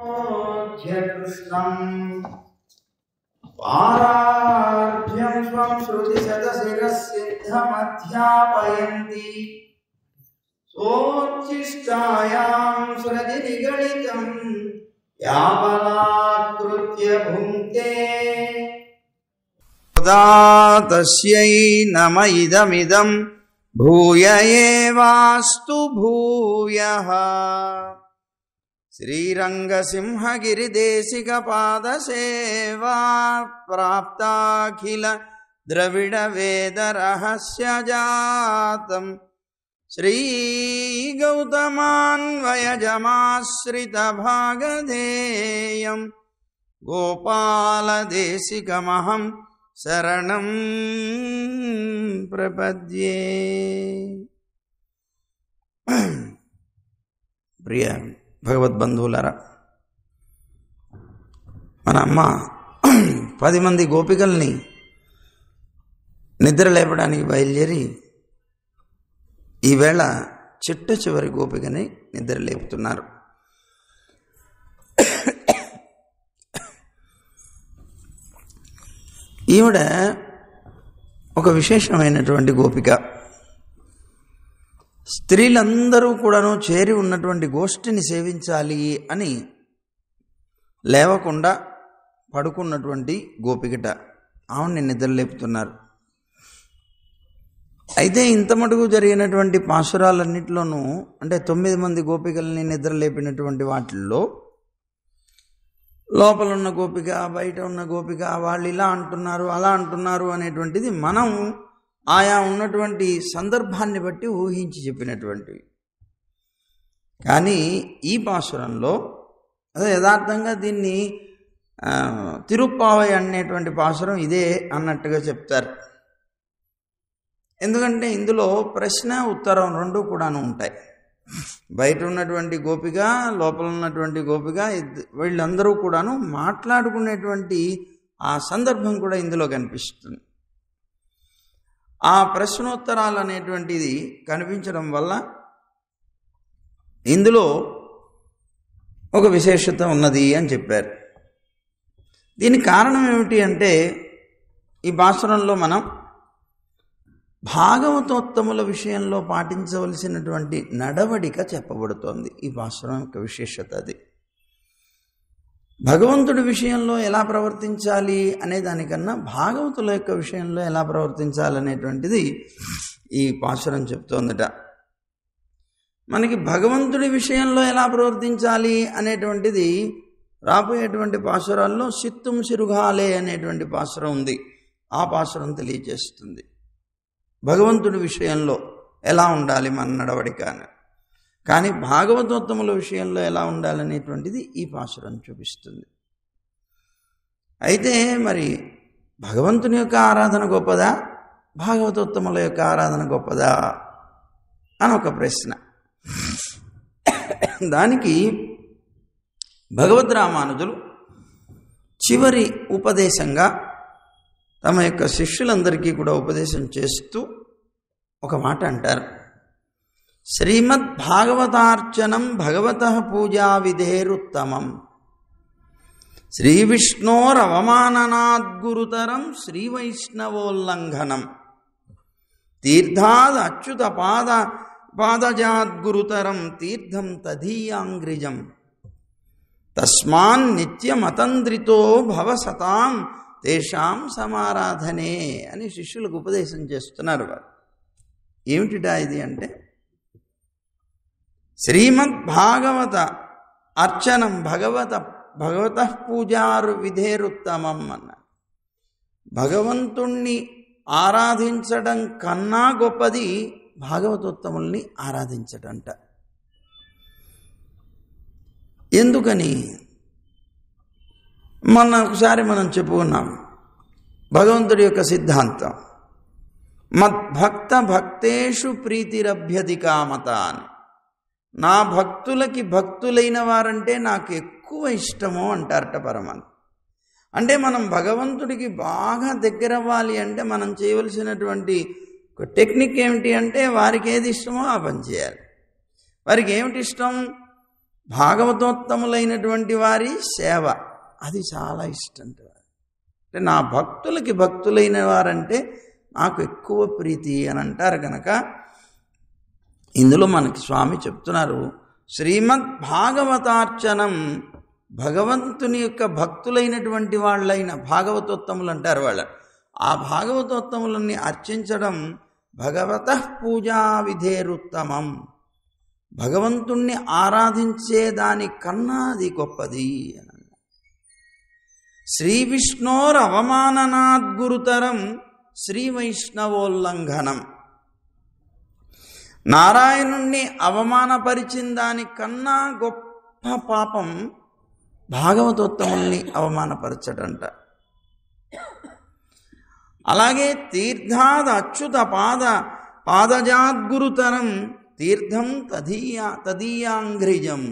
कृष्णम् पाराभ्यं स्वं श्रुतिशतशिरःसिद्धमध्यापयन्ति सोच्छिष्टायां सुरधिनिगणितं यावलाकृत्य भुङ्क्ते तदा तस्यै नम इदमिदं भूय एवास्तु भूयः। श्रीरंगसिंहगिरिदेशिकपादसेवा प्राप्ताखिल द्रविडवेदरहस्यजातं श्रीगौतमान्वयजमाश्रितभागधेयं गोपालदेशिकमहं शरणं प्रपद्ये। ప్రియ భగవద్బంధువులారా, మన అమ్మ 10 మంది గోపికల్ని నిద్ర లేపడానికి బయలుదేరి ఈవేళ చిట్ట చివరి గోపికని నిద్ర లేపుతున్నారు. ఈవిడ ఒక విశేషమైనటువంటి గోపిక. స్త్రీలందరూ కూడాను చేరి ఉన్నటువంటి గోష్ఠిని సేవించాలి అని లేవకుండా పడుకున్నటువంటి గోపికట. ఆవిడ్ని నిద్రలేపుతున్నారు. అయితే ఇంత మటుకు జరిగినటువంటి పాశురాలన్నింటిలోనూ, అంటే 9 మంది గోపికల్ని నిద్రలేపినటువంటి వాటిల్లో లోపల ఉన్న గోపిక, బయట ఉన్న గోపిక, వాళ్ళు ఇలా అంటున్నారు అలా అంటున్నారు అనేటువంటిది మనం ఆయా ఉన్నటువంటి సందర్భాన్ని బట్టి ఊహించి చెప్పినటువంటివి. కానీ ఈ పాశురంలో అదే యథార్థంగా దీన్ని తిరుప్పావై అనేటువంటి పాశురం ఇదే అన్నట్టుగా చెప్తారు. ఎందుకంటే ఇందులో ప్రశ్న ఉత్తరం రెండు కూడాను ఉంటాయి. బయట ఉన్నటువంటి గోపిక, లోపల ఉన్నటువంటి గోపిక, వీళ్ళందరూ కూడాను మాట్లాడుకునేటువంటి ఆ సందర్భం కూడా ఇందులో కనిపిస్తుంది. ఆ ప్రశ్నోత్తరాలు అనేటువంటిది కనిపించడం వల్ల ఇందులో ఒక విశేషత ఉన్నది అని చెప్పారు. దీనికి కారణం ఏమిటి అంటే, ఈ పాశురంలో మనం భాగవతోత్తముల విషయంలో పాటించవలసినటువంటి నడవడిక చెప్పబడుతోంది. ఈ పాశురం యొక్క విశేషత అది. భగవంతుడి విషయంలో ఎలా ప్రవర్తించాలి అనే దానికన్నా భాగవతుల యొక్క విషయంలో ఎలా ప్రవర్తించాలనేటువంటిది ఈ పాశురం చెప్తోందట. మనకి భగవంతుడి విషయంలో ఎలా ప్రవర్తించాలి అనేటువంటిది రాబోయేటువంటి పాశురాల్లో సిత్తుం సిరుగాలే అనేటువంటి పాశురం ఉంది. ఆ పాశురం తెలియజేస్తుంది భగవంతుడి విషయంలో ఎలా ఉండాలి మన నడవడిక అని. కానీ భాగవతోత్తముల విషయంలో ఎలా ఉండాలనేటువంటిది ఈ పాశురం చూపిస్తుంది. అయితే మరి భగవంతుని యొక్క ఆరాధన గొప్పదా, భాగవతోత్తముల యొక్క ఆరాధన గొప్పదా అని ఒక ప్రశ్న. దానికి భగవద్ రామానుజులు చివరి ఉపదేశంగా తమ యొక్క శిష్యులందరికీ కూడా ఉపదేశం చేస్తూ ఒక మాట అంటారు. శ్రీమద్భాగవతార్చనం భగవతః పూజా విధేరుత్తమం, శ్రీవిష్ణోరవమాననాద్గురుతరం శ్రీవైష్ణవోల్లంఘనం, తీర్థాద్ అచ్యుత పాదజాద్గురుతరం తీర్థం తదీయాంగ్రిజం, తస్మాన్ నిత్యమతంద్రితో భవ సతాం తేషాం సమారాధనే అని శిష్యులకు ఉపదేశం చేస్తున్నారు వారు. ఏమిటిటా ఇది అంటే, శ్రీమద్భాగవత అర్చనం భగవతః పూజారు విధేరుత్తమం అన్న. భగవంతుణ్ణి ఆరాధించడం కన్నా గొప్పది భాగవతోత్తముల్ని ఆరాధించటంట. ఎందుకని ఒకసారి మనం చెప్పుకున్నాం. భగవంతుడి యొక్క సిద్ధాంతం మద్భక్త భక్తేషు ప్రీతిరభ్యతి కామత అని. నా భక్తులకి భక్తులైన వారంటే నాకు ఎక్కువ ఇష్టము అంటారట పరమాత్మ. అంటే మనం భగవంతుడికి బాగా దగ్గర అవ్వాలి అంటే మనం చేయవలసినటువంటి ఒక టెక్నిక్ ఏమిటి అంటే, వారికి ఏది ఇష్టమో ఆ పని చేయాలి. వారికి ఏమిటి ఇష్టం? భాగవతోత్తములైనటువంటి వారి సేవ అది చాలా ఇష్టం. అంటే నా భక్తులైన వారంటే నాకు ఎక్కువ ప్రీతి అని అంటారు కనుక ఇందులో మనకి స్వామి చెప్తున్నారు, శ్రీమద్ భాగవతార్చనం, భగవంతుని యొక్క భక్తులైనటువంటి వాళ్ళైన భాగవతోత్తములు అంటారు వాళ్ళ, ఆ భాగవతోత్తములని అర్చించడం భగవతః పూజా విధేరుత్తమం, భగవంతుణ్ణి ఆరాధించే దానికన్నా అది గొప్పది అని. శ్రీ విష్ణోరవమాననాద్గురుతరం శ్రీ వైష్ణవోల్లంఘనం, నారాయణుణ్ణి అవమానపరిచిన దానికన్నా గొప్ప పాపం భాగవతోత్తముల్ని అవమానపరచడంట. అలాగే తీర్థాద్ అచ్యుత పాదజాద్గురుతరం తీర్థం తదీయాంఘ్రిజం.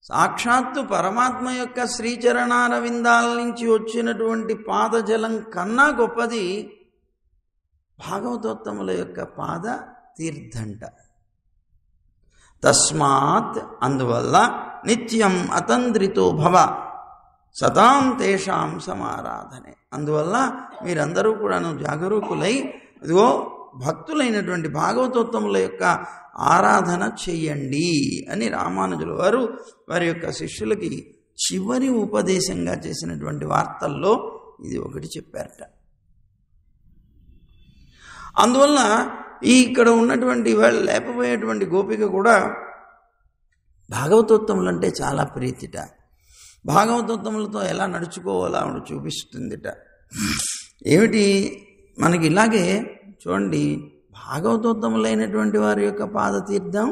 సాక్షాత్తు పరమాత్మ యొక్క శ్రీచరణారవిందాల నుంచి వచ్చినటువంటి పాదజలం కన్నా గొప్పది భాగవతోత్తముల యొక్క పాద తీర్థంట. తస్మాత్ అందువల్ల నిత్యం అతంద్రితో భవ సతాం తేషాం సమారాధనే, అందువల్ల మీరందరూ కూడాను జాగరూకులై ఇదిగో భక్తులైనటువంటి భాగవతోత్తముల యొక్క ఆరాధన చెయ్యండి అని రామానుజుల వారు వారి యొక్క శిష్యులకి చివరి ఉపదేశంగా చేసినటువంటి వార్తల్లో ఇది ఒకటి చెప్పారట. అందువల్ల ఇక్కడ ఉన్నటువంటి వాళ్ళు లేకపోయేటువంటి గోపిక కూడా భాగవతోత్తములు అంటే చాలా ప్రీతిట, భాగవతోత్తములతో ఎలా నడుచుకోవాలో ఆవిడ చూపిస్తుందిట. ఏమిటి మనకి ఇలాగే చూడండి, భాగవతోత్తములైనటువంటి వారి యొక్క పాదతీర్థం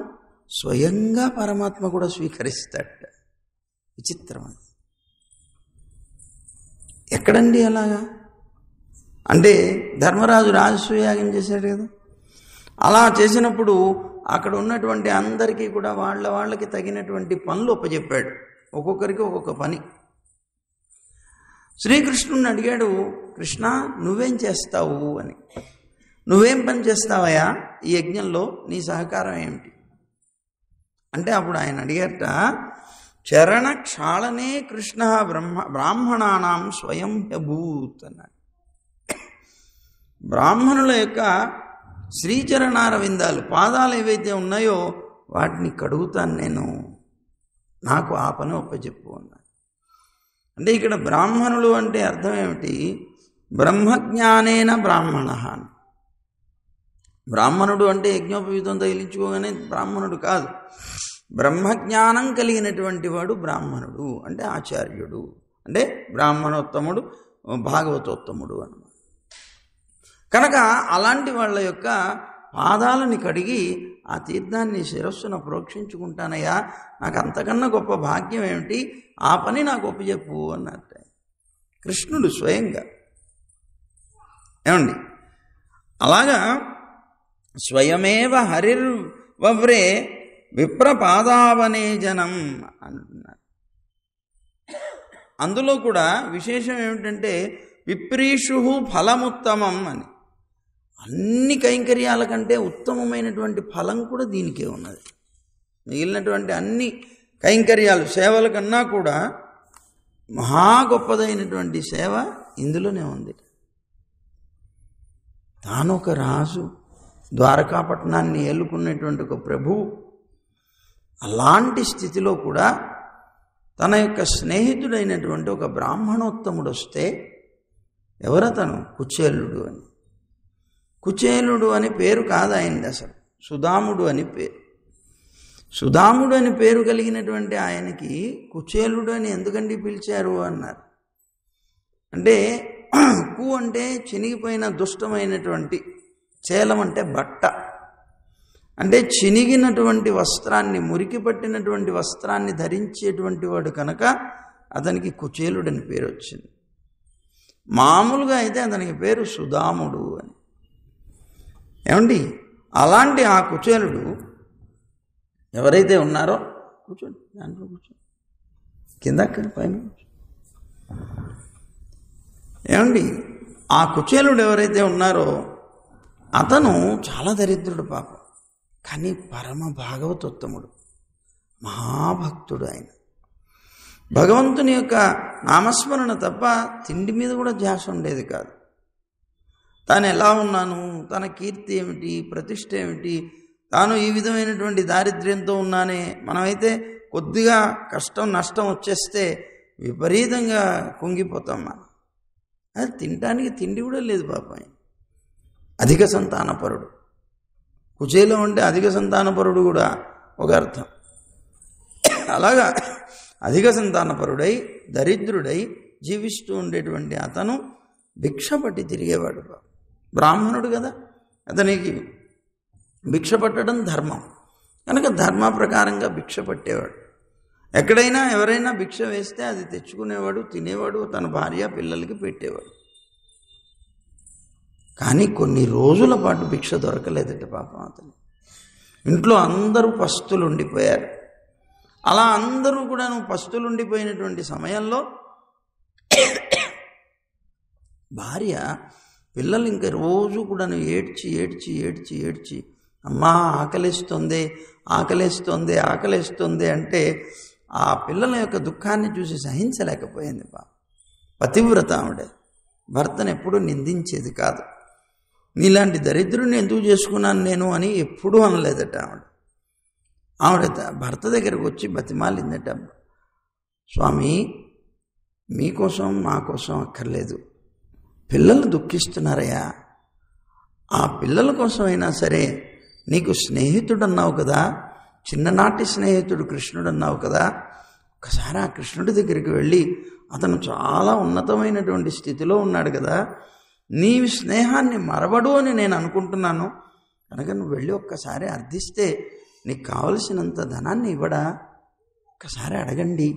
స్వయంగా పరమాత్మ కూడా స్వీకరిస్తాడట. విచిత్రం అది. ఎక్కడండి అలాగా? అంటే ధర్మరాజు రాజసూయాగం చేశాడు కదా, అలా చేసినప్పుడు అక్కడ ఉన్నటువంటి అందరికీ కూడా వాళ్ళకి తగినటువంటి పనులు ఒప్పచెప్పాడు, ఒక్కొక్కరికి ఒక్కొక్క పని. శ్రీకృష్ణుడిని అడిగాడు, కృష్ణ నువ్వేం చేస్తావు అని. నువ్వేం పని చేస్తావయ్యా ఈ యజ్ఞంలో, నీ సహకారం ఏమిటి అంటే అప్పుడు ఆయన అడిగారట, చరణ క్షాళనే కృష్ణ బ్రాహ్మణానాం స్వయం హ్యభూత్ అన్నాడు. బ్రాహ్మణుల యొక్క శ్రీచరణారవిందాలు పాదాలు ఏవైతే ఉన్నాయో వాటిని కడుగుతాను నేను, నాకు ఆ పని ఒప్పచెప్పు అన్నాడు. అంటే ఇక్కడ బ్రాహ్మణులు అంటే అర్థం ఏమిటి? బ్రహ్మజ్ఞానేన బ్రాహ్మణ. బ్రాహ్మణుడు అంటే యజ్ఞోపవీతం తగిలించుకోగానే బ్రాహ్మణుడు కాదు, బ్రహ్మజ్ఞానం కలిగినటువంటి వాడు బ్రాహ్మణుడు అంటే ఆచార్యుడు, అంటే బ్రాహ్మణోత్తముడు భాగవతోత్తముడు అన్నమాట. కనుక అలాంటి వాళ్ళ యొక్క పాదాలని కడిగి ఆ తీర్థాన్ని శిరస్సున ప్రోక్షించుకుంటానయ్యా, నాకు అంతకన్నా గొప్ప భాగ్యం ఏమిటి, ఆ పని నాకు ఒప్పచెప్పు అన్నట్ట కృష్ణుడు స్వయంగా. ఏమండి అలాగా స్వయమేవ హరిర్వవ్రే విప్రపాదావనే జనం అంటున్నారు. అందులో కూడా విశేషం ఏమిటంటే విప్రీషు ఫలముత్తమం అని, అన్ని కైంకర్యాల కంటే ఉత్తమమైనటువంటి ఫలం కూడా దీనికే ఉన్నది. మిగిలినటువంటి అన్ని కైంకర్యాలు సేవల కన్నా కూడా మహా గొప్పదైనటువంటి సేవ ఇందులోనే ఉంది. తాను ఒక రాజు, ద్వారకాపట్నాన్ని ఏలుకున్నటువంటి ఒక ప్రభువు, అలాంటి స్థితిలో కూడా తన యొక్క స్నేహితుడైనటువంటి ఒక బ్రాహ్మణోత్తముడు వస్తే, ఎవరతను? కుచేలుడు అని. కుచేలుడు అని పేరు కాదు ఆయనది, అసలు సుధాముడు అని పేరు. సుధాముడు అని పేరు కలిగినటువంటి ఆయనకి కుచేలుడు అని ఎందుకండి పిలిచారు అన్నారు. అంటే కు అంటే చినిగిపోయిన దుష్టమైనటువంటి, చేలం అంటే బట్ట, అంటే చినిగినటువంటి వస్త్రాన్ని, మురికి పట్టినటువంటి వస్త్రాన్ని ధరించేటువంటి వాడు కనుక అతనికి కుచేలుడని పేరు వచ్చింది. మామూలుగా అయితే అతనికి పేరు సుధాముడు అని. ఏమండి అలాంటి ఆ కుచేలుడు ఎవరైతే ఉన్నారో, కూర్చోండి దాంట్లో కూర్చోండి, కింద పైన ఏమండి ఆ కుచేలుడు ఎవరైతే ఉన్నారో అతను చాలా దరిద్రుడు పాపం, కానీ పరమ భాగవతోత్తముడు. మహాభక్తుడు ఆయన. భగవంతుని యొక్క నామస్మరణ తప్ప తిండి మీద కూడా ధ్యాస ఉండేది కాదు. తాను ఎలా ఉన్నాను, తన కీర్తి ఏమిటి, ప్రతిష్ట ఏమిటి, తాను ఈ విధమైనటువంటి దారిద్ర్యంతో ఉన్నానే. మనమైతే కొద్దిగా కష్టం నష్టం వచ్చేస్తే విపరీతంగా కుంగిపోతాం. మనం అది తినడానికి తిండి కూడా లేదు పాపం. అధిక సంతానపరుడు, కుచేలం అంటే అధిక సంతానపరుడు కూడా ఒక అర్థం. అలాగా అధిక సంతానపరుడై దరిద్రుడై జీవిస్తూ ఉండేటువంటి అతను భిక్ష పట్టి తిరిగేవాడు. బ్రాహ్మణుడు కదా, అతనికి భిక్ష పట్టడం ధర్మం కనుక ధర్మ ప్రకారంగా భిక్ష పట్టేవాడు. ఎక్కడైనా ఎవరైనా భిక్ష వేస్తే అది తెచ్చుకునేవాడు, తినేవాడు, తన భార్య పిల్లలకి పెట్టేవాడు. కానీ కొన్ని రోజుల పాటు భిక్ష దొరకలేదట పాపం అతను. ఇంట్లో అందరూ పస్తులు ఉండిపోయారు. అలా అందరూ కూడా పస్తులు ఉండిపోయినటువంటి సమయంలో భార్య పిల్లలు ఇంకా రోజు కూడా ఏడ్చి ఏడ్చి ఏడ్చి ఏడ్చి అమ్మా ఆకలిస్తుంది ఆకలిస్తుంది ఆకలిస్తుంది అంటే ఆ పిల్లల యొక్క దుఃఖాన్ని చూసి సహించలేకపోయింది. పతివ్రత ఆవిడ భర్తను ఎప్పుడూ నిందించేది కాదు. నీలాంటి దరిద్రుని ఎందుకు చేసుకున్నాను నేను అని ఎప్పుడూ అనలేదట ఆవిడ భర్త దగ్గరకు వచ్చి బతిమాలిందట, స్వామి మీకోసం మా కోసం అక్కర్లేదు, పిల్లలు దుఃఖిస్తున్నారయ్యా, ఆ పిల్లల కోసమైనా సరే నీకు స్నేహితుడు అన్నావు కదా, చిన్ననాటి స్నేహితుడు కృష్ణుడు అన్నావు కదా, ఒకసారి ఆ కృష్ణుడి దగ్గరికి వెళ్ళి అతను చాలా ఉన్నతమైనటువంటి స్థితిలో ఉన్నాడు కదా, నీ స్నేహాన్ని మరవడు అని నేను అనుకుంటున్నాను కనుక నువ్వు వెళ్ళి ఒక్కసారి అర్థిస్తే నీకు కావలసినంత ధనాన్ని ఇవ్వడా, ఒక్కసారి అడగండి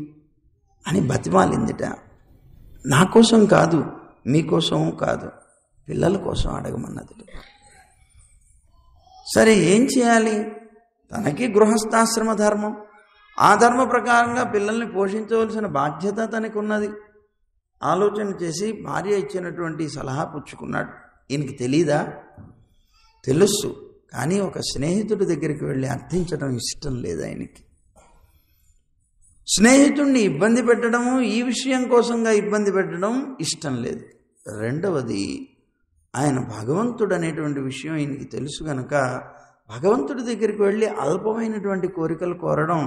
అని బతిమాలిందిట. నా కోసం కాదు, మీకోసం కాదు, పిల్లల కోసం అడగమన్నది. సరే ఏం చేయాలి? తనకి గృహస్థాశ్రమ ధర్మం, ఆ ధర్మ ప్రకారంగా పిల్లల్ని పోషించవలసిన బాధ్యత తనకు ఉన్నది. ఆలోచన చేసి భార్య ఇచ్చినటువంటి సలహా పుచ్చుకున్నాడు. ఈయనకి తెలీదా? తెలుసు, కానీ ఒక స్నేహితుడి దగ్గరికి వెళ్ళి అర్థించడం ఇష్టం లేదు ఆయనకి. స్నేహితుడిని ఇబ్బంది పెట్టడము, ఈ విషయం కోసంగా ఇబ్బంది పెట్టడం ఇష్టం లేదు. రెండవది, ఆయన భగవంతుడు అనేటువంటి విషయం ఈయనకి తెలుసు కనుక భగవంతుడి దగ్గరికి వెళ్ళి అల్పమైనటువంటి కోరికలు కోరడం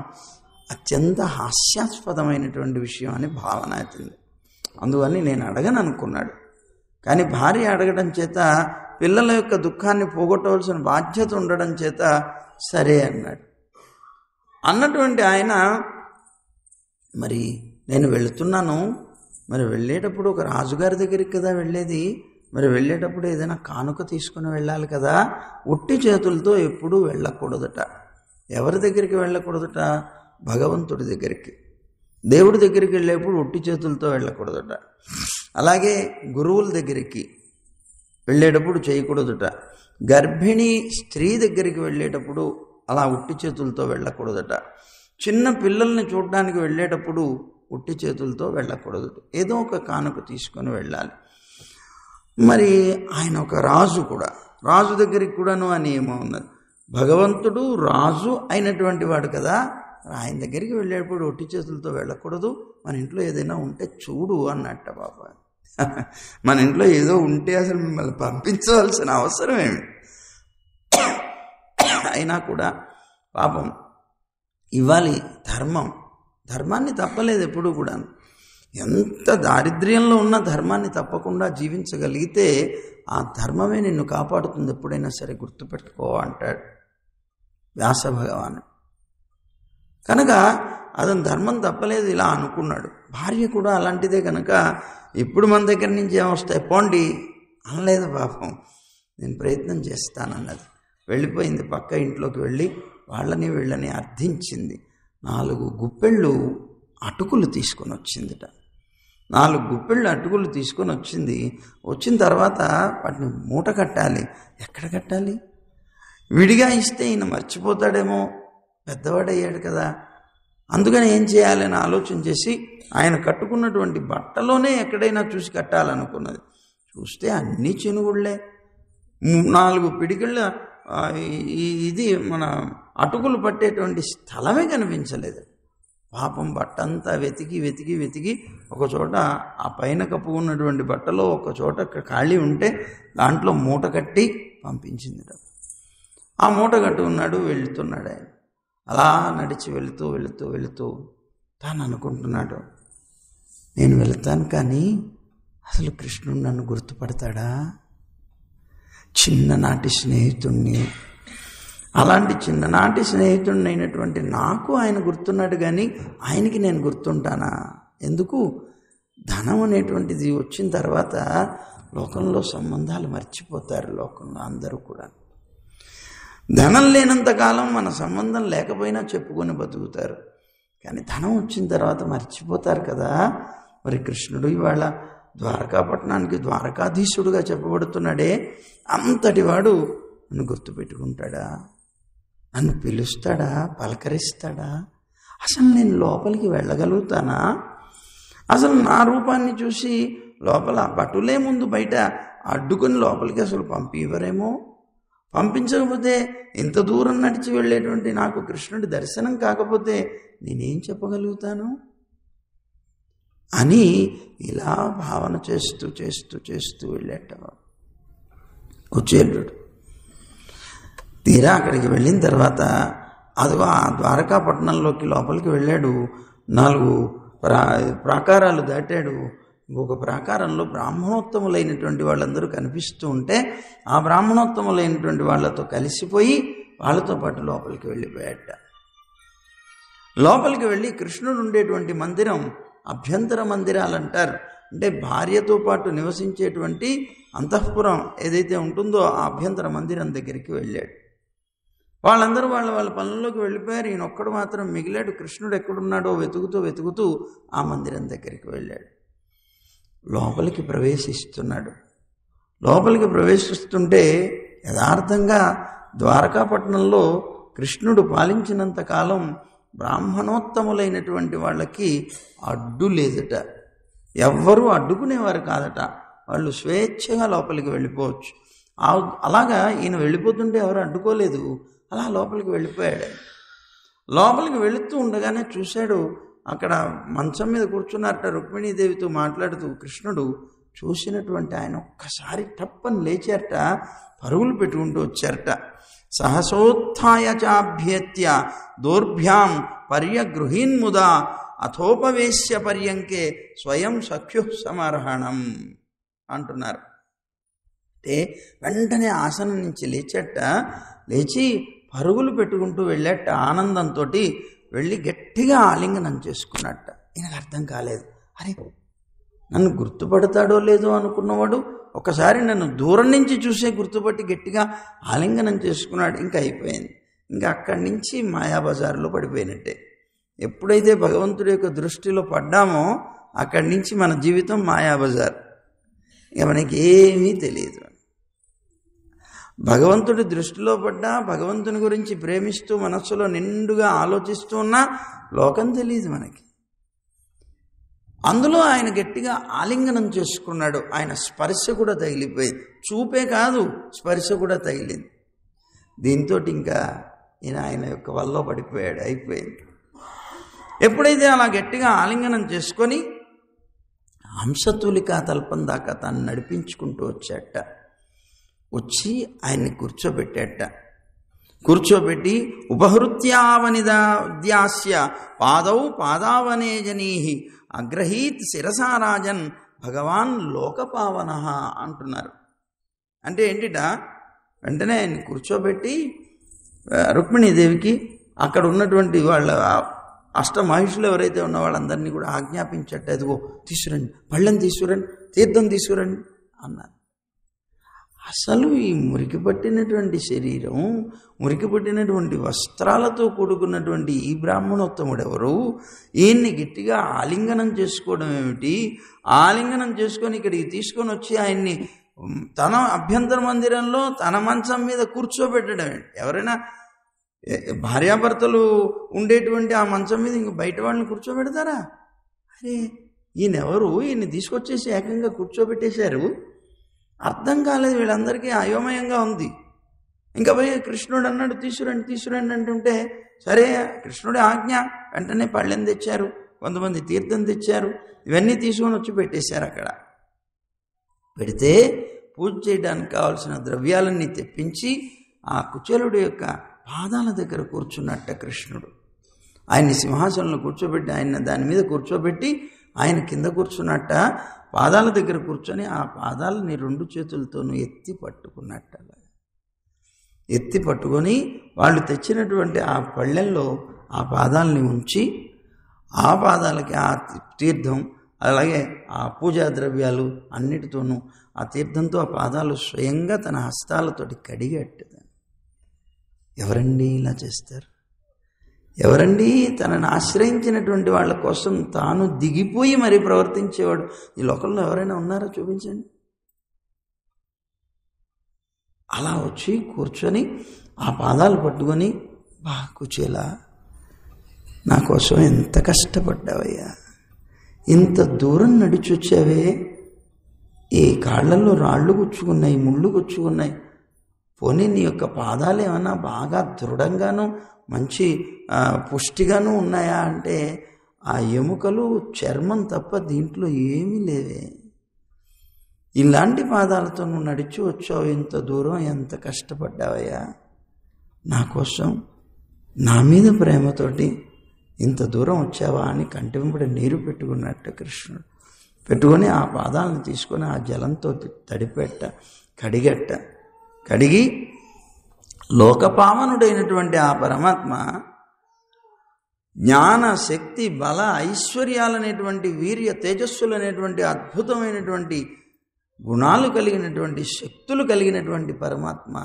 అత్యంత హాస్యాస్పదమైనటువంటి విషయం అని భావన అవుతుంది. అందువని నేను అడగను అనుకున్నాడు. కానీ భార్య అడగడం చేత పిల్లల యొక్క దుఃఖాన్ని పోగొట్టవలసిన బాధ్యత ఉండడం చేత సరే అన్నాడు. అన్నటువంటి ఆయన మరి నేను వెళుతున్నాను, మరి వెళ్ళేటప్పుడు ఒక రాజుగారి దగ్గరికి కదా వెళ్ళేది, మరి వెళ్ళేటప్పుడు ఏదైనా కానుక తీసుకుని వెళ్ళాలి కదా, ఉట్టి చేతులతో ఎప్పుడూ వెళ్ళకూడదట. ఎవరి దగ్గరికి వెళ్ళకూడదట? భగవంతుడి దగ్గరికి. దేవుడి దగ్గరికి వెళ్ళేప్పుడు ఉట్టి చేతులతో వెళ్ళకూడదట. అలాగే గురువుల దగ్గరికి వెళ్ళేటప్పుడు చేయకూడదట. గర్భిణీ స్త్రీ దగ్గరికి వెళ్ళేటప్పుడు అలా ఉట్టి చేతులతో వెళ్ళకూడదట. చిన్న పిల్లల్ని చూడడానికి వెళ్ళేటప్పుడు ఉట్టి చేతులతో వెళ్ళకూడదట. ఏదో ఒక కానుక తీసుకొని వెళ్ళాలి. మరి ఆయన ఒక రాజు కూడా, రాజు దగ్గరికి కూడాను ఆ నియమం ఉన్నది. భగవంతుడు రాజు అయినటువంటి వాడు కదా, ఆయన దగ్గరికి వెళ్ళేటప్పుడు ఒట్టి చేతులతో వెళ్ళకూడదు. మన ఇంట్లో ఏదైనా ఉంటే చూడు అన్నట్ట బాబా. మన ఇంట్లో ఏదో ఉంటే అసలు మిమ్మల్ని పంపించవలసిన అవసరం ఏమి? అయినా కూడా పాపం ఇవ్వాలి. ధర్మాన్ని తప్పలేదు ఎప్పుడు కూడా. ఎంత దారిద్ర్యంలో ఉన్న ధర్మాన్ని తప్పకుండా జీవించగలిగితే ఆ ధర్మమే నిన్ను కాపాడుతుంది. ఎప్పుడైనా సరే గుర్తుపెట్టుకో అంటాడు వ్యాస భగవానుడు. కనుక అతను ధర్మం తప్పలేదు ఇలా అనుకున్నాడు. భార్య కూడా అలాంటిదే కనుక ఇప్పుడు మన దగ్గర నుంచి ఏమొస్తాయి పోండి అనలేదు పాపం. నేను ప్రయత్నం చేస్తానన్నది. వెళ్ళిపోయింది. పక్క ఇంట్లోకి వెళ్ళి వాళ్ళని వీళ్ళని అర్థించింది. 4 గుప్పెళ్ళు అటుకులు తీసుకొని వచ్చిందిట. 4 గుప్పెళ్ళు అటుకులు తీసుకొని వచ్చింది. వచ్చిన తర్వాత వాటిని మూట కట్టాలి. ఎక్కడ కట్టాలి? విడిగా ఇస్తే ఈయన మర్చిపోతాడేమో, పెద్దవాడయ్యాడు కదా, అందుకని ఏం చేయాలని ఆలోచన చేసి ఆయన కట్టుకున్నటువంటి బట్టలోనే ఎక్కడైనా చూసి కట్టాలనుకున్నది. చూస్తే అన్నీ చెనుగుళ్ళే. 4 పిడికిళ్ళ ఇది మన అటుకులు పట్టేటువంటి స్థలమే కనిపించలేదు. పాపం బట్టంతా వెతికి వెతికి వెతికి ఒక చోట ఆ పైన కప్పుకున్నటువంటి బట్టలో ఒక చోట ఖాళీ ఉంటే దాంట్లో మూట కట్టి పంపించింది. ఆ మూట కట్టి ఉన్నాడు, వెళుతున్నాడు ఆయన. అలా నడిచి వెళుతూ వెళుతూ వెళుతూ తాను అనుకుంటున్నాడు, నేను వెళతాను కానీ అసలు కృష్ణుడు నన్ను గుర్తుపడతాడా? చిన్ననాటి స్నేహితుణ్ణి, అలాంటి చిన్ననాటి స్నేహితుడిని అయినటువంటి నాకు ఆయన గుర్తున్నాడు కానీ ఆయనకి నేను గుర్తుంటానా? ఎందుకు? ధనం అనేటువంటిది వచ్చిన తర్వాత లోకంలో సంబంధాలు మర్చిపోతారు. లోకంలో అందరూ కూడా ధనం లేనంతకాలం మన సంబంధం లేకపోయినా చెప్పుకొని బతుకుతారు, కానీ ధనం వచ్చిన తర్వాత మర్చిపోతారు కదా. మరి కృష్ణుడు ఇవాళ ద్వారకాపట్నానికి ద్వారకాధీశుడుగా చెప్పబడుతున్నాడే, అంతటి వాడు నన్ను గుర్తుపెట్టుకుంటాడా? నన్ను పిలుస్తాడా? పలకరిస్తాడా? అసలు నేను లోపలికి వెళ్ళగలుగుతానా? అసలు నా రూపాన్ని చూసి లోపల భటులే ముందు బయట అడ్డుకొని లోపలికి అసలు పంపివ్వరేమో. పంపించకపోతే ఇంత దూరం నడిచి వెళ్ళేటువంటి నాకు కృష్ణుడి దర్శనం కాకపోతే నేనేం చెప్పగలుగుతాను అని ఇలా భావన చేస్తూ చేస్తూ చేస్తూ వెళ్ళేట కుచేలుడు. తీరా అక్కడికి వెళ్ళిన తర్వాత అదిగో ఆ ద్వారకాపట్నంలోకి లోపలికి వెళ్ళాడు. 4 ప్రాకారాలు దాటాడు. ఇంకొక ప్రాకారంలో బ్రాహ్మణోత్తములైనటువంటి వాళ్ళందరూ కనిపిస్తూ ఉంటే ఆ బ్రాహ్మణోత్తములైనటువంటి వాళ్ళతో కలిసిపోయి వాళ్ళతో పాటు లోపలికి వెళ్ళిపోయాట. లోపలికి వెళ్ళి కృష్ణుడు ఉండేటువంటి మందిరం అభ్యంతర మందిరాలు అంటారు. అంటే భార్యతో పాటు నివసించేటువంటి అంతఃపురం ఏదైతే ఉంటుందో ఆ అభ్యంతర మందిరం దగ్గరికి వెళ్ళాడు. వాళ్ళందరూ వాళ్ళ పనుల్లోకి వెళ్ళిపోయారు. ఈయన ఒక్కడు మాత్రం మిగిలాడు. కృష్ణుడు ఎక్కడున్నాడో వెతుకుతూ వెతుకుతూ ఆ మందిరం దగ్గరికి వెళ్ళాడు. లోపలికి ప్రవేశిస్తున్నాడు. లోపలికి ప్రవేశిస్తుంటే యథార్థంగా ద్వారకాపట్నంలో కృష్ణుడు పాలించినంత కాలం బ్రాహ్మణోత్తములైనటువంటి వాళ్ళకి అడ్డు లేదట. ఎవ్వరూ అడ్డుకునేవారు కాదట. వాళ్ళు స్వేచ్ఛగా లోపలికి వెళ్ళిపోవచ్చు. అలాగా ఈయన వెళ్ళిపోతుంటే ఎవరు అడ్డుకోలేదు. అలా లోపలికి వెళ్ళిపోయాడు. లోపలికి వెళుతూ ఉండగానే చూశాడు, అక్కడ మంచం మీద కూర్చున్నారట రుక్మిణీదేవితో మాట్లాడుతూ కృష్ణుడు. చూసినటువంటి ఆయన ఒక్కసారి టప్పని లేచారట, పరుగులు పెట్టుకుంటూ వచ్చారట. సహసోత్థాయ చాభ్యేత్య దోర్భ్యాం పర్యగృహీన్ముదా అథోపవేశ్య పర్యంకే స్వయం సఖ్యు సమర్హణం అంటున్నారు. అంటే వెంటనే ఆసనం నుంచి లేచి పరుగులు పెట్టుకుంటూ వెళ్ళేట. ఆనందంతో వెళ్ళి గట్టిగా ఆలింగనం చేసుకున్నట్ట. ఈయనకు అర్థం కాలేదు. అరే నన్ను గుర్తుపడతాడో లేదో అనుకున్నవాడు ఒకసారి నన్ను దూరం నుంచి చూసే గుర్తుపట్టి గట్టిగా ఆలింగనం చేసుకున్నాడు. ఇంకా అయిపోయింది. ఇంకా అక్కడి నుంచి మాయాబజార్లో పడిపోయినట్టే. ఎప్పుడైతే భగవంతుడి యొక్క దృష్టిలో పడ్డామో అక్కడి నుంచి మన జీవితం మాయాబజార్. ఇక మనకి ఏమీ తెలియదు. భగవంతుడి దృష్టిలో పడ్డా, భగవంతుని గురించి ప్రేమిస్తూ మనస్సులో నిండుగా ఆలోచిస్తూ ఉన్నా లోకం తెలియదు మనకి. అందులో ఆయన గట్టిగా ఆలింగనం చేసుకున్నాడు. ఆయన స్పర్శ కూడా తగిలిపోయింది. చూపే కాదు, స్పర్శ కూడా తగిలింది. దీంతో ఇంకా ఆయన యొక్క వల్ల పడిపోయాడు. అయిపోయింది. ఎప్పుడైతే అలా గట్టిగా ఆలింగనం చేసుకొని హంసతూలికా తల్పం దాకా తాను నడిపించుకుంటూ వచ్చి ఆయన్ని కూర్చోబెట్టి ఉపహృత్యావనిదాస్య పాదౌ పాదావనే జనీహి అగ్రహీత్ శిరసారాజన్ భగవాన్ లోకపావన అంటున్నారు. అంటే ఏంటిట, వెంటనే ఆయన్ని కూర్చోబెట్టి రుక్మిణీదేవికి అక్కడ ఉన్నటువంటి వాళ్ళ అష్టమహిషులు ఎవరైతే ఉన్న వాళ్ళందరినీ కూడా ఆజ్ఞాపించట్టు, అదిగో తీసుకురండి, పళ్ళని తీసుకురండి, తీర్థం తీసుకురండి అన్నారు. అసలు ఈ మురికి పట్టినటువంటి శరీరం, మురికి పట్టినటువంటి వస్త్రాలతో కూడుకున్నటువంటి ఈ బ్రాహ్మణోత్తముడు ఎవరు? ఈయన్ని గట్టిగా ఆలింగనం చేసుకోవడం ఏమిటి? ఆలింగనం చేసుకొని ఇక్కడికి తీసుకొని వచ్చి ఆయన్ని తన అభ్యంతర మందిరంలో తన మంచం మీద కూర్చోబెట్టడం ఏంటి? ఎవరైనా భార్యాభర్తలు ఉండేటువంటి ఆ మంచం మీద ఇంక బయట వాళ్ళని కూర్చోబెడతారా? అరే ఈయనెవరు? ఈయన్ని తీసుకొచ్చేసి ఏకంగా కూర్చోబెట్టేశారు. అర్థం కాలేదు వీళ్ళందరికీ, అయోమయంగా ఉంది. ఇంకా పోయి కృష్ణుడు అన్నాడు తీసుకురండి తీసుకురండి అంటుంటే, సరే కృష్ణుడి ఆజ్ఞ, వెంటనే పళ్ళెం తెచ్చారు, కొంతమంది తీర్థం తెచ్చారు, ఇవన్నీ తీసుకొని వచ్చి పెట్టేశారు. అక్కడ పెడితే పూజ చేయడానికి కావాల్సిన ద్రవ్యాలన్నీ తెప్పించి ఆ కుచేలుడి యొక్క పాదాల దగ్గర కూర్చున్నట్ట కృష్ణుడు. ఆయన్ని సింహాసనంలో కూర్చోబెట్టి, ఆయన దాని మీద కూర్చోబెట్టి ఆయన కింద కూర్చున్నట్ట, పాదాల దగ్గర కూర్చొని ఆ పాదాలని 2 చేతులతోనూ ఎత్తి పట్టుకున్నట్ట. ఎత్తి పట్టుకొని వాళ్ళు తెచ్చినటువంటి ఆ పళ్ళెంలో ఆ పాదాలని ఉంచి, ఆ పాదాలకి ఆ తీర్థం, అలాగే ఆ పూజా ద్రవ్యాలు అన్నిటితోనూ ఆ తీర్థంతో ఆ పాదాలు స్వయంగా తన హస్తాలతోటి కడిగట్టదు. ఎవరండి ఇలా చేస్తారు? ఎవరండి తనను ఆశ్రయించినటువంటి వాళ్ళ కోసం తాను దిగిపోయి మరీ ప్రవర్తించేవాడు ఈ లోకంలో ఎవరైనా ఉన్నారో చూపించండి. అలా వచ్చి కూర్చొని ఆ పాదాలు పట్టుకొని, బా కుచేలా, నా కోసం ఎంత కష్టపడ్డావయ్యా, ఇంత దూరం నడిచొచ్చావే, ఈ కాళ్ళల్లో రాళ్ళు గుచ్చుకున్నాయి, ముళ్ళు గుచ్చుకున్నాయి, పోనీ నీ యొక్క పాదాలు ఏమన్నా బాగా దృఢంగాను మంచి పుష్టిగాను ఉన్నాయా అంటే ఆ ఎముకలు చర్మం తప్ప దీంట్లో ఏమీ లేవే. ఇలాంటి పాదాలతో నువ్వు నడిచి వచ్చావు, ఇంత దూరం ఎంత కష్టపడ్డావయ్యా, నా కోసం నా మీద ప్రేమతోటి ఇంత దూరం వచ్చావా అని కంటి వెంబడి నీరు పెట్టుకున్నట్టు కృష్ణుడు పెట్టుకొని ఆ పాదాలను తీసుకొని ఆ జలంతో తడిపెట్ట, కడిగట్ట. కడిగి లోకపావనుడైనటువంటి ఆ పరమాత్మ జ్ఞాన, శక్తి, బల, ఐశ్వర్యాలనేటువంటి వీర్య, తేజస్సులు అనేటువంటి అద్భుతమైనటువంటి గుణాలు కలిగినటువంటి, శక్తులు కలిగినటువంటి పరమాత్మ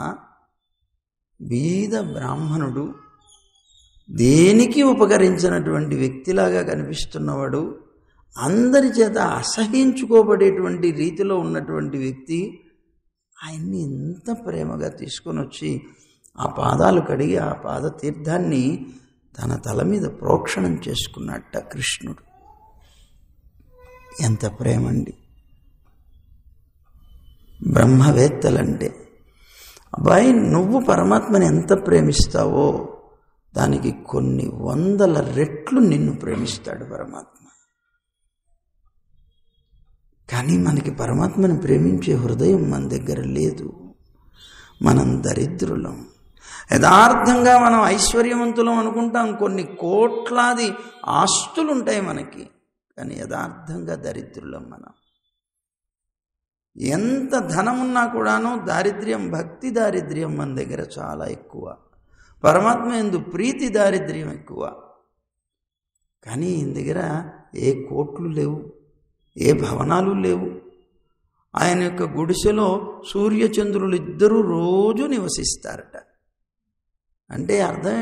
బీద బ్రాహ్మణుడు, దేనికి ఉపకరించినటువంటి వ్యక్తిలాగా కనిపిస్తున్నవాడు, అందరి చేత అసహించుకోబడేటువంటి రీతిలో ఉన్నటువంటి వ్యక్తి, ఆయన్ని ఎంత ప్రేమగా తీసుకొని వచ్చి ఆ పాదాలు కడిగి ఆ పాద తీర్థాన్ని తన తల మీద ప్రోక్షణం చేసుకున్నట్ట కృష్ణుడు. ఎంత ప్రేమండి! బ్రహ్మవేత్తలంటే, అబ్బాయి నువ్వు పరమాత్మని ఎంత ప్రేమిస్తావో దానికి కొన్ని 100 రెట్లు నిన్ను ప్రేమిస్తాడు పరమాత్మ. కానీ మనకి పరమాత్మని ప్రేమించే హృదయం మన దగ్గర లేదు. మనం దరిద్రులం. యథార్థంగా మనం ఐశ్వర్యవంతులం అనుకుంటాం, కొన్ని కోట్లాది ఆస్తులు ఉంటాయి మనకి, కానీ యథార్థంగా దరిద్రులం మనం. ఎంత ధనమున్నా కూడాను దారిద్ర్యం, భక్తి దారిద్ర్యం మన దగ్గర చాలా ఎక్కువ. పరమాత్మ యందు ప్రీతి దారిద్ర్యం ఎక్కువ. కానీ ఈయన దగ్గర ఏ కోట్లు లేవు, ఏ భవనాలు లేవు. ఆయన యొక్క గుడిసెలో సూర్యచంద్రులు ఇద్దరూ రోజు నివసిస్తారట. అంటే అర్థం,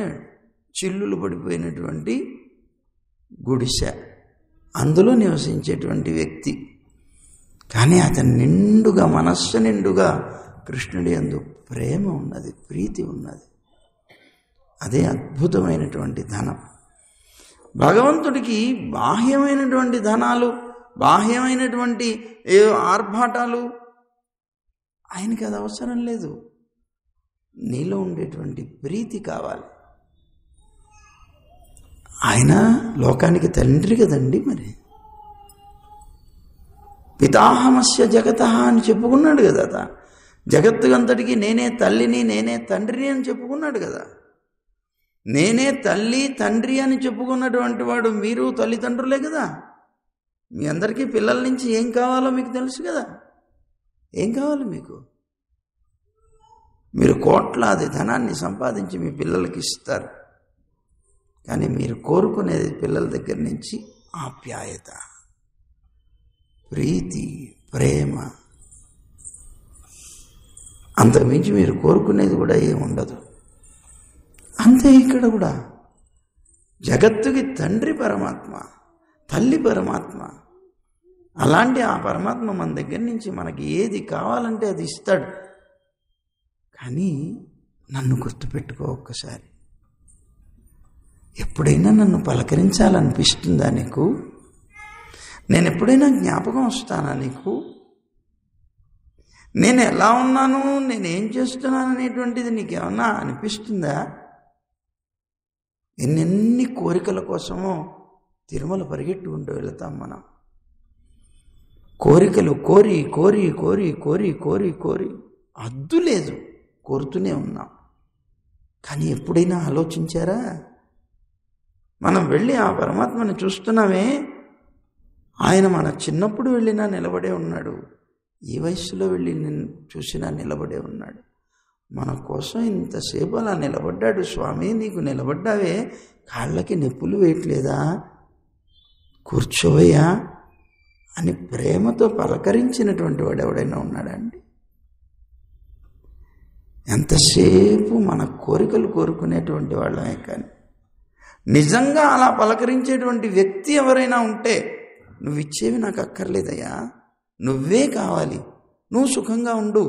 చిల్లులు పడిపోయినటువంటి గుడిసె, అందులో నివసించేటువంటి వ్యక్తి. కానీ అతని నిండుగా, మనస్సు నిండుగా కృష్ణుడి యందు ప్రేమ ఉన్నది, ప్రీతి ఉన్నది. అదే అద్భుతమైనటువంటి ధనం. భగవంతుడికి బాహ్యమైనటువంటి ధనాలు, బాహ్యమైనటువంటి ఆర్భాటాలు ఆయనకి అది అవసరం లేదు. నీలో ఉండేటువంటి ప్రీతి కావాలి. ఆయన లోకానికి తండ్రి కదండి. మరి పితాహమస్య జగత అని చెప్పుకున్నాడు కదా. జగత్తుకంతటికి నేనే తల్లిని, నేనే తండ్రిని అని చెప్పుకున్నాడు కదా. నేనే తల్లి, తండ్రి అని చెప్పుకున్నటువంటి వాడు మీరు తల్లిదండ్రులే కదా. మీ అందరికీ పిల్లల నుంచి ఏం కావాలో మీకు తెలుసు కదా. ఏం కావాలి మీకు? మీరు కోట్లాది ధనాన్ని సంపాదించి మీ పిల్లలకి ఇస్తారు, కానీ మీరు కోరుకునేది పిల్లల దగ్గర నుంచి ఆప్యాయత, ప్రీతి, ప్రేమ. అంతకుమించి మీరు కోరుకునేది కూడా ఏముండదు. అంతే ఇక్కడ కూడా. జగత్తుకి తండ్రి పరమాత్మ, తల్లి పరమాత్మ. అలాంటి ఆ పరమాత్మ మన దగ్గర నుంచి మనకి ఏది కావాలంటే అది ఇస్తాడు. కానీ నన్ను గుర్తుపెట్టుకో ఒక్కసారి. ఎప్పుడైనా నన్ను పలకరించాలనిపిస్తుందా నీకు? నేను ఎప్పుడైనా జ్ఞాపకం వస్తానా నీకు? నేను ఎలా ఉన్నాను, నేనేం చేస్తున్నాను అనేటువంటిది నీకేమన్నా అనిపిస్తుందా? ఎన్నెన్ని కోరికల కోసమో తిరుమల పరిగెట్టుకుంటూ వెళతాం మనం. కోరికలు కోరి కోరి కోరి కోరి కోరి కోరి అద్దు లేదు, కోరుతూనే ఉన్నాం. కానీ ఎప్పుడైనా ఆలోచించారా? మనం వెళ్ళి ఆ పరమాత్మని చూస్తున్నామే, ఆయన మన చిన్నప్పుడు వెళ్ళినా నిలబడే ఉన్నాడు, ఈ వయస్సులో వెళ్ళి చూసినా నిలబడే ఉన్నాడు. మన కోసం ఇంతసేపు అలా నిలబడ్డాడు. స్వామి, నీకు నిలబడ్డావే, కాళ్ళకి నొప్పులు వేయట్లేదా, కూర్చోవయ్యా అని ప్రేమతో పలకరించినటువంటి వాడు ఎవడైనా ఉన్నాడండి? ఎంతసేపు మన కోరికలు కోరుకునేటువంటి వాళ్ళమే. కానీ నిజంగా అలా పలకరించేటువంటి వ్యక్తి ఎవరైనా ఉంటే, నువ్వు ఇచ్చేవి నాకు అక్కర్లేదయ్యా, నువ్వే కావాలి, నువ్వు సుఖంగా ఉండు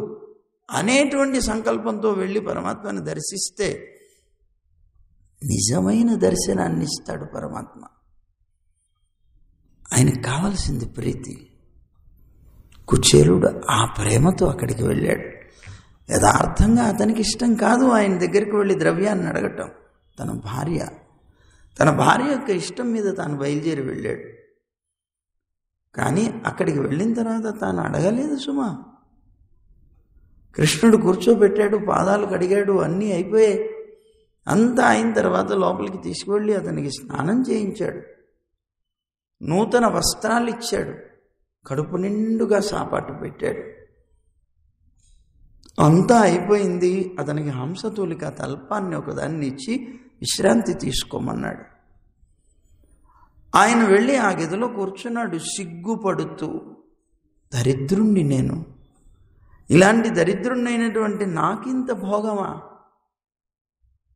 అనేటువంటి సంకల్పంతో వెళ్ళి పరమాత్మని దర్శిస్తే నిజమైన దర్శనాన్ని ఇస్తాడు పరమాత్మ. ఆయనకు కావాల్సింది ప్రీతి. కుచేలుడు ఆ ప్రేమతో అక్కడికి వెళ్ళాడు. యథార్థంగా అతనికి ఇష్టం కాదు ఆయన దగ్గరికి వెళ్ళి ద్రవ్యాన్ని అడగటం. తన భార్య యొక్క ఇష్టం మీద తాను బయలుదేరి వెళ్ళాడు. కానీ అక్కడికి వెళ్ళిన తర్వాత తాను అడగలేదు సుమా. కృష్ణుడు కూర్చోబెట్టాడు, పాదాలు కడిగాడు, అన్నీ అయిపోయాయి. అంతా అయిన తర్వాత లోపలికి తీసుకువెళ్ళి అతనికి స్నానం చేయించాడు, నూతన వస్త్రాలు ఇచ్చాడు, కడుపు నిండుగా సాపాటు పెట్టాడు. అంతా అయిపోయింది. అతనికి హంసతూలిక తల్పాన్ని ఒకదాన్ని ఇచ్చి విశ్రాంతి తీసుకోమన్నాడు. ఆయన వెళ్ళి ఆ గదిలో కూర్చున్నాడు సిగ్గుపడుతూ. దరిద్రుణ్ణి నేను, ఇలాంటి దరిద్రుణ్ణైనటువంటి నాకింత భోగమా?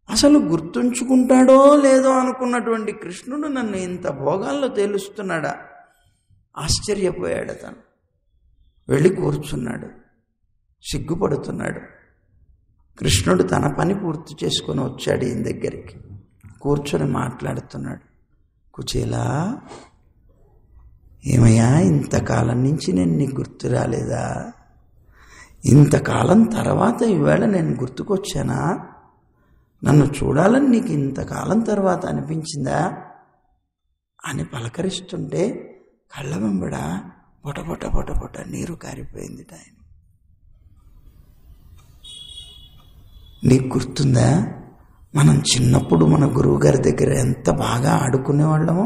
అసలు గుర్తుంచుకుంటాడో లేదో అనుకున్నటువంటి కృష్ణుడు నన్ను ఇంత భోగాల్లో తేలుస్తున్నాడా? ఆశ్చర్యపోయాడు అతను. వెళ్ళి కూర్చున్నాడు, సిగ్గుపడుతున్నాడు. కృష్ణుడు తన పని పూర్తి చేసుకొని వచ్చాడు ఈయన దగ్గరికి. కూర్చొని మాట్లాడుతున్నాడు. కుచేలా, ఏమయ్యా, ఇంతకాలం నుంచి నేను నీకు గుర్తు రాలేదా? ఇంతకాలం తర్వాత ఈవేళ నేను గుర్తుకొచ్చానా? నన్ను చూడాలని నీకు ఇంతకాలం తర్వాత అనిపించిందా అని పలకరిస్తుంటే కళ్ళ వెంబడ పొట పొట పొట పొట నీరు కారిపోయింది. ఆయన, నీకు గుర్తుందా మనం చిన్నప్పుడు మన గురువుగారి దగ్గర ఎంత బాగా ఆడుకునేవాళ్ళమో?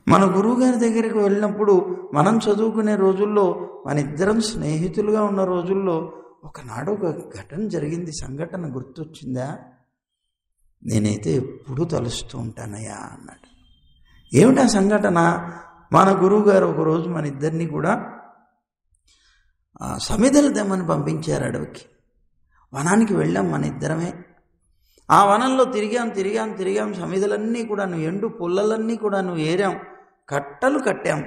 మన గురువుగారి దగ్గరికి వెళ్ళినప్పుడు మనం చదువుకునే రోజుల్లో, మన ఇద్దరం స్నేహితులుగా ఉన్న రోజుల్లో ఒకనాడు ఒక ఘటన జరిగింది. సంఘటన గుర్తొచ్చిందా? నేనైతే ఎప్పుడూ తలుస్తూ ఉంటానయ్యా అన్నాడు. ఏమిటా సంఘటన? మన గురువుగారు ఒకరోజు మన ఇద్దరిని కూడా సమిధలు తెమ్మని పంపించారు అడవికి. వనానికి వెళ్ళాం మన ఇద్దరమే. ఆ వనంలో తిరిగాం. సమిధలన్నీ కూడాను, ఎండు పుల్లలన్నీ కూడాను ఏరాం, కట్టలు కట్టాం.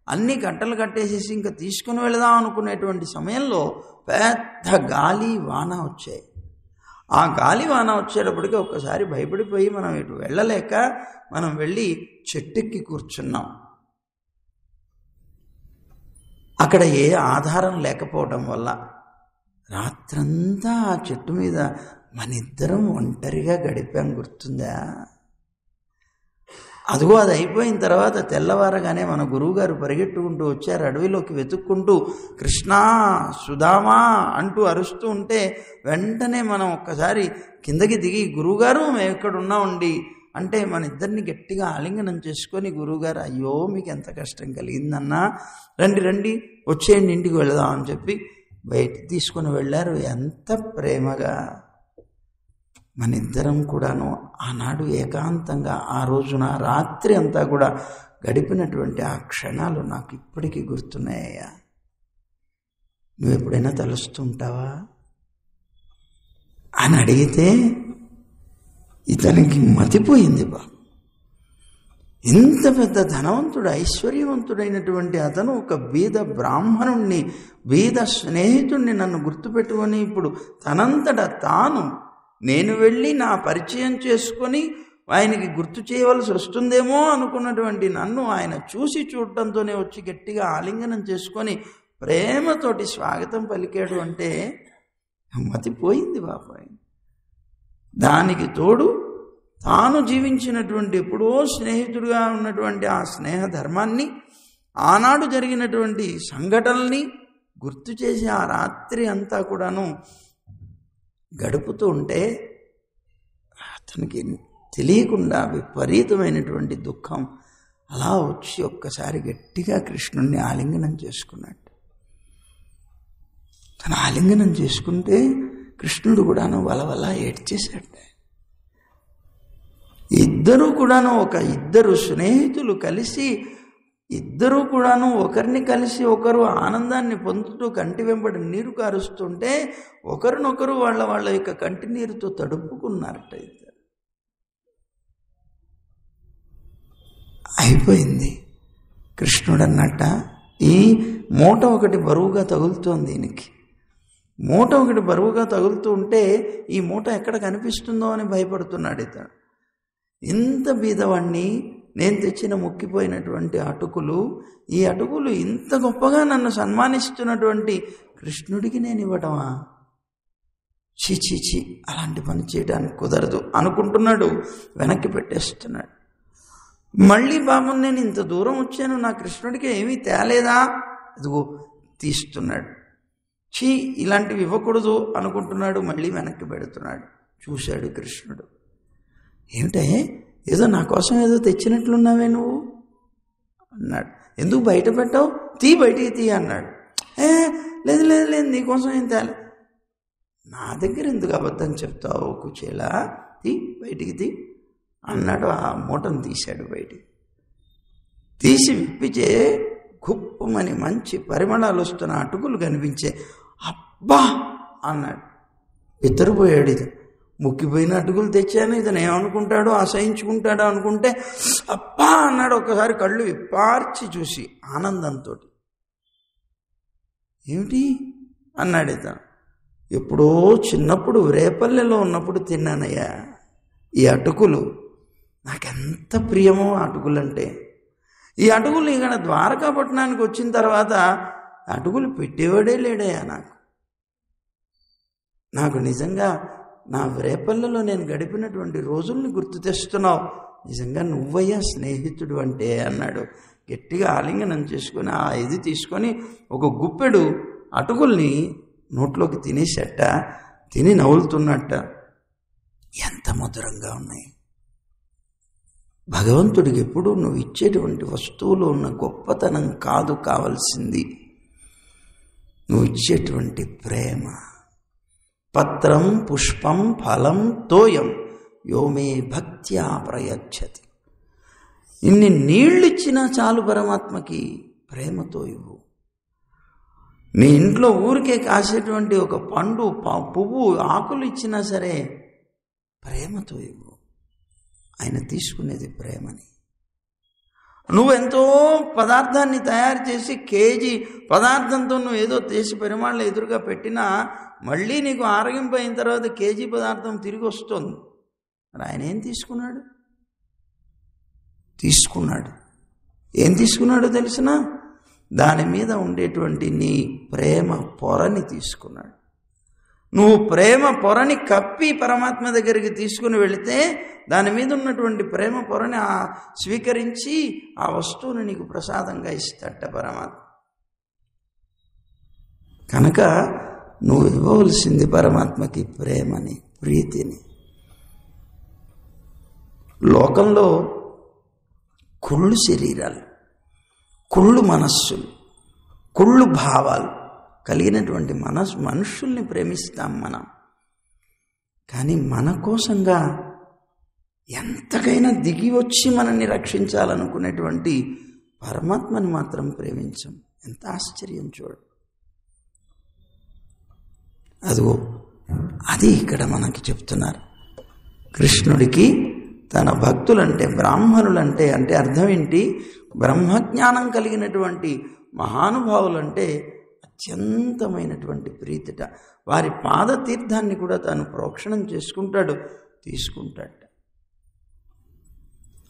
అన్ని కట్టలు కట్టేసేసి ఇంకా తీసుకుని వెళదాం అనుకునేటువంటి సమయంలో పెద్ద గాలి వాన వచ్చాయి. ఆ గాలి వాన వచ్చేటప్పటికి ఒక్కసారి భయపడిపోయి మనం ఇటు వెళ్ళలేక మనం వెళ్ళి చెట్టెక్కి కూర్చున్నాం. అక్కడ ఏ ఆధారం లేకపోవడం వల్ల రాత్రంతా ఆ చెట్టు మీద మన ఇద్దరం ఒంటరిగా గడిపాం. గుర్తుందా? అదిగో అది అయిపోయిన తర్వాత తెల్లవారగానే మన గురువుగారు పరిగెట్టుకుంటూ వచ్చారు. అడవిలోకి వెతుక్కుంటూ కృష్ణా, సుధామా అంటూ అరుస్తూ ఉంటే వెంటనే మనం ఒక్కసారి కిందకి దిగి, గురువుగారు మేము ఎక్కడ ఉన్నామండి అంటే మన ఇద్దరిని గట్టిగా ఆలింగనం చేసుకొని, గురువుగారు, అయ్యో మీకు ఎంత కష్టం కలిగిందన్నా, రండి వచ్చేయండి ఇంటికి వెళదాం అని చెప్పి బయటికి తీసుకొని వెళ్ళారు. ఎంత ప్రేమగా మన ఇద్దరం కూడాను ఆనాడు ఏకాంతంగా ఆ రోజున రాత్రి అంతా కూడా గడిపినటువంటి ఆ క్షణాలు నాకు ఇప్పటికీ గుర్తున్నాయ్యా. నువ్వు ఎప్పుడైనా తలుస్తుంటావా అని అడిగితే ఇతనికి మతిపోయింది. బాబు, ఇంత పెద్ద ధనవంతుడు, ఐశ్వర్యవంతుడైనటువంటి అతను ఒక బీద బ్రాహ్మణుణ్ణి, బీద స్నేహితుణ్ణి నన్ను గుర్తుపెట్టుకొని ఇప్పుడు తనంతట తాను నేను వెళ్ళి నా పరిచయం చేసుకొని ఆయనకి గుర్తు చేయవలసి వస్తుందేమో అనుకున్నటువంటి నన్ను ఆయన చూడటంతోనే వచ్చి గట్టిగా ఆలింగనం చేసుకొని ప్రేమతోటి స్వాగతం పలికాడు అంటే మతిపోయింది బాబాయ్. దానికి తోడు తాను జీవించినటువంటి ఎప్పుడో స్నేహితుడిగా ఉన్నటువంటి ఆ స్నేహ ధర్మాన్ని, ఆనాడు జరిగినటువంటి సంఘటనల్ని గుర్తు చేసి ఆ రాత్రి అంతా కూడాను గడుపుతూ ఉంటే అతనికి తెలియకుండా విపరీతమైనటువంటి దుఃఖం అలా వచ్చి ఒక్కసారి గట్టిగా కృష్ణుణ్ణి ఆలింగనం చేసుకున్నాడు. తను ఆలింగనం చేసుకుంటే కృష్ణుడు కూడాను వలవల ఏడ్చేశాడు. ఇద్దరూ కూడాను ఇద్దరు స్నేహితులు కలిసి ఇద్దరూ కూడాను ఒకరిని కలిసి ఒకరు ఆనందాన్ని పొందుతూ కంటి వెంబడి నీరు కారుస్తుంటే ఒకరినొకరు వాళ్ళ యొక్క కంటి నీరుతో తడుపుకున్నారట. ఇద్దరు అయిపోయింది. కృష్ణుడు అన్నట్ట ఈ మూట ఒకటి బరువుగా తగులుతోంది. దీనికి మూట ఒకటి బరువుగా తగులుతూ ఉంటే ఈ మూట ఎక్కడ కనిపిస్తుందో అని భయపడుతున్నాడు ఇతను. ఇంత బీదవాణ్ణి, నేను తెచ్చిన ముక్కిపోయినటువంటి అటుకులు, ఈ అటుకులు ఇంత గొప్పగా నన్ను సన్మానిస్తున్నటువంటి కృష్ణుడికి నేను ఇవ్వటమా? చీ, అలాంటి పని చేయడానికి కుదరదు అనుకుంటున్నాడు. వెనక్కి పెట్టేస్తున్నాడు. మళ్ళీ బాబు నేను ఇంత దూరం వచ్చాను, నా కృష్ణుడికి ఏమీ తేలేదా? అదిగో తీస్తున్నాడు. చీ, ఇలాంటివి ఇవ్వకూడదు అనుకుంటున్నాడు. మళ్ళీ వెనక్కి పెడుతున్నాడు. చూశాడు కృష్ణుడు. ఏమిటే, ఏదో నా కోసం ఏదో తెచ్చినట్లున్నావే నువ్వు అన్నాడు. ఎందుకు బయట పెట్టావు? బయటికి తీ అన్నాడు. లేదు నీకోసం ఏం తేలే. నా దగ్గర ఎందుకు అబద్ధం చెప్తావు కుచేలా? బయటికి తీ అన్నాడు. ఆ మూటను తీశాడు. బయటికి తీసి విప్పిచే గుప్పమని మంచి పరిమళాలు వస్తున్న అటుకులు కనిపించే. అబ్బా అన్నాడు. ఇతరుపోయాడు. ఇది ముక్కిపోయిన అటుకులు తెచ్చాను, ఇతను ఏమనుకుంటాడో, అసహించుకుంటాడో అనుకుంటే అబ్బా అన్నాడు. ఒకసారి కళ్ళు విప్పార్చి చూసి ఆనందంతో. ఏమిటి అన్నాడు ఇతను. ఎప్పుడో చిన్నప్పుడు రేపల్లెలో ఉన్నప్పుడు తిన్నానయ్యా ఈ అటుకులు. నాకెంత ప్రియమో అటుకులంటే. ఈ అటుకులు ఇక్కడ ద్వారకాపట్నానికి వచ్చిన తర్వాత అటుకులు పెట్టేవాడే లేడయ్యా నాకు నిజంగా నా రేపల్లలో నేను గడిపినటువంటి రోజుల్ని గుర్తు తెస్తున్నావు. నిజంగా నువ్వయ్యా స్నేహితుడు అంటే అన్నాడు. గట్టిగా ఆలింగనం చేసుకొని ఆ ఇది తీసుకొని ఒక గుప్పెడు అటుకుల్ని నోట్లోకి తినేసట. తిని నవ్వులుతున్నట్ట. ఎంత మధురంగా ఉన్నాయి. భగవంతుడికి ఎప్పుడు నువ్వు ఇచ్చేటువంటి వస్తువులో ఉన్న గొప్పతనం కాదు కావాల్సింది, నువ్వు ఇచ్చేటువంటి ప్రేమ. పత్రం పుష్పం ఫలం తోయం యోమే భక్త్యా ప్రయచ్చతి. ఇన్ని నీళ్ళిచ్చినా చాలు పరమాత్మకి, ప్రేమతో ఇవ్వు. నీ ఇంట్లో ఊరికే కాసేటువంటి ఒక పండు, పువ్వు, ఆకులు ఇచ్చినా సరే ప్రేమతో ఇవ్వు. ఆయన తీసుకునేది ప్రేమని. నువ్వెంతో పదార్థాన్ని తయారు చేసి కేజీ పదార్థంతో నువ్వు ఏదో చేసి పరిమాణాలు ఎదురుగా పెట్టినా మళ్ళీ నీకు ఆరగింపు అయిన తర్వాత కేజీ పదార్థం తిరిగి వస్తుంది. మరి ఆయన ఏం తీసుకున్నాడు? ఏం తీసుకున్నాడో తెలిసిన? దాని మీద ఉండేటువంటి నీ ప్రేమ పొరని తీసుకున్నాడు. నువ్వు ప్రేమ పొరని కప్పి పరమాత్మ దగ్గరికి తీసుకుని వెళితే దాని మీద ఉన్నటువంటి ప్రేమ పొరని స్వీకరించి ఆ వస్తువుని నీకు ప్రసాదంగా ఇస్తాట పరమాత్మ. కనుక నువ్వు ఇవ్వవలసింది పరమాత్మకి ప్రేమని, ప్రీతిని. లోకంలో కుళ్ళు శరీరాలు, కుళ్ళు మనస్సులు, కుళ్ళు భావాలు కలిగినటువంటి మనుషుల్ని ప్రేమిస్తాం మనం. కానీ మన కోసంగా ఎంతకైనా దిగి వచ్చి మనల్ని రక్షించాలనుకునేటువంటి పరమాత్మని మాత్రం ప్రేమించం. ఎంత ఆశ్చర్యం చూడు. అదిగో అది ఇక్కడ మనకి చెప్తున్నారు. కృష్ణుడికి తన భక్తులంటే, బ్రాహ్మణులంటే అంటే అర్థం ఏంటి? బ్రహ్మజ్ఞానం కలిగినటువంటి మహానుభావులంటే అత్యంతమైనటువంటి ప్రీతిట. వారి పాదతీర్థాన్ని కూడా తాను ప్రోక్షణం చేసుకుంటాడు, తీసుకుంటాడు.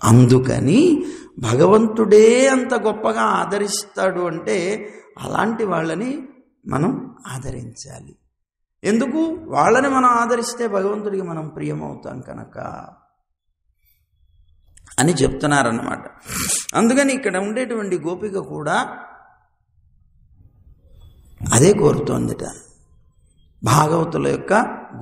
అందుకని భగవంతుడే అంత గొప్పగా ఆదరిస్తాడు అంటే అలాంటి వాళ్ళని మనం ఆదరించాలి. ఎందుకు? వాళ్ళని మనం ఆదరిస్తే భగవంతుడికి మనం ప్రియమవుతాం కనుక అని చెప్తున్నారన్నమాట. అందుకని ఇక్కడ ఉండేటువంటి గోపిక కూడా అదే కోరుతోందిట. భాగవతుల యొక్క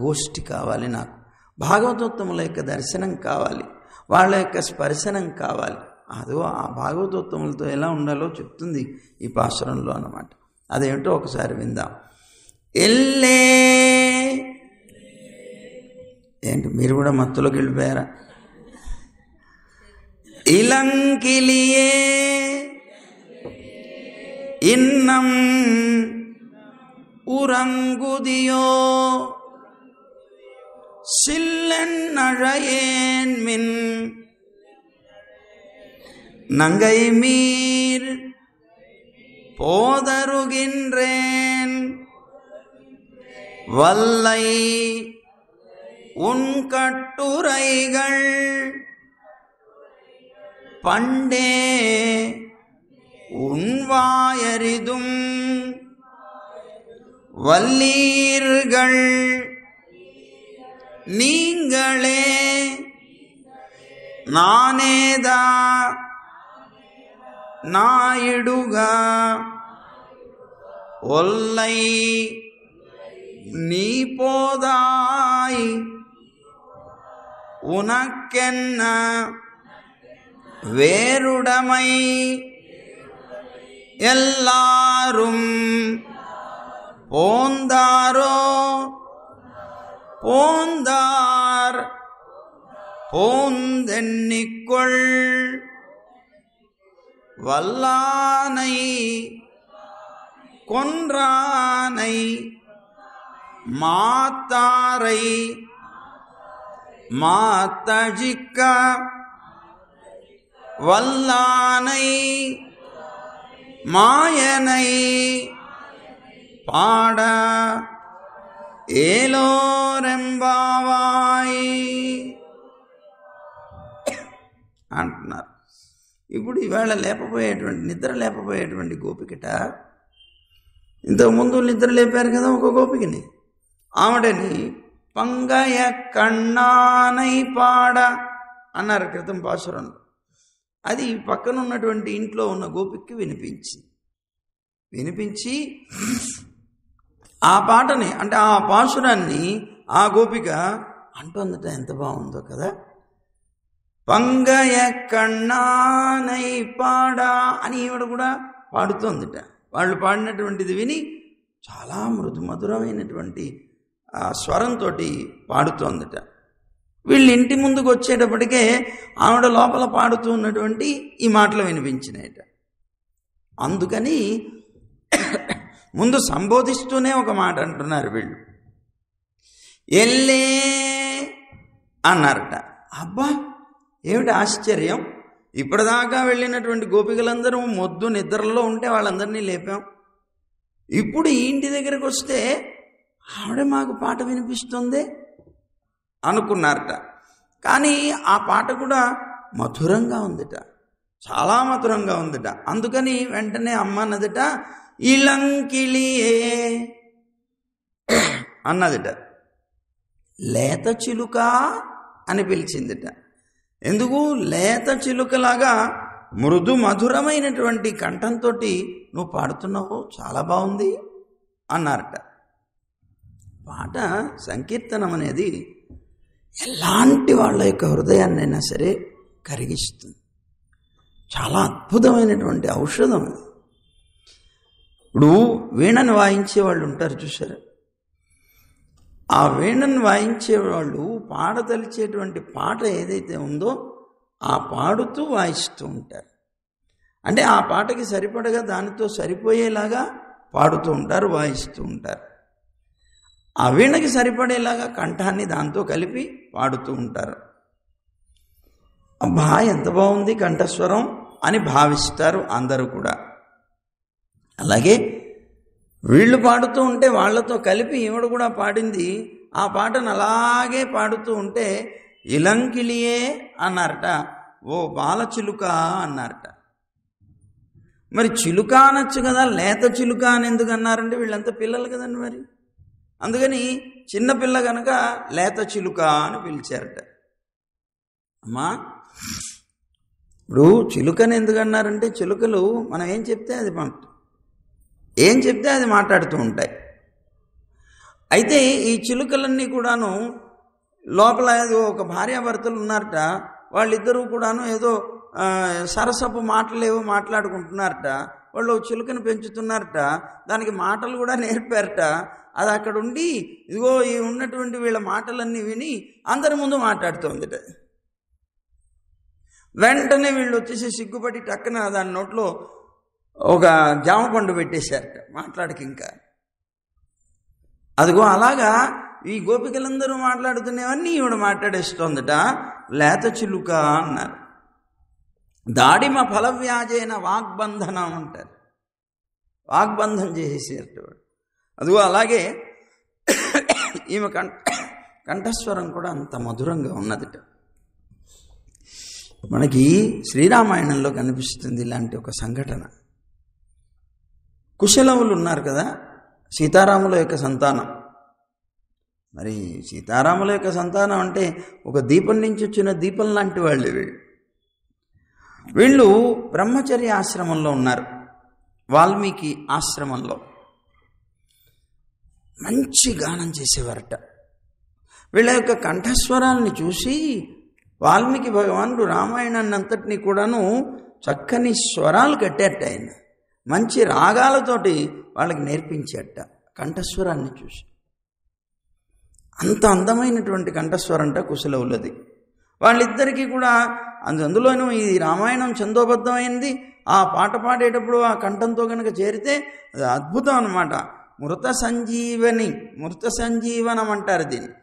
గోష్ఠి కావాలి నాకు, భాగవతోత్తముల యొక్క దర్శనం కావాలి, వాళ్ళ యొక్క స్పర్శనం కావాలి. అదో ఆ భాగవతోత్తములతో ఎలా ఉండాలో చెప్తుంది ఈ పాసురంలో అన్నమాట. అదేమిటో ఒకసారి విందాం. ఎల్లే ఏంటి మీరు కూడా మత్తులోకి వెళ్ళిపోయారా? ఇలంకిలియే ఇన్నం உறங்குதியோ சில்லென்னழையேன் மின் நங்கை மீர் போதருகின்றேன் வல்லை உன் கட்டுரைகள் பண்டே உன் வாயரிதும் வல்லீர்கள் நீங்களே நானேதா நாயிடுகா ஒல்லை நீ போதாய் உனக்கென்ன வேறுடமை எல்லாரும் போந்தாரோ போந்தார் போந்தென்னிக்கொள் வல்லானை கொன்றானை மாத்தாரை மாத்தஜிக்க வல்லானை மாயனை పాడ ఏలోరెంబావాయి అంటున్నారు. ఇప్పుడు ఈవేళ నిద్ర లేపబోయేటువంటి గోపికట ఇంతకుముందు నిద్ర లేపారు కదా ఒక గోపికని, ఆవిడని పంగయ కన్నానై పాడ అన్నారు క్రితం పాసురంలో. అది పక్కన ఉన్నటువంటి ఇంట్లో ఉన్న గోపికకి వినిపించి ఆ పాటని అంటే ఆ పాసురాన్ని ఆ గోపిక అంటుందట. ఎంత బాగుందో కదా. పంగయ కన్నానై పాడ అని ఈవిడ కూడా పాడుతోందిట. వాళ్ళు పాడినటువంటిది విని చాలా మధురమైనటువంటి స్వరంతో పాడుతోందిట. వీళ్ళు ఇంటి ముందుకు వచ్చేటప్పటికే ఆవిడ లోపల పాడుతూ ఉన్నటువంటి ఈ మాటలు వినిపించినాయట. అందుకని ముందు సంబోధిస్తూనే ఒక మాట అంటున్నారు వీళ్ళు. ఎల్లే అన్నారట. అబ్బా ఏమిటి ఆశ్చర్యం, ఇప్పటిదాకా వెళ్ళినటువంటి గోపికలందరూ మొద్దు నిద్రలో ఉంటే వాళ్ళందరినీ లేపాం, ఇప్పుడు ఈ ఇంటి దగ్గరకు వస్తే ఆవిడ మాకు పాట వినిపిస్తుంది అనుకున్నారట. కానీ ఆ పాట కూడా మధురంగా ఉందిట, చాలా మధురంగా ఉందిట. అందుకని వెంటనే అమ్మ అన్నదిట, ఇలంకిలియే అన్నదిట. లేత చిలుక అని పిలిచిందిట. ఎందుకు? లేత చిలుకలాగా మృదు మధురమైనటువంటి కంఠంతో నువ్వు పాడుతున్నావు, చాలా బాగుంది అన్నారట. పాట సంకీర్తనం అనేది ఎలాంటి వాళ్ళ యొక్క హృదయాన్నైనా సరే కరిగిస్తుంది. చాలా అద్భుతమైనటువంటి ఔషధం. ఇప్పుడు వీణను వాయించే వాళ్ళు ఉంటారు చూసారా, ఆ వీణను వాయించే వాళ్ళు పాడదలిచేటువంటి పాట ఏదైతే ఉందో ఆ పాడుతూ వాయిస్తూ ఉంటారు. అంటే ఆ పాటకి సరిపడగా దానితో సరిపోయేలాగా పాడుతూ ఉంటారు, వాయిస్తూ ఉంటారు. ఆ వీణకి సరిపడేలాగా కంఠాన్ని దాంతో కలిపి పాడుతూ ఉంటారు. అబ్బా ఎంత బాగుంది కంఠస్వరం అని భావిస్తారు అందరూ కూడా. అలాగే వీళ్ళు పాడుతూ ఉంటే వాళ్లతో కలిపి ఈవిడ కూడా పాడింది. ఆ పాటను అలాగే పాడుతూ ఉంటే ఇలంకిలియే అన్నారట. ఓ బాల చిలుక అన్నారట. మరి చిలుక అనొచ్చు కదా, లేత చిలుక అని ఎందుకు అన్నారంటే వీళ్ళంతా పిల్లలు కదండి మరి. అందుకని చిన్నపిల్ల కనుక లేత చిలుక అని పిలిచారట. అమ్మా, ఇప్పుడు చిలుకని ఎందుకు అన్నారంటే చిలుకలు మనం ఏం చెప్తే అది మాట్లాడుతూ ఉంటాయి. అయితే ఈ చిలుకలన్నీ కూడాను లోపల ఏదో ఒక భార్యాభర్తలు ఉన్నారట. వాళ్ళిద్దరూ కూడాను ఏదో సరసపు మాటలేవో మాట్లాడుకుంటున్నారట. వాళ్ళు చిలుకను పెంచుతున్నారట, దానికి మాటలు కూడా నేర్పారట. అది అక్కడ ఉండి ఇదిగో ఈ ఉన్నటువంటి వీళ్ళ మాటలన్నీ విని అందరి ముందు మాట్లాడుతోందిట. వెంటనే వీళ్ళు వచ్చేసి సిగ్గుపడి టక్కన దాని నోట్లో ఒక జామ పండు పెట్టేశారట మాట్లాడకి. ఇంకా అదిగో అలాగా ఈ గోపికలందరూ మాట్లాడుతున్నవన్నీ ఈవిడ మాట్లాడేస్తోందట. లేత చిలుక అన్నారు. దాడిమ ఫలవ్యాజైన వాగ్బంధనం అంటారు. వాగ్బంధం చేసేసేట. అదిగో అలాగే ఈమె కంఠస్వరం కూడా అంత మధురంగా ఉన్నదిట. మనకి శ్రీరామాయణంలో కనిపిస్తుంది ఇలాంటి ఒక సంఘటన. కుశలవులు ఉన్నారు కదా, సీతారాముల యొక్క సంతానం. మరి సీతారాముల యొక్క సంతానం అంటే ఒక దీపం నుంచి వచ్చిన దీపం లాంటి వాళ్ళు వీళ్ళు బ్రహ్మచర్య ఆశ్రమంలో ఉన్నారు. వాల్మీకి ఆశ్రమంలో మంచి గానం చేసేవారట. వీళ్ళ యొక్క కంఠస్వరాల్ని చూసి వాల్మీకి భగవానుడు రామాయణాన్ని అంతటినీ కూడాను చక్కని స్వరాలు కట్టారట. ఆయన మంచి రాగాలతోటి వాళ్ళకి నేర్పించారట కంఠస్వరాన్ని చూసి. అంత అందమైనటువంటి కంఠస్వరంట కుశలవులది. వాళ్ళిద్దరికీ కూడా అందులోనూ ఈ రామాయణం ఛందోబద్ధమైంది. ఆ పాట పాడేటప్పుడు ఆ కంఠంతో కనుక చేరితే అది అద్భుతం అన్నమాట. మృత సంజీవనం అంటారు దీన్ని.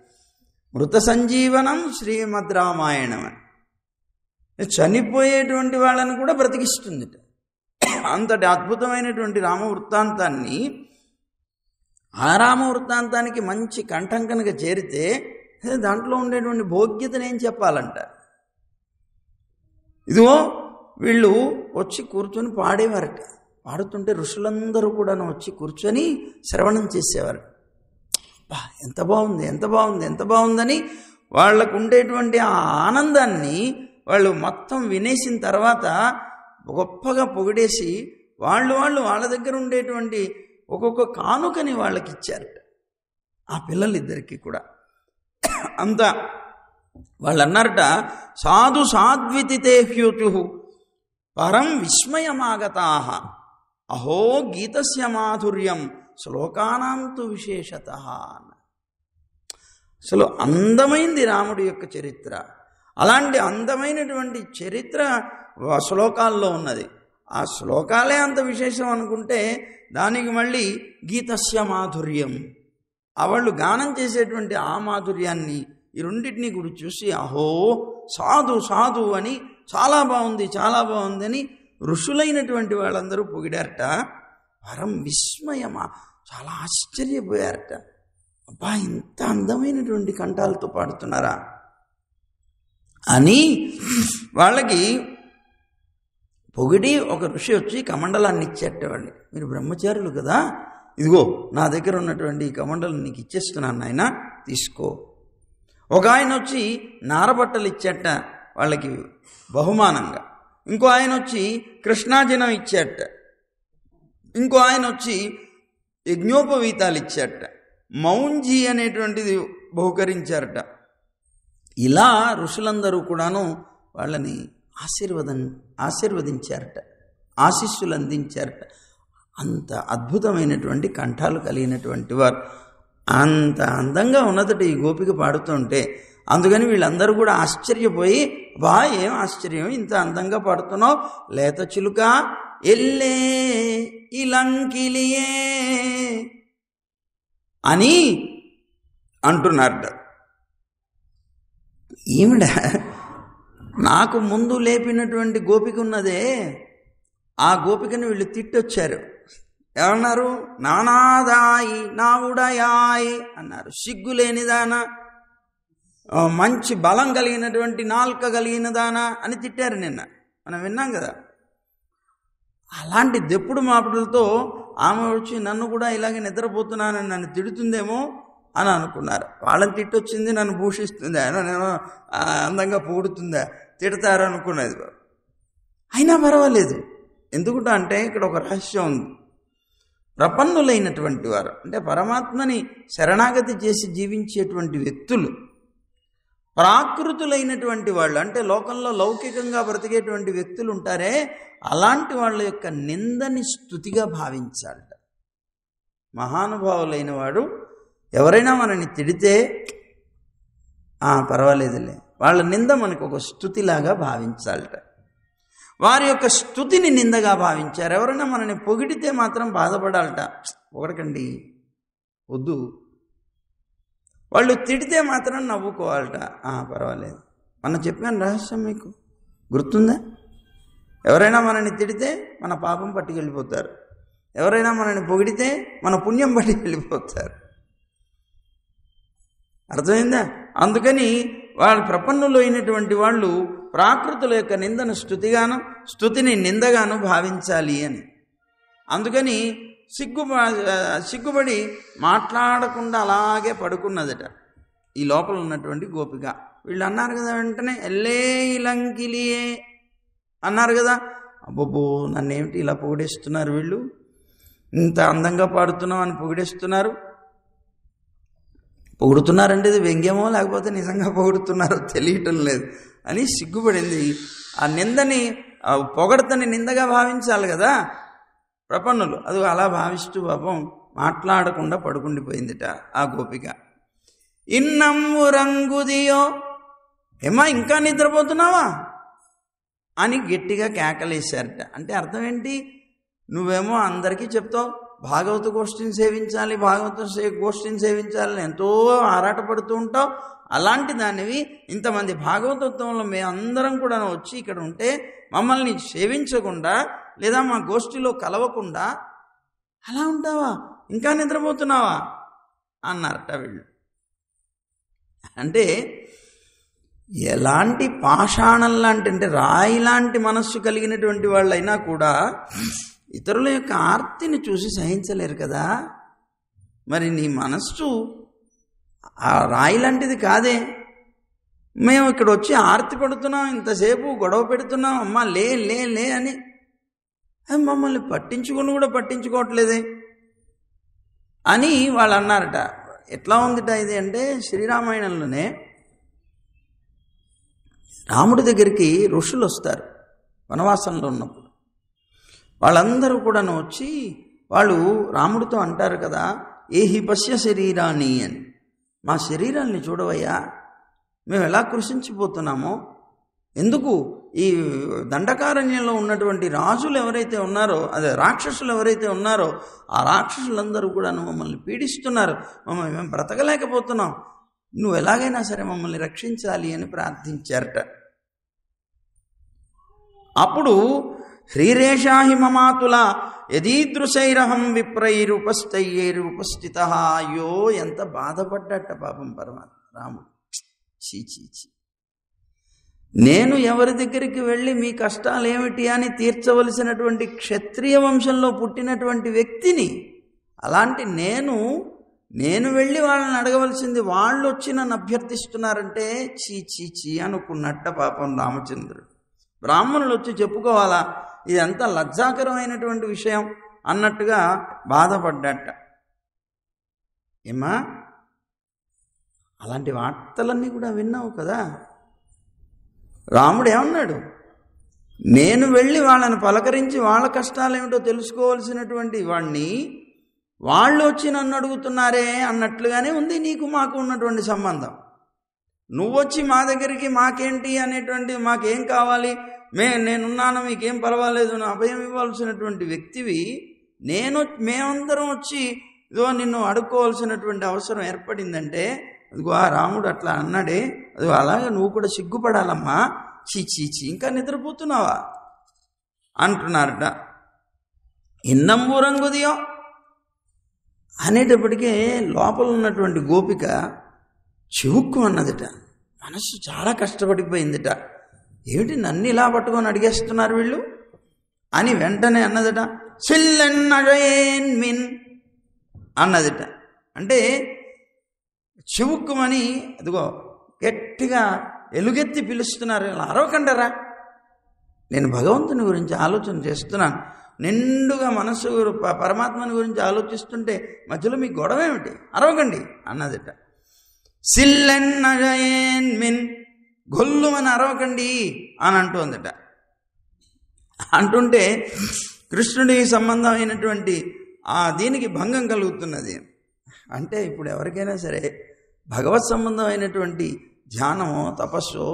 మృత సంజీవనం శ్రీమద్ రామాయణం అని. చనిపోయేటువంటి వాళ్ళని కూడా బ్రతికిస్తుంది. అంతటి అద్భుతమైనటువంటి రామ వృత్తాంతాన్ని, ఆ రామ వృత్తాంతానికి మంచి కంఠం కనుక చేరితే దాంట్లో ఉండేటువంటి భోగ్యతను ఏం చెప్పాలంట. ఇదిగో వీళ్ళు వచ్చి కూర్చొని పాడేవారట. పాడుతుంటే ఋషులందరూ కూడా వచ్చి కూర్చొని శ్రవణం చేసేవారు. ఎంత బాగుంది, ఎంత బాగుంది, ఎంత బాగుందని వాళ్ళకు ఉండేటువంటి ఆ ఆనందాన్ని వాళ్ళు మొత్తం వినేసిన తర్వాత గొప్పగా పొగిడేసి వాళ్ళ దగ్గర ఉండేటువంటి ఒక్కొక్క కానుకని వాళ్ళకి ఇచ్చారట. ఆ పిల్లలిద్దరికీ కూడా అంత వాళ్ళు అన్నారట, సాధు సాద్వితితే హ్యూచు పరం విస్మయమాగతాః అహో గీతస్య మాధుర్యం శ్లోకానాంతు విశేషత. అసలు అందమైంది రాముడి యొక్క చరిత్ర. అలాంటి అందమైనటువంటి చరిత్ర శ్లోకాల్లో ఉన్నది. ఆ శ్లోకాలే అంత విశేషం అనుకుంటే దానికి మళ్ళీ గీతస్య మాధుర్యం, వాళ్ళు గానం చేసేటువంటి ఆ మాధుర్యాన్ని ఈ రెండింటినీ కూడా చూసి అహో సాధు సాధు అని చాలా బాగుంది, చాలా బాగుంది అని ఋషులైనటువంటి వాళ్ళందరూ పొగిడారట. పరం విస్మయమా, చాలా ఆశ్చర్యపోయారట. అబ్బా, ఇంత అందమైనటువంటి కంఠాలతో పాడుతున్నారా అని వాళ్ళకి పొగిడి ఒక ఋషి వచ్చి కమండలాన్ని ఇచ్చేటవాడిని. మీరు బ్రహ్మచారులు కదా, ఇదిగో నా దగ్గర ఉన్నటువంటి ఈ కమండలం నీకు ఇచ్చేస్తున్నాను నాయన, తీసుకో. ఒక ఆయన వచ్చి నారబట్టలు ఇచ్చేట వాళ్ళకి బహుమానంగా. ఇంకో ఆయన వచ్చి కృష్ణాజనం ఇచ్చేట. ఇంకో ఆయన వచ్చి యజ్ఞోపవీతాలు ఇచ్చారట. మౌంజీ అనేటువంటిది బహుకరించారట. ఇలా ఋషులందరూ కూడాను వాళ్ళని ఆశీర్వదించారట, ఆశీస్సులు అందించారట. అంత అద్భుతమైనటువంటి కంఠాలు కలిగినటువంటి వారు. అంత అందంగా ఉన్నదట ఈ గోపిక పాడుతుంటే. అందుకని వీళ్ళందరూ కూడా ఆశ్చర్యపోయి, బా ఏం ఆశ్చర్యం, ఇంత అందంగా పాడుతున్నావు, లేత చిలుక ఎల్లే ఇలంకిలియే అని అంటున్నారట. ఈవిడ నాకు ముందు లేపినటువంటి గోపిక ఉన్నదే, ఆ గోపికని వీళ్ళు తిట్టొచ్చారు. ఏమన్నారు? నానాదాయి నావుడయాయి అన్నారు. సిగ్గులేనిదానా, మంచి బలం కలిగినటువంటి నాలుక కలిగిన దానా అని తిట్టారు నిన్న, మనం విన్నాం కదా. అలాంటి దెప్పుడు మాటలతో ఆమె వచ్చి నన్ను కూడా ఇలాగే నిద్రపోతున్నానని నన్ను తిడుతుందేమో అని అనుకున్నారు. వాళ్ళని తిట్టొచ్చింది, నన్ను భూషిస్తుందా, నేను అందంగా పొగుడుతుందా, తిడతారు అనుకున్నది. అయినా పర్వాలేదు. ఎందుకంటే అంటే ఇక్కడ ఒక రహస్యం ఉంది. ప్రపన్నులైనటువంటి వారు అంటే పరమాత్మని శరణాగతి చేసి జీవించేటువంటి వ్యక్తులు, ప్రాకృతులైనటువంటి వాళ్ళు అంటే లోకంలో లౌకికంగా బ్రతికేటువంటి వ్యక్తులు ఉంటారే, అలాంటి వాళ్ళ యొక్క నిందని స్తుతిగా భావించాలట. మహానుభావులైన వాడు ఎవరైనా మనని తిడితే పర్వాలేదులే, వాళ్ళ నింద మనకు ఒక స్తుతిలాగా భావించాలట. వారి యొక్క స్తుతిని నిందగా భావించారు. ఎవరైనా మనని పొగిడితే మాత్రం బాధపడాలట, పొగడకండి వద్దు. వాళ్ళు తిడితే మాత్రం నవ్వుకోవాలట, పర్వాలేదు. మనం చెప్పాను రహస్యం, మీకు గుర్తుందా? ఎవరైనా మనని తిడితే మన పాపం పట్టుకెళ్ళిపోతారు, ఎవరైనా మనని పొగిడితే మన పుణ్యం పట్టుకెళ్ళిపోతారు. అర్థమైందా? అందుకని వాళ్ళు ప్రపన్నులు అయినటువంటి వాళ్ళు ప్రాకృతుల యొక్క నిందను స్తుతిగాను, స్తుతిని నిందగాను భావించాలి అని. అందుకని సిగ్గుపడి మాట్లాడకుండా అలాగే పడుకున్నదట ఈ లోపల ఉన్నటువంటి గోపిక. వీళ్ళు అన్నారు కదా వెంటనే, ఎల్లే ఇలంకిలియే అన్నారు కదా. అబ్బబ్బో, నన్నేమిటి ఇలా పొగిడేస్తున్నారు వీళ్ళు, ఇంత అందంగా పాడుతున్నాం అని పొగిడేస్తున్నారు. పొగుడుతున్నారంటే ఇది వ్యంగ్యమో లేకపోతే నిజంగా పొగుడుతున్నారో తెలియటం లేదు అని సిగ్గుపడింది. ఆ నిందని, పొగడతని నిందగా భావించాలి కదా ప్రపన్నులు. అది అలా భావిస్తూ పాపం మాట్లాడకుండా పడుకుండిపోయిందిట ఆ గోపిక. ఇన్నమ్ము రంగుదియో, ఏమా ఇంకా నిద్రపోతున్నావా అని గట్టిగా కేకలేశారట. అంటే అర్థం ఏంటి? నువ్వేమో అందరికీ చెప్తావు భాగవత గోష్ఠిని సేవించాలి, భాగవత గోష్ఠిని సేవించాలని ఎంతో ఆరాటపడుతూ ఉంటావు. అలాంటి దానివి ఇంతమంది భాగవతత్వంలో మేమందరం కూడా వచ్చి ఇక్కడ ఉంటే మమ్మల్ని సేవించకుండా లేదా మా గోష్ఠిలో కలవకుండా అలా ఉంటావా, ఇంకా నిద్రపోతున్నావా అన్నారట వీళ్ళు. అంటే ఎలాంటి పాషాణం లాంటి అంటే రాయి లాంటి మనస్సు కలిగినటువంటి వాళ్ళైనా కూడా ఇతరుల యొక్క ఆర్తిని చూసి సహించలేరు కదా. మరి నీ మనస్సు ఆ రాయి లాంటిది కాదే. మేము ఇక్కడ వచ్చి ఆర్తి పడుతున్నాం, ఇంతసేపు గొడవ పెడుతున్నాం, అమ్మా లే లే లే అని మమ్మల్ని పట్టించుకుని కూడా పట్టించుకోవట్లేదే అని వాళ్ళు అన్నారట. ఎట్లా ఉందిట ఇది అంటే, శ్రీరామాయణంలోనే రాముడి దగ్గరికి ఋషులు వస్తారు వనవాసంలో ఉన్నప్పుడు. వాళ్ళందరూ కూడా వచ్చి వాళ్ళు రాముడితో అంటారు కదా, ఏహి పశ్య శరీరాన్ని అని, మా శరీరాన్ని చూడవయ్యా, మేము ఎలా కృషించిపోతున్నామో. ఎందుకు ఈ దండకారణ్యంలో ఉన్నటువంటి రాజులు ఎవరైతే ఉన్నారో, అదే రాక్షసులు ఎవరైతే ఉన్నారో, ఆ రాక్షసులందరూ కూడా మమ్మల్ని పీడిస్తున్నారు, మమ్మల్ని మేము బ్రతకలేకపోతున్నాం, నువ్వు ఎలాగైనా సరే మమ్మల్ని రక్షించాలి అని ప్రార్థించారట. అప్పుడు హ్రీరేషాహి మమాతుల యదీదృశైరహం విప్రైరుపస్థైరుపస్థిత. అయ్యో ఎంత బాధపడ్డట పాపం పరమాత్మ రాముడు. చీచీచి, నేను ఎవరి దగ్గరికి వెళ్ళి మీ కష్టాలు ఏమిటి అని తీర్చవలసినటువంటి క్షత్రియ వంశంలో పుట్టినటువంటి వ్యక్తిని, అలాంటి నేను వెళ్ళి వాళ్ళని అడగవలసింది వాళ్ళు వచ్చి నన్ను అభ్యర్థిస్తున్నారంటే చీచీచి అనుకున్నట్ట పాపం రామచంద్రుడు. బ్రాహ్మణులు వచ్చి చెప్పుకోవాలా, ఇది ఎంత లజ్జాకరమైనటువంటి విషయం అన్నట్టుగా బాధపడ్డట. ఏమా అలాంటి వార్తలన్నీ కూడా విన్నావు కదా. రాముడు ఏమన్నాడు, నేను వెళ్ళి వాళ్ళని పలకరించి వాళ్ళ కష్టాలేమిటో తెలుసుకోవాల్సినటువంటి వాడిని వాళ్ళు వచ్చి నన్ను అడుగుతున్నారే అన్నట్లుగానే ఉంది నీకు మాకు ఉన్నటువంటి సంబంధం. నువ్వొచ్చి మా దగ్గరికి మాకేంటి అనేటువంటి, మాకేం కావాలి, నేనున్నాను మీకేం పర్వాలేదు నా అభయం ఇవ్వాల్సినటువంటి వ్యక్తివి, మేమందరం వచ్చి ఇదో నిన్ను అడుక్కోవాల్సినటువంటి అవసరం ఏర్పడిందంటే, అదిగో ఆ రాముడు అట్లా అన్నాడే, అదిగో అలాగే నువ్వు కూడా సిగ్గుపడాలమ్మా, చీచీచి ఇంకా నిద్రపోతున్నావా అంటున్నారట. ఇన్నంబు రంగుదియో అనేటప్పటికే లోపల ఉన్నటువంటి గోపిక చివుక్కు అన్నదట. మనస్సు చాలా కష్టపడిపోయిందిట. ఏమిటి నన్ను ఇలా పట్టుకొని అడిగేస్తున్నారు వీళ్ళు అని వెంటనే అన్నదట, సిల్లెన్నజయేన్ మిన్ అన్నదిట. అంటే చివుక్కుమని అదిగో గట్టిగా ఎలుగెత్తి పిలుస్తున్నారు. ఇలా అరవకండరా, నేను భగవంతుని గురించి ఆలోచన చేస్తున్నాను, నిండుగా మనస్సు పరమాత్మని గురించి ఆలోచిస్తుంటే మధ్యలో మీ గొడవ ఏమిటి, అరవకండి అన్నదిట. సిల్లెన్నజయేన్ మిన్, గొల్లుమని అరవకండి అని అంటుందట. అంటుంటే కృష్ణుడికి సంబంధమైనటువంటి దీనికి భంగం కలుగుతున్నది. అంటే ఇప్పుడు ఎవరికైనా సరే భగవత్ సంబంధమైనటువంటి ధ్యానమో తపస్సు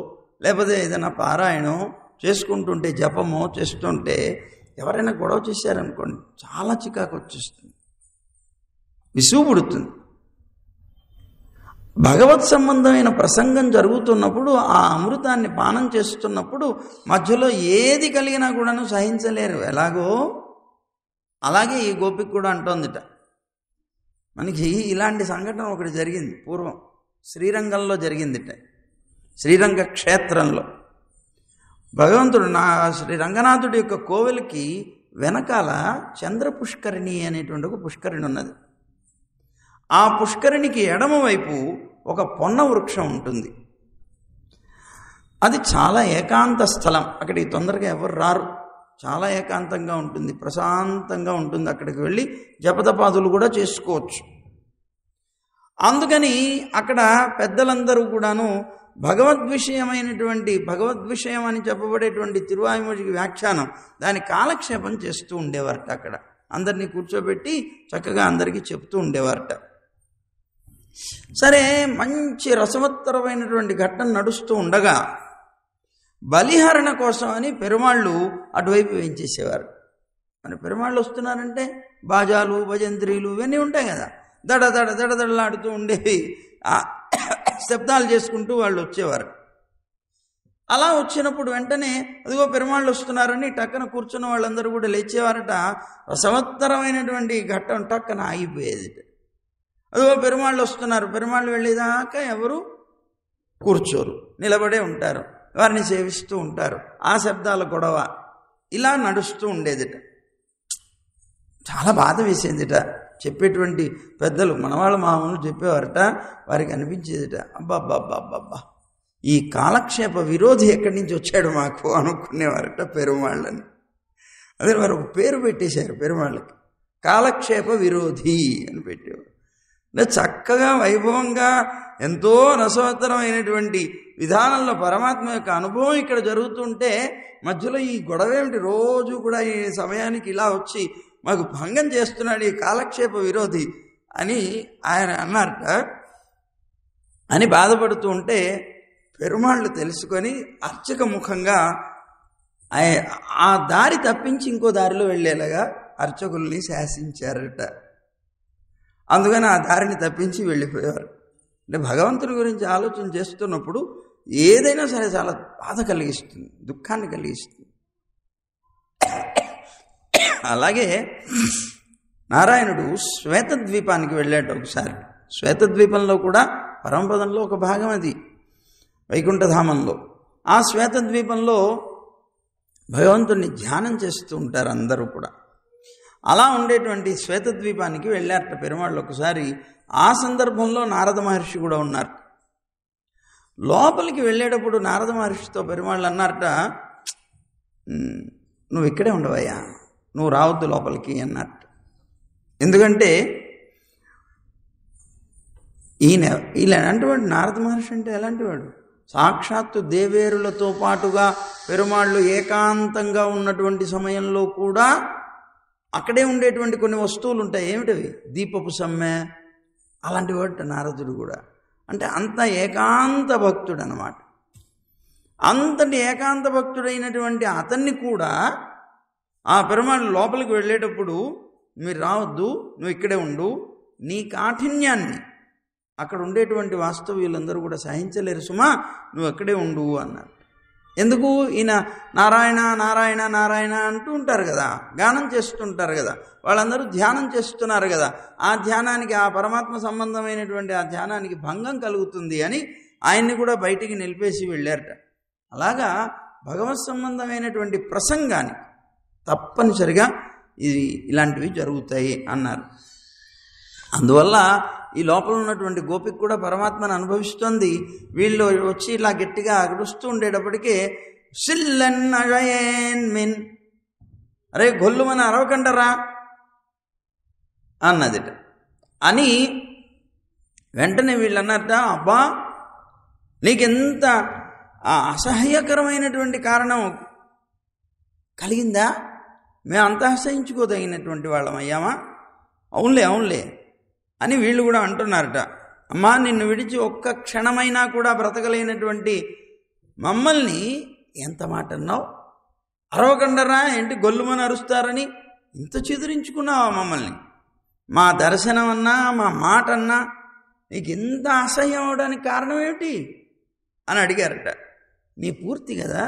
లేకపోతే ఏదైనా పారాయణం చేసుకుంటుంటే, జపమో చేస్తుంటే ఎవరైనా గొడవ చేశారనుకోండి, చాలా చికాకు వచ్చేస్తుంది, విసుగు పుడుతుంది. భగవత్ సంబంధమైన ప్రసంగం జరుగుతున్నప్పుడు, ఆ అమృతాన్ని పానం చేస్తున్నప్పుడు మధ్యలో ఏది కలిగినా కూడాను సహించలేరు. ఎలాగో అలాగే ఈ గోపిక కూడా అంటోందిట. మనకి ఇలాంటి సంఘటన ఒకటి జరిగింది పూర్వం, శ్రీరంగంలో జరిగిందిట. శ్రీరంగ క్షేత్రంలో భగవంతుడు శ్రీ రంగనాథుడి యొక్క కోవెలకి వెనకాల చంద్ర పుష్కరిణి అనేటువంటి ఒక పుష్కరిణి ఉన్నది. ఆ పుష్కరిణికి ఎడమవైపు ఒక పొన్న వృక్షం ఉంటుంది. అది చాలా ఏకాంత స్థలం, అక్కడికి తొందరగా ఎవరు రారు, చాలా ఏకాంతంగా ఉంటుంది, ప్రశాంతంగా ఉంటుంది. అక్కడికి వెళ్ళి జపతపాదులు కూడా చేసుకోవచ్చు. అందుకని అక్కడ పెద్దలందరూ కూడాను భగవద్విషయం అని చెప్పబడేటువంటి తిరువాయిమొழிకి వ్యాఖ్యానం, దాని కాలక్షేపం చేస్తూ ఉండేవారట. అక్కడ అందరినీ కూర్చోబెట్టి చక్కగా అందరికీ చెప్తూ ఉండేవారట. సరే, మంచి రసవత్తరమైనటువంటి ఘట్టం నడుస్తూ ఉండగా బలిహరణ కోసం అని పెరుమాళ్ళు అటువైపు వేయించేసేవారు. మరి పెరుమాళ్ళు వస్తున్నారంటే బాజాలు భజంత్రీలు ఇవన్నీ ఉంటాయి కదా, దడదడలాడుతూ ఉండేవి, శబ్దాలు చేసుకుంటూ వాళ్ళు వచ్చేవారు. అలా వచ్చినప్పుడు వెంటనే అదిగో పెరుమాళ్ళు వస్తున్నారని టక్కన కూర్చున్న వాళ్ళందరూ కూడా లేచేవారట. రసవత్తరమైనటువంటి ఘట్టం టక్కన ఆగిపోయేది. అదిగో పెరుమాళ్ళు వస్తున్నారు, పెరుమాళ్ళు వెళ్ళేదాకా ఎవరు కూర్చోరు, నిలబడే ఉంటారు, వారిని సేవిస్తూ ఉంటారు. ఆ శబ్దాల గొడవ ఇలా నడుస్తూ ఉండేదిట. చాలా బాధ వేసేదిట. చెప్పేటువంటి పెద్దలు, మనవాళ్ళ మామూలు చెప్పేవారట, వారికి అనిపించేదిట, అబ్బాబ్బాబ్బాబ్బా, ఈ కాలక్షేప విరోధి ఎక్కడి నుంచి వచ్చాడు మాకు అనుకునేవారట పెరుమాళ్ళని. అదే వారు ఒక పేరు పెట్టేశారు పెరుమాళ్ళకి, కాలక్షేప విరోధి అని పెట్టేవారు. చక్కగా వైభవంగా ఎంతో రసవత్తరమైనటువంటి విధానంలో పరమాత్మ యొక్క అనుభవం ఇక్కడ జరుగుతుంటే మధ్యలో ఈ గొడవ ఏమిటి, రోజు కూడా ఈ సమయానికి ఇలా వచ్చి మాకు భంగం చేస్తున్నాడు ఈ కాలక్షేప విరోధి అని ఆయన అన్నారట. అని బాధపడుతూ ఉంటే పెరుమాళ్ళు తెలుసుకొని అర్చక ముఖంగా ఆ దారి తప్పించి ఇంకో దారిలో వెళ్ళేలాగా అర్చకుల్ని శాసించారట. అందుకని ఆ దారిని తప్పించి వెళ్ళిపోయేవారు. అంటే భగవంతుని గురించి ఆలోచన చేస్తున్నప్పుడు ఏదైనా సరే చాలా బాధ కలిగిస్తుంది, దుఃఖాన్ని కలిగిస్తుంది. అలాగే నారాయణుడు శ్వేతద్వీపానికి వెళ్ళాడు ఒకసారి. శ్వేతద్వీపంలో కూడా పరమపదంలో ఒక భాగం అది, వైకుంఠధామంలో. ఆ శ్వేతద్వీపంలో భగవంతుణ్ణి ధ్యానం చేస్తూ ఉంటారు అందరూ కూడా. అలా ఉండేటువంటి శ్వేతద్వీపానికి వెళ్ళారట పెరుమాళ్ళు ఒకసారి. ఆ సందర్భంలో నారద మహర్షి కూడా ఉన్నారు. లోపలికి వెళ్ళేటప్పుడు నారద మహర్షితో పెరుమాళ్ళు అన్నారట, నువ్వు ఇక్కడే ఉండవయ్యా, నువ్వు రావద్దు లోపలికి అన్నట్టు. ఎందుకంటే ఈయన ఎలాంటివాడు, నారద మహర్షి అంటే ఎలాంటివాడు, సాక్షాత్తు దేవేరులతో పాటుగా పెరుమాళ్ళు ఏకాంతంగా ఉన్నటువంటి సమయంలో కూడా అక్కడే ఉండేటువంటి కొన్ని వస్తువులు ఉంటాయి. ఏమిటవి? దీపపు సమ్మె, అలాంటి వాడు నారదుడు కూడా. అంటే అంత ఏకాంత భక్తుడు అన్నమాట. అంతటి ఏకాంత భక్తుడైనటువంటి అతన్ని కూడా ఆ పెరుమాళ్ళు లోపలికి వెళ్ళేటప్పుడు మీరు రావద్దు, నువ్వు ఇక్కడే ఉండు, నీ కాఠిన్యాన్ని అక్కడ ఉండేటువంటి వాస్తవ్యులందరూ కూడా సహించలేరు సుమా, నువ్వు అక్కడే ఉండు అన్నారు. ఎందుకు? ఈయన నారాయణ నారాయణ నారాయణ అంటూ ఉంటారు కదా, గానం చేస్తుంటారు కదా, వాళ్ళందరూ ధ్యానం చేస్తున్నారు కదా, ఆ ధ్యానానికి, ఆ పరమాత్మ సంబంధమైనటువంటి ఆ ధ్యానానికి భంగం కలుగుతుంది అని ఆయన్ని కూడా బయటికి నిలిపేసి వెళ్ళారట. అలాగా భగవత్ సంబంధమైనటువంటి ప్రసంగానికి తప్పనిసరిగా ఇలాంటివి జరుగుతాయి అన్నారు. అందువల్ల ఈ లోపల ఉన్నటువంటి గోపిక కూడా పరమాత్మను అనుభవిస్తోంది. వీళ్ళు వచ్చి ఇలా గట్టిగా అగుడుస్తూ ఉండేటప్పటికే సిల్లన్ అజయన్ మిన్, అరే గొల్లుమని అరవకండరా అన్నదిట. అని వెంటనే వీళ్ళు అన్నారట, అబ్బా నీకెంత అసహ్యకరమైనటువంటి కారణం కలిగిందా? మేము అంత అసహించుకోదగినటువంటి వాళ్ళం అయ్యామా? అవునులే అని వీళ్ళు కూడా అంటున్నారట. అమ్మా, నిన్ను విడిచి ఒక్క క్షణమైనా కూడా బ్రతకలేనటువంటి మమ్మల్ని ఎంత మాట అన్నావు? అరవకండరా ఏంటి గొల్లుమని అరుస్తారని ఇంత చెదిరించుకున్నావా మమ్మల్ని? మా దర్శనం అన్నా మా మాట అన్నా నీకు ఎంత అసహ్యం అవడానికి కారణం ఏమిటి అని అడిగారట. నీ పూర్తి కదా,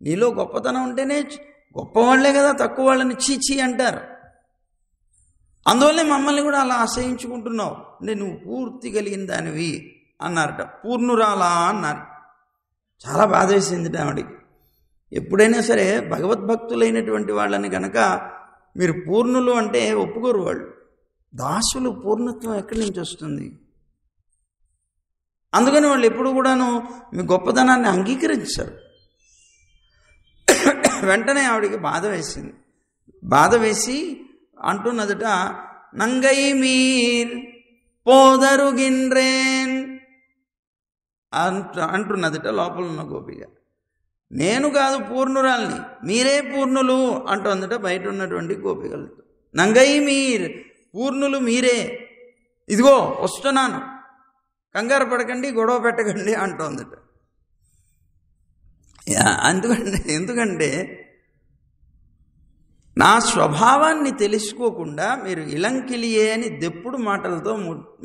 నీలో గొప్పతనం ఉంటేనే గొప్పవాళ్లే కదా తక్కువ వాళ్ళని చీచీ అంటారు. అందువల్లే మమ్మల్ని కూడా అలా అసహించుకుంటున్నావు. అంటే నువ్వు పూర్తి కలిగిన దానివి అన్నారట. పూర్ణురాలా అన్నారు. చాలా బాధ వేసింది ఆవిడికి. ఎప్పుడైనా సరే భగవద్భక్తులైనటువంటి వాళ్ళని కనుక మీరు పూర్ణులు అంటే ఒప్పుకోరు వాళ్ళు. దాసులు పూర్ణత్వం ఎక్కడి నుంచి వస్తుంది? అందుకని వాళ్ళు ఎప్పుడు కూడాను మీ గొప్పతనాన్ని అంగీకరించారు. వెంటనే ఆవిడికి బాధ వేసింది. బాధ వేసి అంటున్నదట, నంగై మీర్ పోదరుగిన్రేన్ అంటున్నదట లోపల ఉన్న గోపిక. నేను కాదు పూర్ణురాల్ని, మీరే పూర్ణులు అంటుందట బయట ఉన్నటువంటి గోపికలతో. నంగై మీర్, పూర్ణులు మీరే, ఇదిగో వస్తున్నాను, కంగారు పడకండి, గొడవ పెట్టకండి అంటోందట. ఎందుకంటే నా స్వభావాన్ని తెలుసుకోకుండా మీరు ఇలంకిలియే అని దెప్పుడు మాటలతో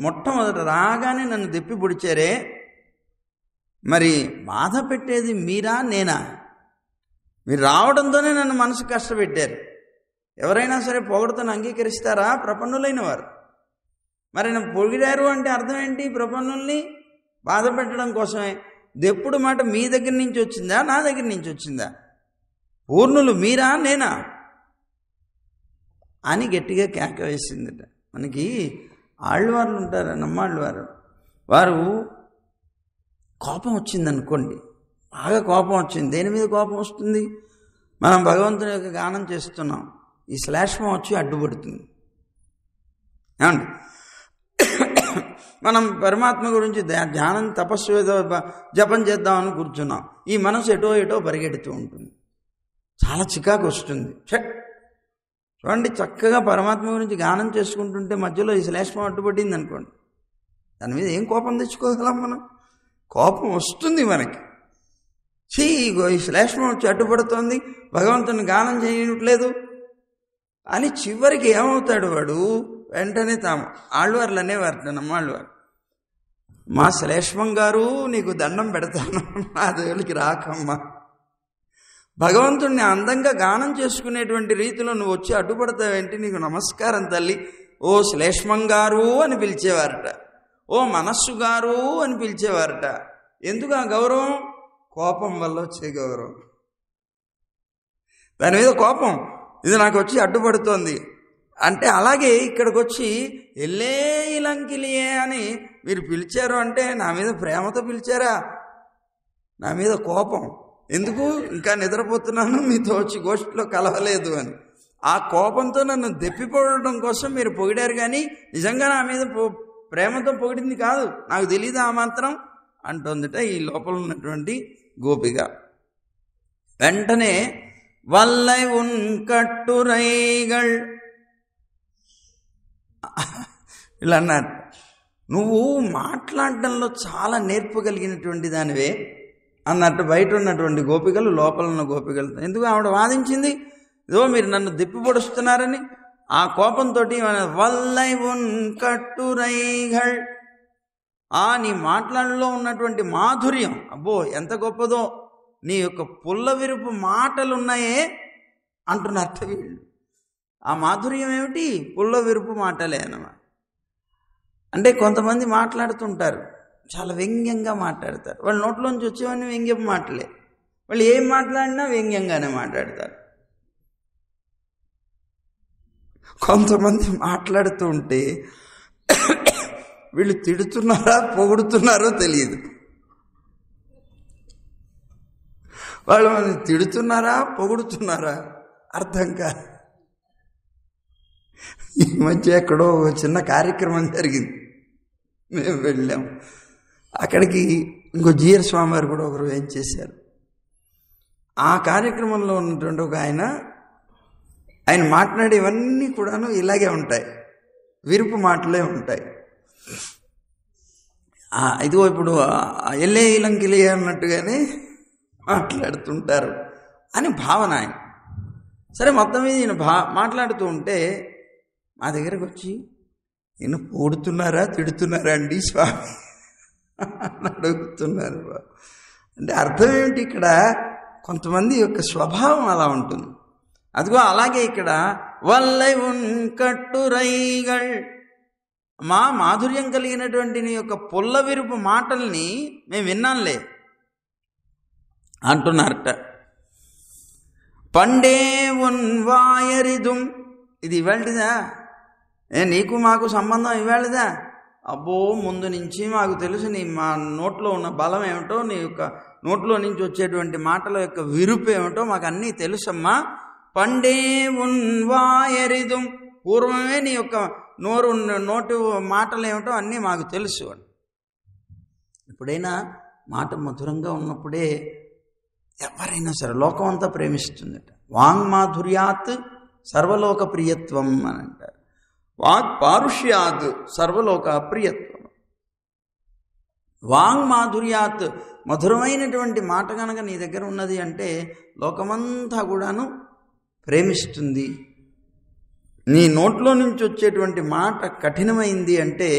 మొట్టమొదట రాగానే నన్ను దెప్పి పొడిచారే, మరి బాధ పెట్టేది మీరా నేనా? మీరు రావడంతోనే నన్ను మనసు కష్టపెట్టారు. ఎవరైనా సరే పొగడుతను అంగీకరిస్తారా? ప్రపన్నులైన వారు. మరి నన్ను పొగిడారు అంటే అర్థం ఏంటి? ప్రపన్నుల్ని బాధ పెట్టడం కోసమే. దెప్పుడు మాట మీ దగ్గర నుంచి వచ్చిందా నా దగ్గర నుంచి వచ్చిందా? పూర్ణులు మీరా నేనా అని గట్టిగా కేక వేసిందట. మనకి ఆళ్ళవార్లు ఉంటారు, నమ్మాళ్ళవారు. వారు కోపం వచ్చిందనుకోండి, బాగా కోపం వచ్చింది. దేని మీద కోపం వస్తుంది? మనం భగవంతుని యొక్క గానం చేస్తున్నాం, ఈ శ్లేష్మం వచ్చి అడ్డుపడుతుంది. ఏమండి, మనం పరమాత్మ గురించి ధ్యానం తపస్సు ఏదో జపం చేద్దామని కూర్చున్నాం, ఈ మనసు ఎటో పరిగెడుతూ ఉంటుంది, చాలా చికాకు వస్తుంది. చూడండి, చక్కగా పరమాత్మ గురించి గానం చేసుకుంటుంటే మధ్యలో ఈ శ్లేష్మం అడ్డుపడింది అనుకోండి, దాని మీద ఏం కోపం తెచ్చుకోగలం మనం? కోపం వస్తుంది మనకి. ఈ శ్లేష్మం వచ్చి అడ్డుపడుతోంది, భగవంతుని గానం చేయట్లేదు అని చివరికి ఏమవుతాడు వాడు? వెంటనే ఆళ్ళవార్లు అనేవారు, నమ్మాళ్ళవారు, మా శ్లేష్మం గారు నీకు దండం పెడతాను, నా దేవుడికి రాకమ్మా, భగవంతుణ్ణి అందంగా గానం చేసుకునేటువంటి రీతిలో నువ్వు వచ్చి అడ్డుపడతావేంటి, నీకు నమస్కారం తల్లి, ఓ శ్లేష్మం గారు అని పిలిచేవారట, ఓ మనస్సు గారు అని పిలిచేవారట. ఎందుకు ఆ గౌరవం? కోపం వల్ల వచ్చే గౌరవం. దాని మీద కోపం, ఇది నాకు వచ్చి అడ్డుపడుతోంది అంటే. అలాగే ఇక్కడికి వచ్చి ఎల్లే ఇలంకిలియే అని మీరు పిలిచారు అంటే నా మీద ప్రేమతో పిలిచారా? నా మీద కోపం ఎందుకు? ఇంకా నిద్రపోతున్నాను, మీతో వచ్చి గోష్ఠిలో కలవలేదు అని. ఆ కోపంతో నన్ను దెప్పిపోవడం కోసం మీరు పొగిడారు, కానీ నిజంగా నా మీద ప్రేమతో పొగిడింది కాదు, నాకు తెలియదు ఆ మాత్రం అంటుందిట ఈ లోపల ఉన్నటువంటి గోపిక. వెంటనే వల్లై ఉన్ కట్టురైగల్ ఇలా అన్నారు, నువ్వు మాట్లాడడంలో చాలా నేర్పు కలిగినటువంటి దానివే అన్నట్టు బయట ఉన్నటువంటి గోపికలు లోపల ఉన్న గోపికలు. ఎందుకు ఆవిడ వాదించింది, ఇదో మీరు నన్ను దెప్పి పొడుస్తున్నారని. ఆ కోపంతో వల్లై ఉన్ కట్టురైగల్, నీ మాటలలో ఉన్నటువంటి మాధుర్యం, అబ్బో ఎంత గొప్పదో, నీ యొక్క పుల్ల విరుపు మాటలున్నాయే అంటున్నట్టు వీళ్ళు. ఆ మాధుర్యం ఏమిటి? పుల్ల విరుపు మాటలే అన్నమాట. అంటే కొంతమంది మాట్లాడుతుంటారు, చాలా వ్యంగ్యంగా మాట్లాడతారు. వాళ్ళ నోట్లోంచి వచ్చేవన్నీ వ్యంగ్యపు మాటలే. వాళ్ళు ఏం మాట్లాడినా వ్యంగ్యంగానే మాట్లాడతారు. కొంతమంది మాట్లాడుతూ ఉంటే వీళ్ళు తిడుతున్నారా పొగుడుతున్నారో తెలియదు. వాళ్ళు మనల్ని తిడుతున్నారా పొగుడుతున్నారా అర్థం కాదు. ఈ మధ్య ఎక్కడో చిన్న కార్యక్రమం జరిగింది, మేము వెళ్ళాం. అక్కడికి ఇంకో జీఆర్ స్వామి వారు కూడా ఒకరు ఏం చేశారు. ఆ కార్యక్రమంలో ఉన్నటువంటి ఒక ఆయన మాట్లాడేవన్నీ కూడాను ఇలాగే ఉంటాయి, విరుపు మాటలే ఉంటాయి. ఇదిగో ఇప్పుడు ఎల్లే ఇలంకిలి అన్నట్టుగానే మాట్లాడుతుంటారు అని భావన ఆయన. సరే, మొత్తం మీద ఈయన మాట్లాడుతూ ఉంటే మా దగ్గరకు వచ్చి, ఈయన పొడుతున్నారా తిడుతున్నారా అండి స్వామి అని అడుగుతున్నారు. అంటే అర్థం ఏమిటి? ఇక్కడ కొంతమంది యొక్క స్వభావం అలా ఉంటుంది. అదిగో అలాగే ఇక్కడ వల్లై ఉన్ కట్టురైగల్, మా మాధుర్యం కలిగినటువంటి నీ యొక్క పుల్ల విరుపు మాటల్ని మేము విన్నాంలే అంటున్నారట. పండే ఉన్ వాయరిదుం, ఇది ఇవాళదా? నీకు మాకు సంబంధం ఇవాళదా? అబ్బో, ముందు నుంచి మాకు తెలుసు నీ మా నోట్లో ఉన్న బలం ఏమిటో, నీ యొక్క నోట్లో నుంచి వచ్చేటువంటి మాటల యొక్క విరుపు ఏమిటో మాకు అన్నీ తెలుసమ్మా. పండే ఉన్ వాయరిదుం, పూర్వమే నీ యొక్క నోటి మాటలు ఏమిటో అన్నీ మాకు తెలుసు అని. ఎప్పుడైనా మాట మధురంగా ఉన్నప్పుడే ఎవరైనా సరే లోకం అంతా ప్రేమిస్తుందట. వాంగ్ మాధుర్యాత్ సర్వలోక ప్రియత్వం అని అంటారు. వాక్ పారుష్యాత్ సర్వలోక అప్రియత్వం. వాంగ్ మాధుర్యాత్, మధురమైనటువంటి మాట కనుక నీ దగ్గర ఉన్నది అంటే లోకమంతా కూడాను ప్రేమిస్తుంది. నీ నోట్లో నుంచి వచ్చేటువంటి మాట కఠినమైంది అంటే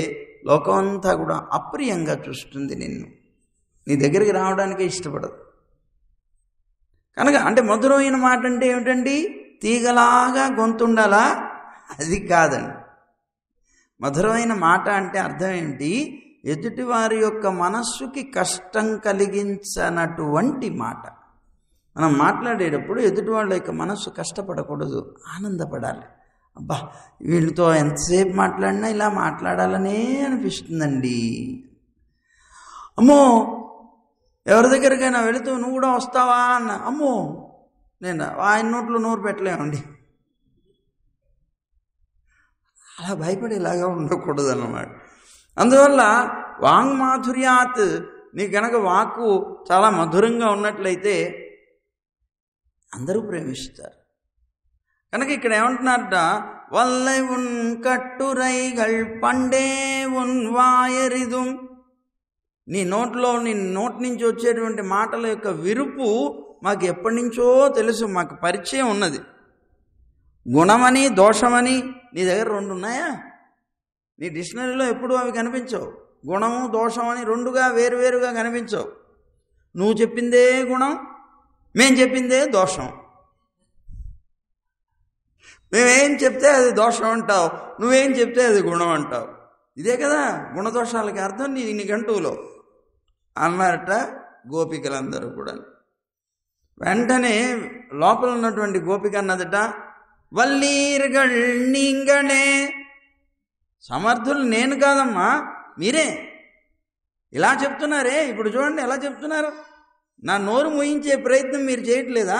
లోకమంతా కూడా అప్రియంగా చూస్తుంది, నిన్ను నీ దగ్గరికి రావడానికే ఇష్టపడదు. కనుక అంటే మధురమైన మాట అంటే ఏమిటండి? తీగలాగా గొంతుండాలా? అది కాదండి. మధురమైన మాట అంటే అర్థం ఏమిటి? ఎదుటివారి యొక్క మనస్సుకి కష్టం కలిగించనటువంటి మాట. మనం మాట్లాడేటప్పుడు ఎదుటి వాళ్ళ యొక్క మనస్సు కష్టపడకూడదు, ఆనందపడాలి. అబ్బా, వీళ్ళతో ఎంతసేపు మాట్లాడినా ఇలా మాట్లాడాలనే అనిపిస్తుందండి. అమ్మో, ఎవరి దగ్గరికైనా వెళుతూ నువ్వు కూడా వస్తావా అన్న, అమ్మో నేను ఆయన నోట్లో నోరు పెట్టలేమండి. అలా భయపడేలాగా ఉండకూడదు అన్నమాట. అందువల్ల వాంగ్ మాధుర్యాత్, నీ కనుక వాక్కు చాలా మధురంగా ఉన్నట్లయితే అందరూ ప్రేమిస్తారు. కనుక ఇక్కడ ఏమంటున్నారట? వల్లై ఉన్ కట్టురైగల్ పండే ఉన్ వాయరిదుం, నీ నోటి నుంచి వచ్చేటువంటి మాటల యొక్క విరుపు మాకు ఎప్పటి నుంచో తెలుసు, మాకు పరిచయం ఉన్నది. గుణమని దోషమని నీ దగ్గర రెండు ఉన్నాయా? నీ డిక్షనరీలో ఎప్పుడు అవి కనిపించవు. గుణము దోషం అని రెండుగా వేరువేరుగా కనిపించవు. నువ్వు చెప్పిందే గుణం, మేం చెప్పిందే దోషం. మేమేం చెప్తే అది దోషం అంటావు, నువ్వేం చెప్తే అది గుణం అంటావు. ఇదే కదా గుణదోషాలకి అర్థం నీ గంటువులో అన్నారట గోపికలందరూ కూడా. వెంటనే లోపల ఉన్నటువంటి గోపిక అన్నదట, వల్లీర్గళ్ నీంగళే, సమర్థులు నేను కాదమ్మా మీరే. ఇలా చెప్తున్నారే, ఇప్పుడు చూడండి ఎలా చెప్తున్నారు. నా నోరు మూయించే ప్రయత్నం మీరు చేయట్లేదా?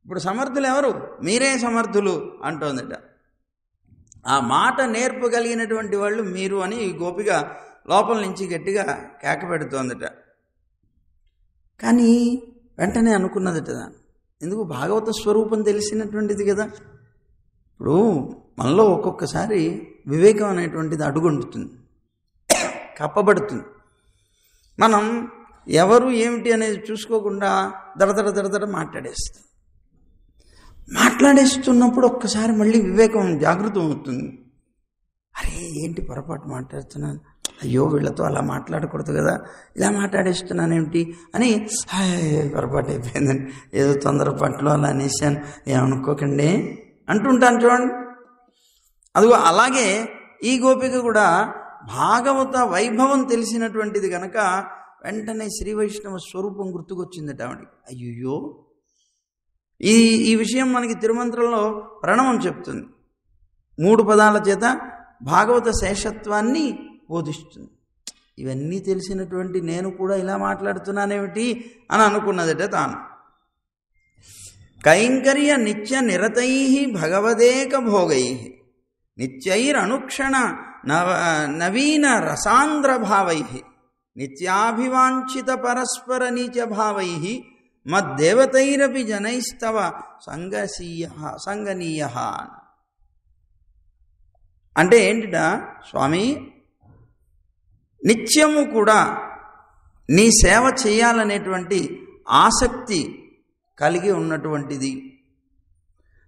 ఇప్పుడు సమర్థులు ఎవరు? మీరే సమర్థులు అంటోందట. ఆ మాట నేర్పగలిగినటువంటి వాళ్ళు మీరు అని ఈ గోపిక లోపల నుంచి గట్టిగా కేక పెడుతోందట. కానీ వెంటనే అనుకున్నదట, ఎందుకు భాగవత స్వరూపం తెలిసినటువంటిది కదా. ఇప్పుడు మనలో ఒక్కొక్కసారి వివేకం అనేటువంటిది అడుగుంటుంది, కప్పబడుతుంది. మనం ఎవరు ఏమిటి అనేది చూసుకోకుండా దడదడ మాట్లాడేస్తున్నప్పుడు ఒక్కసారి మళ్ళీ వివేకం జాగృతం అవుతుంది. అరే ఏంటి పొరపాటు మాట్లాడుతున్నాను, అయ్యో వీళ్ళతో అలా మాట్లాడకూడదు కదా, ఇలా మాట్లాడేస్తున్నాను ఏమిటి అని పొరపాటు అయిపోయిందని ఏదో తొందరపాట్లో అలా అనేసాను, ఏమనుకోకండి అంటుంటాను చూడండి. అదిగో అలాగే ఈ గోపిక కూడా భాగవత వైభవం తెలిసినటువంటిది కనుక వెంటనే శ్రీ వైష్ణవ స్వరూపం గుర్తుకొచ్చిందట ఆవిడికి. అయ్యో, ఈ విషయం మనకి తిరుమంత్రంలో ప్రణవం చెప్తుంది. 3 పదాల చేత భాగవత శేషత్వాన్ని బోధిస్తుంది. ఇవన్నీ తెలిసినటువంటి నేను కూడా ఇలా మాట్లాడుతున్నానేమిటి అని అనుకున్నదట తాను. కైంకర్య నిత్య నిరతై భగవదేక భోగై నిత్యైరనుక్షణ నవీన రసాంధ్ర భావై నిత్యాభివాంఛిత పరస్పర నీచ భావై మద్దేవతైరపి జనైస్తవ సంగనీయ. అంటే ఏంటిట స్వామి, నిత్యము కూడా నీ సేవ చేయాలనేటువంటి ఆసక్తి కలిగి ఉన్నటువంటిది,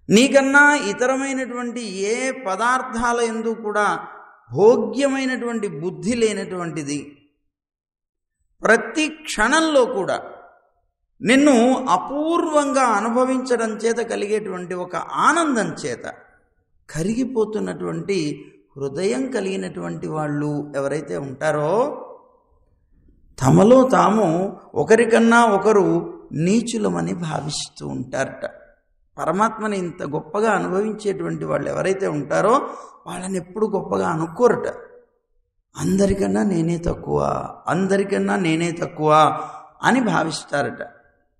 నీకన్నా ఇతరమైనటువంటి ఏ పదార్థాల యందు కూడా భోగ్యమైనటువంటి బుద్ధి లేనటువంటిది, ప్రతి క్షణంలో కూడా నిన్ను అపూర్వంగా అనుభవించడం చేత కలిగేటువంటి ఒక ఆనందం చేత కరిగిపోతున్నటువంటి హృదయం కలిగినటువంటి వాళ్ళు ఎవరైతే ఉంటారో తమలో తాము ఒకరికన్నా ఒకరు నీచులమని భావిస్తూ ఉంటారట. పరమాత్మని ఇంత గొప్పగా అనుభవించేటువంటి వాళ్ళు ఎవరైతే ఉంటారో వాళ్ళని ఎప్పుడు గొప్పగా అనుకోరట. అందరికన్నా నేనే తక్కువ, అందరికన్నా నేనే తక్కువ అని భావిస్తారట.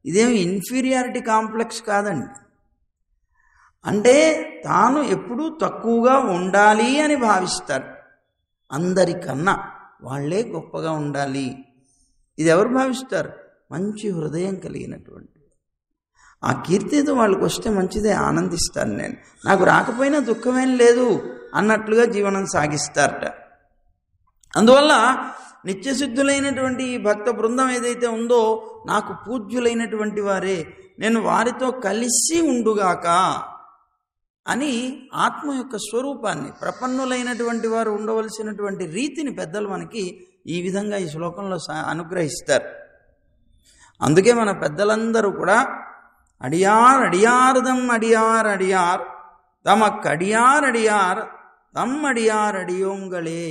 ఇదేమి ఇన్ఫీరియారిటీ కాంప్లెక్స్ కాదండి. అంటే తాను ఎప్పుడూ తక్కువగా ఉండాలి అని భావిస్తారు. అందరికన్నా వాళ్ళే గొప్పగా ఉండాలి. ఇది ఎవరు భావిస్తారు? మంచి హృదయం కలిగినటువంటి. ఆ కీర్తితో వాళ్ళకి వస్తే మంచిదే, ఆనందిస్తాను నేను, నాకు రాకపోయినా దుఃఖమేం లేదు అన్నట్లుగా జీవనం సాగిస్తారట. అందువల్ల నిత్యసిద్ధులైనటువంటి ఈ భక్త బృందం ఏదైతే ఉందో నాకు పూజ్యులైనటువంటి వారే, నేను వారితో కలిసి ఉండుగాక అని ఆత్మ యొక్క స్వరూపాన్ని, ప్రపన్నులైనటువంటి వారు ఉండవలసినటువంటి రీతిని పెద్దలు మనకి ఈ విధంగా ఈ శ్లోకంలో అనుగ్రహిస్తారు. అందుకే మన పెద్దలందరూ కూడా అడియార్ అడియార్దం అడియార్ అడియార్ తమక్కడియార్ అడియార్ తమ్మడియార్ అడియోంగళే.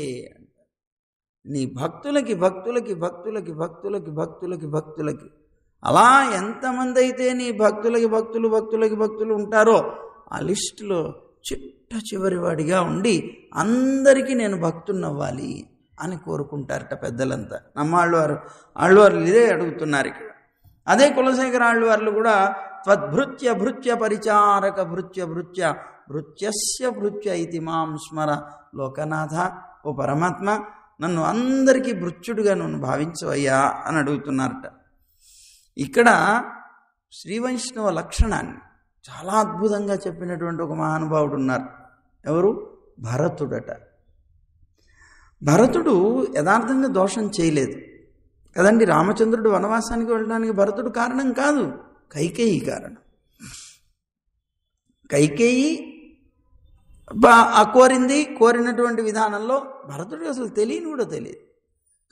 నీ భక్తులకి భక్తులకి భక్తులకి భక్తులకి భక్తులకి భక్తులకి అలా ఎంతమంది అయితే నీ భక్తులకి భక్తులు భక్తులకి భక్తులు ఉంటారో ఆ లిస్టులో చిట్ట చివరి వాడిగా ఉండి అందరికీ నేను భక్తున్నవ్వాలి అని కోరుకుంటారట పెద్దలంతా. ఆళ్వారు ఇదే అడుగుతున్నారు ఇక్కడ. అదే కులశేఖర ఆళ్వార్లు కూడా త్వద్భృత్య భృత్య పరిచారక భృత్య భృత్య భృత్యస్య భృత్య ఇతి మాం స్మర లోకనాథ. ఓ పరమాత్మ, నన్ను అందరికీ భృత్యుడిగా నన్ను భావించవయ్యా అని అడుగుతున్నారట. ఇక్కడ శ్రీవైష్ణవ లక్షణాన్ని చాలా అద్భుతంగా చెప్పినటువంటి ఒక మహానుభావుడు ఉన్నారు. ఎవరు? భరతుడట. భరతుడు యథార్థంగా దోషం చేయలేదు కదండి. రామచంద్రుడు వనవాసానికి వెళ్ళడానికి భరతుడు కారణం కాదు, కైకేయి కారణం. కైకేయి కోరినటువంటి విధానంలో భరతుడు అసలు తెలియని కూడా తెలియదు.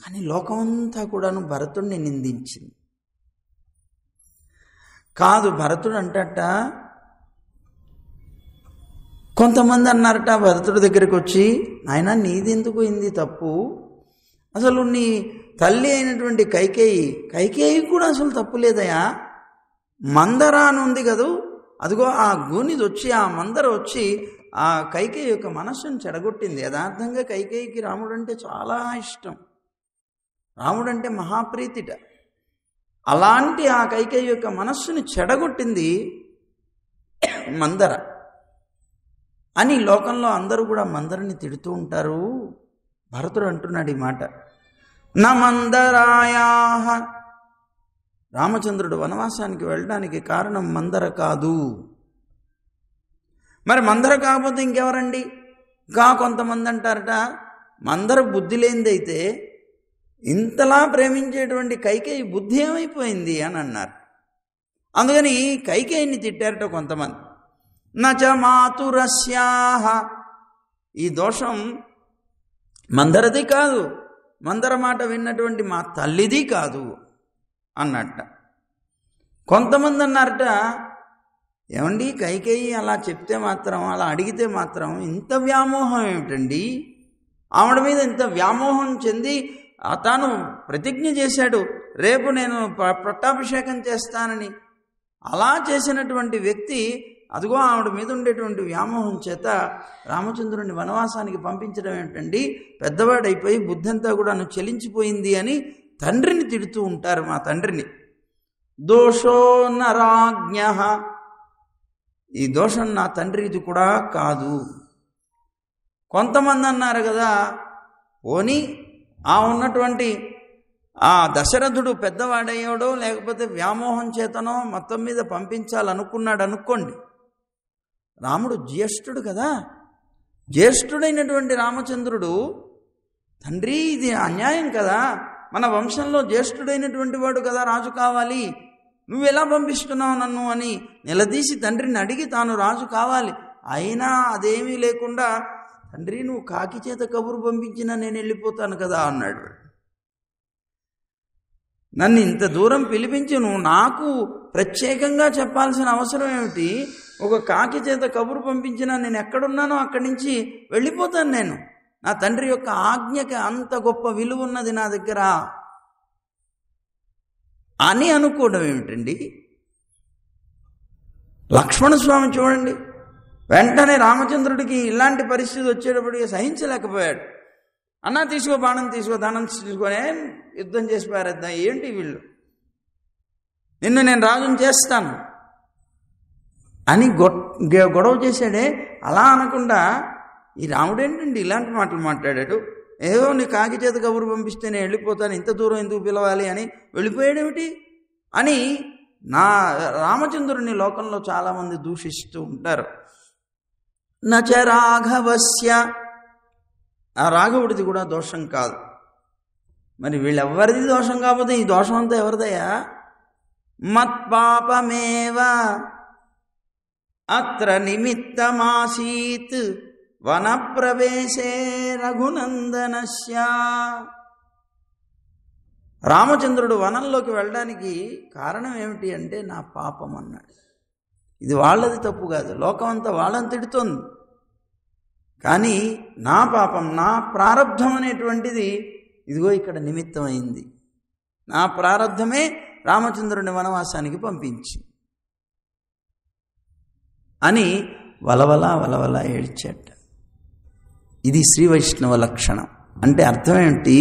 కానీ లోకమంతా కూడాను భరతుడిని నిందించింది. కాదు, భరతుడు అంటట, కొంతమంది అన్నారట భరతుడి దగ్గరికి వచ్చి, నాయనా నీదెందుకు ఇంది తప్పు, అసలు నీ తల్లి అయినటువంటి కైకేయి కూడా అసలు తప్పు లేదయా, మందర అని ఉంది కదూ, అదిగో ఆ గూనిది వచ్చి ఆ మందర వచ్చి ఆ కైకేయి యొక్క మనస్సును చెడగొట్టింది. యథార్థంగా కైకేయికి రాముడు అంటే చాలా ఇష్టం, రాముడంటే మహాప్రీతిట. అలాంటి ఆ కైకేయి యొక్క మనస్సుని చెడగొట్టింది మందర అని లోకంలో అందరూ కూడా మందరని తిడుతూ ఉంటారు. భరతుడు అంటున్నాడు ఈ మాట. నా మందరాయా, రామచంద్రుడు వనవాసానికి వెళ్ళడానికి కారణం మందర కాదు. మరి మందర కాకపోతే ఇంకెవరండి? ఇంకా కొంతమంది అంటారట, మందర బుద్ధి లేనిదైతే ఇంతలా ప్రేమించేటువంటి కైకేయి బుద్ధి ఏమైపోయింది అని అన్నారు. అందుకని కైకేయిని తిట్టారట కొంతమంది. నచ మాతురస్యాహ, ఈ దోషం మందరది కాదు, మందర మాట విన్నటువంటి మా తల్లిది కాదు అన్నట్ట. కొంతమంది అన్నారట, ఏమండి కైకేయి అలా చెప్తే మాత్రం, అలా అడిగితే మాత్రం ఇంత వ్యామోహం ఏమిటండి, ఆవిడ మీద ఇంత వ్యామోహం చెంది తాను ప్రతిజ్ఞ చేశాడు, రేపు నేను పట్టాభిషేకం చేస్తానని. అలా చేసినటువంటి వ్యక్తి అదిగో ఆవిడ మీద ఉండేటువంటి వ్యామోహం చేత రామచంద్రుడిని వనవాసానికి పంపించడం ఏమిటండి, పెద్దవాడైపోయి బుద్ధంతా కూడా చెలించిపోయింది అని తండ్రిని తిడుతూ ఉంటారు. మా తండ్రిని దోషో నరాజ్ఞ, ఈ దోషం నా తండ్రిది కూడా కాదు. కొంతమంది అన్నారు కదా, పోనీ ఆ ఉన్నటువంటి ఆ దశరథుడు పెద్దవాడయ్యాడో లేకపోతే వ్యామోహం చేతనో మొత్తం మీద పంపించాలనుకున్నాడు అనుకోండి. రాముడు జ్యేష్ఠుడు కదా, జ్యేష్ఠుడైనటువంటి రామచంద్రుడు తండ్రి ఇది అన్యాయం కదా, మన వంశంలో జ్యేష్ఠుడైనటువంటి వాడు కదా రాజు కావాలి, నువ్వెలా పంపిస్తున్నావు నన్ను అని నిలదీసి తండ్రిని అడిగి తాను రాజు కావాలి. అయినా అదేమీ లేకుండా తండ్రి నువ్వు కాకి చేత కబురు పంపించినా నేను వెళ్ళిపోతాను కదా అన్నాడు. నన్ను ఇంత దూరం పిలిపించి నువ్వు నాకు ప్రత్యేకంగా చెప్పాల్సిన అవసరం ఏమిటి? ఒక కాకి చేత కబురు పంపించినా నేను ఎక్కడున్నానో అక్కడి నుంచి వెళ్ళిపోతాను. నేను నా తండ్రి యొక్క ఆజ్ఞకి అంత గొప్ప విలువ ఉన్నది నా దగ్గర అని అనుకోవడం ఏమిటండి? లక్ష్మణస్వామి చూడండి, వెంటనే రామచంద్రుడికి ఇలాంటి పరిస్థితి వచ్చేటప్పటికి సహించలేకపోయాడు. అన్నా తీసుకో, బాణం తీసుకో, ధనం తీసుకొని యుద్ధం చేసి పారేద్దాం, ఏంటి వీళ్ళు, నిన్ను నేను రాజుని చేస్తాను అని గొడవ చేశాడే. అలా అనకుండా ఈ రాముడు ఏంటండి ఇలాంటి మాటలు మాట్లాడాడు, ఏదో నీ కాకి చేత కబురు పంపిస్తే నేను వెళ్ళిపోతాను, ఇంత దూరం ఎందుకు పిలవాలి అని వెళ్ళిపోయాడేమిటి అని నా రామచంద్రుని లోకంలో చాలామంది దూషిస్తూ ఉంటారు. నచ రాఘవస్య, ఆ రాఘవుడిది కూడా దోషం కాదు. మరి వీళ్ళెవ్వరిది దోషం కాకపోతే ఈ దోషం అంతా ఎవరిదయ్యా? మత్పాపమేవ అత్ర నిమిత్తమాసీత్ వనప్రవేశే రఘునందనస్య. రామచంద్రుడు వనంలోకి వెళ్ళడానికి కారణం ఏమిటి అంటే నా పాపం అన్నాడు. ఇది వాళ్ళది తప్పు కాదు, లోకమంతా వాళ్ళని తిడుతోంది, కానీ నా పాపం, నా ప్రారబ్ధం అనేటువంటిది ఇదిగో ఇక్కడ నిమిత్తమైంది. నా ప్రారబ్ధమే రామచంద్రుని వనవాసానికి పంపించి అని వలవలా వలవలా ఏడ్చాట. ఇది శ్రీ వైష్ణవ లక్షణం. అంటే అర్థం ఏమిటి?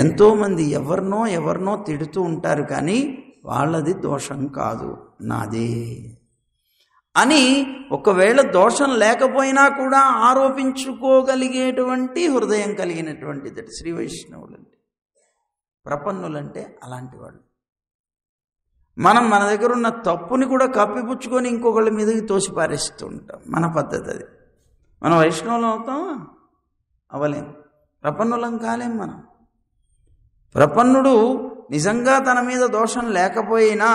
ఎంతోమంది ఎవరినో తిడుతూ ఉంటారు, కానీ వాళ్ళది దోషం కాదు, నాదే అని ఒకవేళ దోషం లేకపోయినా కూడా ఆరోపించుకోగలిగేటువంటి హృదయం కలిగినటువంటిది శ్రీ వైష్ణవులంటే. ప్రపన్నులంటే అలాంటి వాళ్ళు. మనం మన దగ్గర ఉన్న తప్పుని కూడా కప్పిపుచ్చుకొని ఇంకొకళ్ళ మీదకి తోసిపారేస్తూ ఉంటాం. మన పద్ధతి అది. మనం వైష్ణవులం అవుతామా? అవలేం. ప్రపన్నులం కాలేం మనం. ప్రపన్నుడు నిజంగా తన మీద దోషం లేకపోయినా,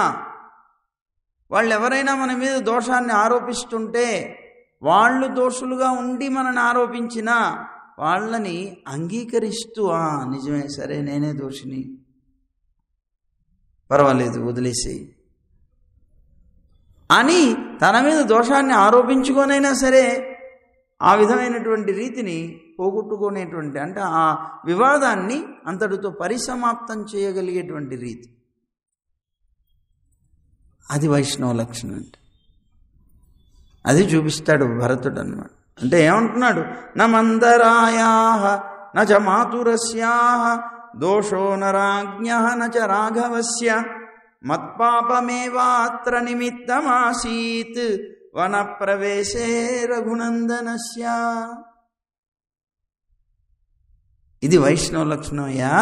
వాళ్ళు ఎవరైనా మన మీద దోషాన్ని ఆరోపిస్తుంటే, వాళ్ళు దోషులుగా ఉండి మనని ఆరోపించినా వాళ్ళని అంగీకరిస్తూ నిజమే, సరే నేనే దోషిని, పర్వాలేదు వదిలేసేయి అని తన మీద దోషాన్ని ఆరోపించుకొనైనా సరే ఆ విధమైనటువంటి రీతిని పోగొట్టుకునేటువంటి, అంటే ఆ వివాదాన్ని అంతటితో పరిసమాప్తం చేయగలిగేటువంటి రీతి, అది వైష్ణవ లక్షణం. అంటే అది చూపిస్తాడు భరతుడు అన్నమాట. అంటే ఏమంటున్నాడు? న మందరాయా నచ మాతురస్యా దోషో నరాజ్ఞ నచ రాఘవస్య మత్పాపమేవాత్ర నిమిత్తమాసీత్ వనప్రవేశే రఘునందనస్య. ఇది వైష్ణవ లక్షణమయ్యా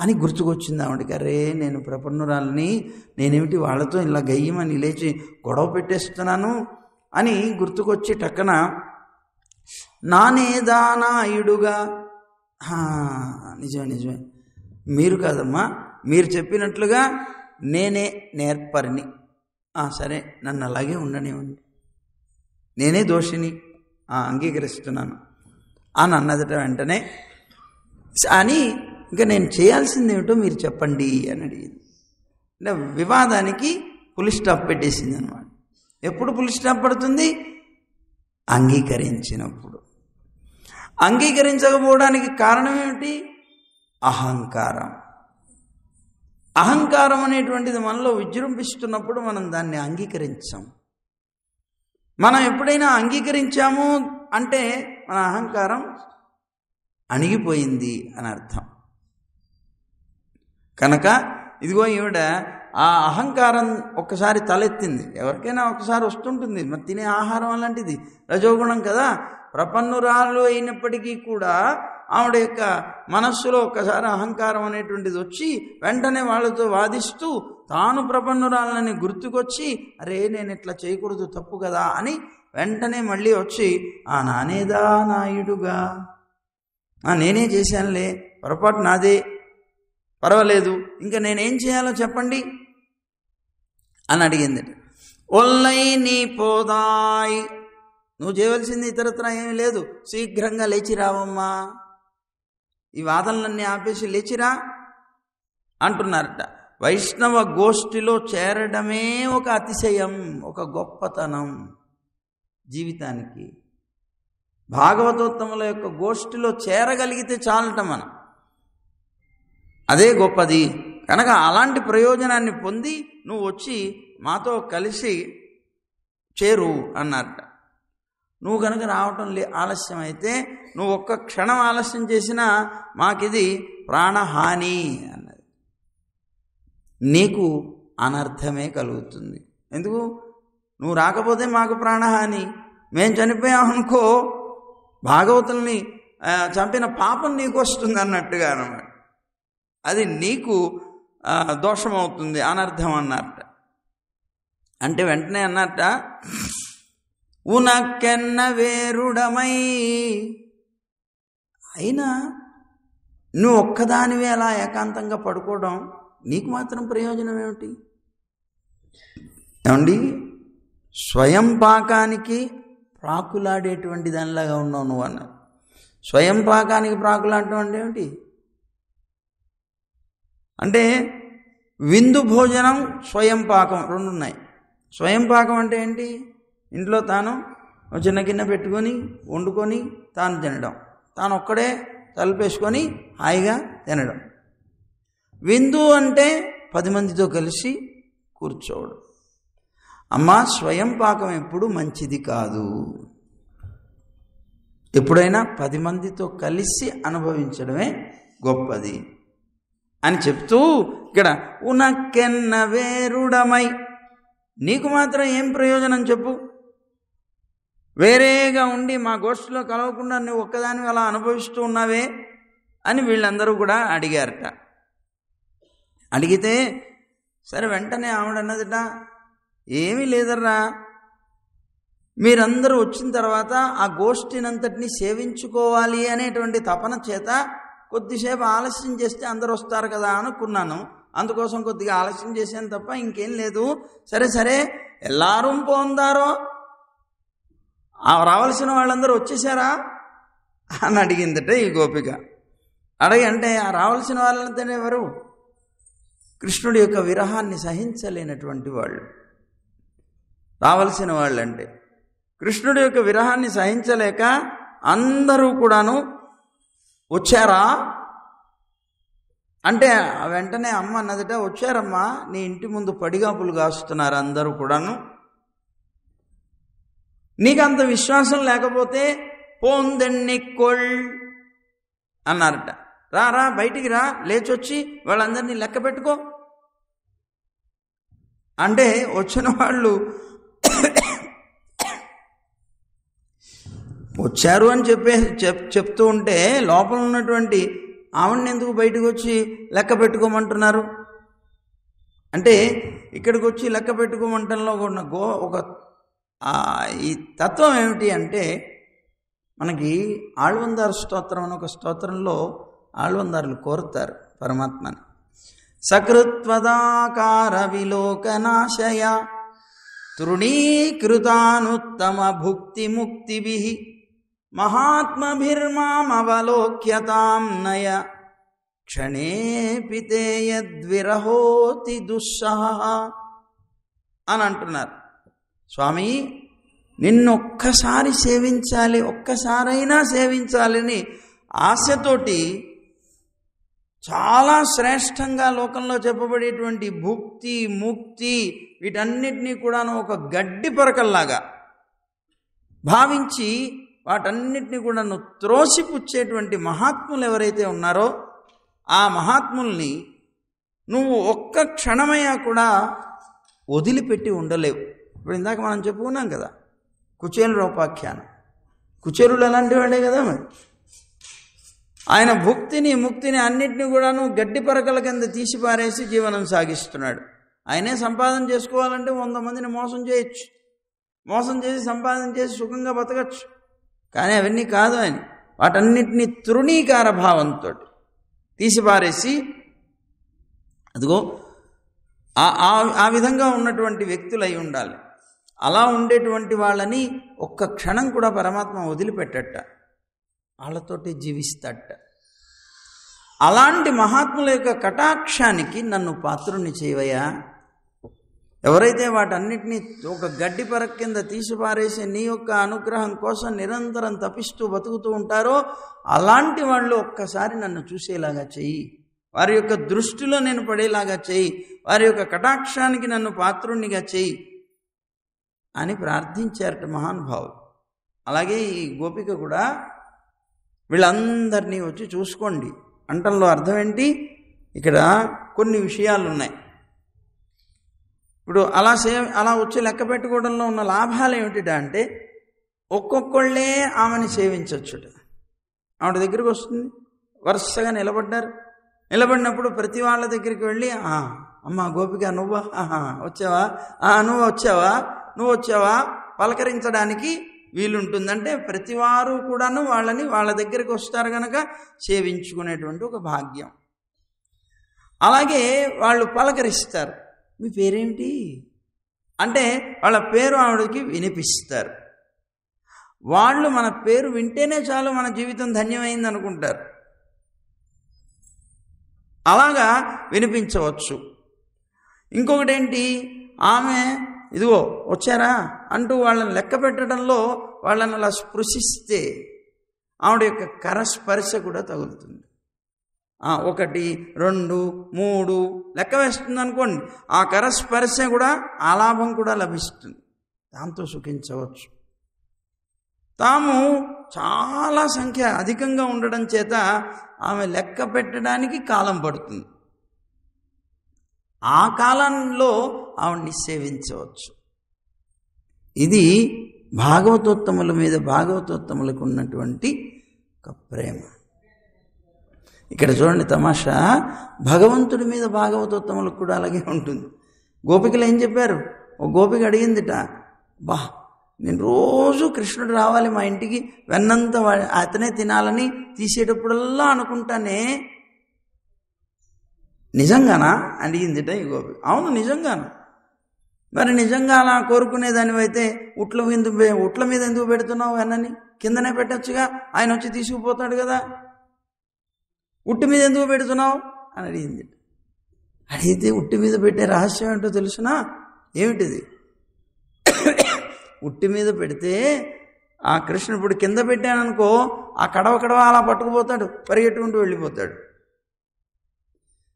అని గుర్తుకొచ్చింది ఆవిడకి. అరే నేను ప్రపన్నురాలని, నేనేమిటి వాళ్ళతో ఇలా గయ్యమని లేచి గొడవ పెట్టేస్తున్నాను అని గుర్తుకొచ్చి టక్కన నానేదానాయుడుగా, నిజమే మీరు కాదమ్మా, మీరు చెప్పినట్లుగా నేనే నేర్పరిని, సరే నన్ను అలాగే ఉండనివ్వండి, నేనే దోషిని, అంగీకరిస్తున్నాను అని అన్నదట. వెంటనే అని ఇంకా నేను చేయాల్సింది ఏమిటో మీరు చెప్పండి అని అడిగింది. అంటే వివాదానికి ఫుల్ స్టాప్ పెట్టేసింది అనమాట. ఎప్పుడు ఫుల్ స్టాప్ పడుతుంది? అంగీకరించినప్పుడు. అంగీకరించకపోవడానికి కారణం ఏమిటి? అహంకారం. అహంకారం అనేటువంటిది మనలో విజృంభిస్తున్నప్పుడు మనం దాన్ని అంగీకరించాం. మనం ఎప్పుడైనా అంగీకరించాము అంటే మన అహంకారం అణిగిపోయింది అని అర్థం. కనుక ఇదిగో ఈవిడ ఆ అహంకారం ఒక్కసారి తలెత్తింది. ఎవరికైనా ఒకసారి వస్తుంటుంది. మరి తినే ఆహారం అలాంటిది, రజోగుణం కదా. ప్రపన్నురాలు అయినప్పటికీ కూడా ఆవిడ యొక్క మనస్సులో ఒక్కసారి అహంకారం అనేటువంటిది వచ్చి వెంటనే వాళ్ళతో వాదిస్తూ తాను ప్రపన్నురాలని గుర్తుకొచ్చి, అరే నేను ఇట్లా చేయకూడదు, తప్పు కదా అని వెంటనే మళ్ళీ వచ్చి, ఆ నానేదా నాయుడుగా, నేనే చేశానులే, పొరపాటు నాదే, పర్వాలేదు, ఇంకా నేనేం చేయాలో చెప్పండి అని అడిగింది. ఒల్లై నీ పోదాయ్, నువ్వు చేయవలసింది ఇతరత్ర ఏమీ లేదు, శీఘ్రంగా లేచి రావమ్మా, ఈ వాదనలన్నీ ఆపేసి లేచిరా అంటున్నారట. వైష్ణవ గోష్ఠిలో చేరడమే ఒక అతిశయం, ఒక గొప్పతనం జీవితానికి. భాగవతోత్తముల యొక్క గోష్ఠిలో చేరగలిగితే చాలట మనం, అదే గొప్పది. కనుక అలాంటి ప్రయోజనాన్ని పొంది నువ్వు వచ్చి మాతో కలిసి చేరు అన్నారట. నువ్వు కనుక రావటం ఆలస్యం అయితే, నువ్వు ఒక్క క్షణం ఆలస్యం చేసినా మాకిది ప్రాణహాని అన్నది, నీకు అనర్థమే కలుగుతుంది. ఎందుకు? నువ్వు రాకపోతే మాకు ప్రాణహాని, మేము చనిపోయామనుకో భాగవతుల్ని చంపిన పాపం నీకు వస్తుంది అన్నట్టుగా అన్నమాట. అది నీకు దోషమవుతుంది, అనర్థం అన్నట్ట. అంటే వెంటనే అన్నట్ట, ఉనకెన్న వేరుడమై, అయినా నువ్వు ఒక్కదానివే అలా ఏకాంతంగా పడుకోవడం నీకు మాత్రం ప్రయోజనం ఏమిటి? ఏమండి, స్వయం పాకానికి ప్రాకులాడేటువంటి దానిలాగా ఉన్నావు నువ్వు అన్నారు. స్వయం పాకానికి ప్రాకులాడటం అంటే ఏమిటి? అంటే విందు భోజనం, స్వయం పాకం రెండు ఉన్నాయి. స్వయం పాకం అంటే ఏంటి? ఇంట్లో తాను చిన్న గిన్నె పెట్టుకొని వండుకొని తాను తినడం, తాను ఒక్కడే తలుపేసుకొని హాయిగా తినడం. విందు అంటే 10 మందితో కలిసి కూర్చోవడం. అమ్మా, స్వయం పాకం ఎప్పుడు మంచిది కాదు. ఎప్పుడైనా 10 మందితో కలిసి అనుభవించడమే గొప్పది అని చెప్తూ ఇక్కడ ఉనకెన్న వేరుడమై, నీకు మాత్రం ఏం ప్రయోజనం చెప్పు? వేరేగా ఉండి మా గోష్ఠిలో కలవకుండా నువ్వు ఒక్కదానివి అలా అనుభవిస్తూ ఉన్నావే అని వీళ్ళందరూ కూడా అడిగారట. అడిగితే సరే వెంటనే ఆవిడన్నదిట, ఏమీ లేదర్రా, మీరందరూ వచ్చిన తర్వాత ఆ గోష్ఠినంతటిని సేవించుకోవాలి అనేటువంటి తపన చేత కొద్దిసేపు ఆలస్యం చేస్తే అందరూ వస్తారు కదా అనుకున్నాను, అందుకోసం కొద్దిగా ఆలస్యం చేశాను తప్ప ఇంకేం లేదు. సరే సరే ఎల్లారూ పోందారో, రావాల్సిన వాళ్ళందరూ వచ్చేసారా అని అడిగిందట ఈ గోపిక. అంటే ఆ రావాల్సిన వాళ్ళంతా ఎవరు? కృష్ణుడి యొక్క విరహాన్ని సహించలేనటువంటి వాళ్ళు రావాల్సిన వాళ్ళంటే. కృష్ణుడి యొక్క విరహాన్ని సహించలేక అందరూ కూడాను వచ్చారా అంటే వెంటనే అమ్మ అన్నదట, వచ్చారమ్మా, నీ ఇంటి ముందు పడిగాపులు కాస్తున్నారు అందరూ కూడాను. నీకంత విశ్వాసం లేకపోతే పోందెన్నికొల్ అన్నారట. రా బయటికి రా, లేచొచ్చి వాళ్ళందరినీ లెక్క పెట్టుకో అంటే వచ్చిన వాళ్ళు వచ్చారు అని చెప్తూ ఉంటే లోపల ఉన్నటువంటి ఆవిడని ఎందుకు బయటకు వచ్చి లెక్క పెట్టుకోమంటున్నారు అంటే, ఇక్కడికి వచ్చి లెక్క పెట్టుకోమంటంలో ఉన్న ఒక ఈ తత్వం ఏమిటి అంటే, మనకి ఆళ్వందారు స్తోత్రం అని ఒక స్తోత్రంలో ఆళ్వందారులు కోరుతారు పరమాత్మని. సకృత్వదాకార విలోకనాశయ తృణీకృతానుత్తమ భుక్తి ముక్తిభి మహాత్మభిర్మామవలోక్యతాం నయ క్షణేపితే యద్విరహోతి దుస్సహ అని అంటున్నారు. స్వామి, నిన్నొక్కసారి సేవించాలి, ఒక్కసారైనా సేవించాలని ఆశతోటి చాలా శ్రేష్టంగా లోకంలో చెప్పబడేటువంటి భుక్తి, ముక్తి వీటన్నిటినీ కూడాను ఒక గడ్డి పరకల్లాగా భావించి వాటన్నిటినీ కూడాను త్రోసిపుచ్చేటువంటి మహాత్ములు ఎవరైతే ఉన్నారో ఆ మహాత్ముల్ని నువ్వు ఒక్క క్షణమైనా కూడా వదిలిపెట్టి ఉండలేవు. ఇప్పుడు ఇందాక మనం చెప్పుకున్నాం కదా కుచేలురోపాఖ్యానం. కుచేలుడు అలాంటి వాడే కదా. మరి ఆయన భుక్తిని ముక్తిని అన్నిటిని కూడాను గడ్డి పరకల కింద తీసి పారేసి జీవనం సాగిస్తున్నాడు. ఆయనే సంపాదన చేసుకోవాలంటే 100 మందిని మోసం చేయొచ్చు, మోసం చేసి సంపాదన చేసి సుఖంగా బతకచ్చు. కానీ అవన్నీ కాదు. ఆయన వాటన్నిటినీ తృణీకార భావంతో తీసిపారేసి అదిగో ఆ విధంగా ఉన్నటువంటి వ్యక్తులు అయి ఉండాలి. అలా ఉండేటువంటి వాళ్ళని ఒక్క క్షణం కూడా పరమాత్మ వదిలిపెట్టట, వాళ్ళతోటి జీవిస్తాట. అలాంటి మహాత్ముల యొక్క కటాక్షానికి నన్ను పాత్రుని చేయవయ్యా. ఎవరైతే వాటన్నిటినీ ఒక గడ్డి పరక కింద తీసిపారేసి నీ యొక్క అనుగ్రహం కోసం నిరంతరం తపిస్తూ బతుకుతూ ఉంటారో అలాంటి వాళ్ళు ఒక్కసారి నన్ను చూసేలాగా చెయ్యి, వారి యొక్క దృష్టిలో నేను పడేలాగా చెయ్యి, వారి యొక్క కటాక్షానికి నన్ను పాత్రునిగా చెయ్యి అని ప్రార్థించారట మహానుభావులు. అలాగే ఈ గోపిక కూడా వీళ్ళందరినీ వచ్చి చూసుకోండి అంటంలో అర్థం ఏంటి? ఇక్కడ కొన్ని విషయాలు ఉన్నాయి. ఇప్పుడు అలా వచ్చి లెక్క పెట్టుకోవడంలో ఉన్న లాభాలు ఏమిటిటా అంటే ఒక్కొక్కళ్ళే ఆమెని సేవించవచ్చుట. ఆవిడ దగ్గరికి వస్తుంది, వరుసగా నిలబడ్డారు. నిలబడినప్పుడు ప్రతి వాళ్ళ దగ్గరికి వెళ్ళి అమ్మ గోపిక నువ్వా, వచ్చావా, నువ్వు వచ్చావా పలకరించడానికి వీలుంటుందంటే ప్రతివారు కూడాను వాళ్ళ దగ్గరికి వస్తారు కనుక సేవించుకునేటువంటి ఒక భాగ్యం. అలాగే వాళ్ళు పలకరిస్తారు, మీ పేరేమిటి అంటే వాళ్ళ పేరు ఆవిడకి వినిపిస్తారు. వాళ్ళు మన పేరు వింటేనే చాలు మన జీవితం ధన్యమైంది అనుకుంటారు. అలాగా వినిపించవచ్చు. ఇంకొకటి ఏంటి, ఆమె ఇదిగో వచ్చారా అంటూ వాళ్ళని లెక్క పెట్టడంలో వాళ్ళని అలా స్పృశిస్తే ఆవిడ యొక్క కరస్పర్శ కూడా తగులుతుంది. 1, 2, 3 లెక్క వేస్తుంది అనుకోండి, ఆ కరస్పర్శ కూడా ఆ లాభం కూడా లభిస్తుంది. దాంతో సుఖించవచ్చు. తాము చాలా సంఖ్య అధికంగా ఉండడం చేత ఆమె లెక్క పెట్టడానికి కాలం పడుతుంది. ఆ కాలంలో ఆవిడ్ని సేవించవచ్చు. ఇది భాగవతోత్తముల మీద భాగవతోత్తములకు ఉన్నటువంటి ఒక ప్రేమ. ఇక్కడ చూడండి తమాషా, భగవంతుడి మీద భాగవతోత్తములకు కూడా అలాగే ఉంటుంది. గోపికలు ఏం చెప్పారు? ఓ గోపిక అడిగిందిట, నేను రోజు కృష్ణుడు రావాలి మా ఇంటికి, వెన్నంత అతనే తినాలని తీసేటప్పుడల్లా అనుకుంటానే, నిజంగానా అడిగిందిట ఈ గోపిక. అవును నిజంగాను. మరి నిజంగా అలా కోరుకునేదానివైతే ఉట్ల మీద ఎందుకు పెడుతున్నావు వెన్నని? కిందనే పెట్టచ్చుగా, ఆయన వచ్చి తీసుకుపోతాడు కదా, ఉట్టి మీద ఎందుకు పెడుతున్నావు అని అడిగింది. అడిగితే ఉట్టి మీద పెట్టే రహస్యం ఏంటో తెలుసునా? ఏమిటిది? ఉట్టి మీద పెడితే ఆ కృష్ణుడు ఇప్పుడు కింద పెట్టాననుకో, ఆ కడవ అలా పట్టుకుపోతాడు, పరిగెట్టుకుంటూ వెళ్ళిపోతాడు.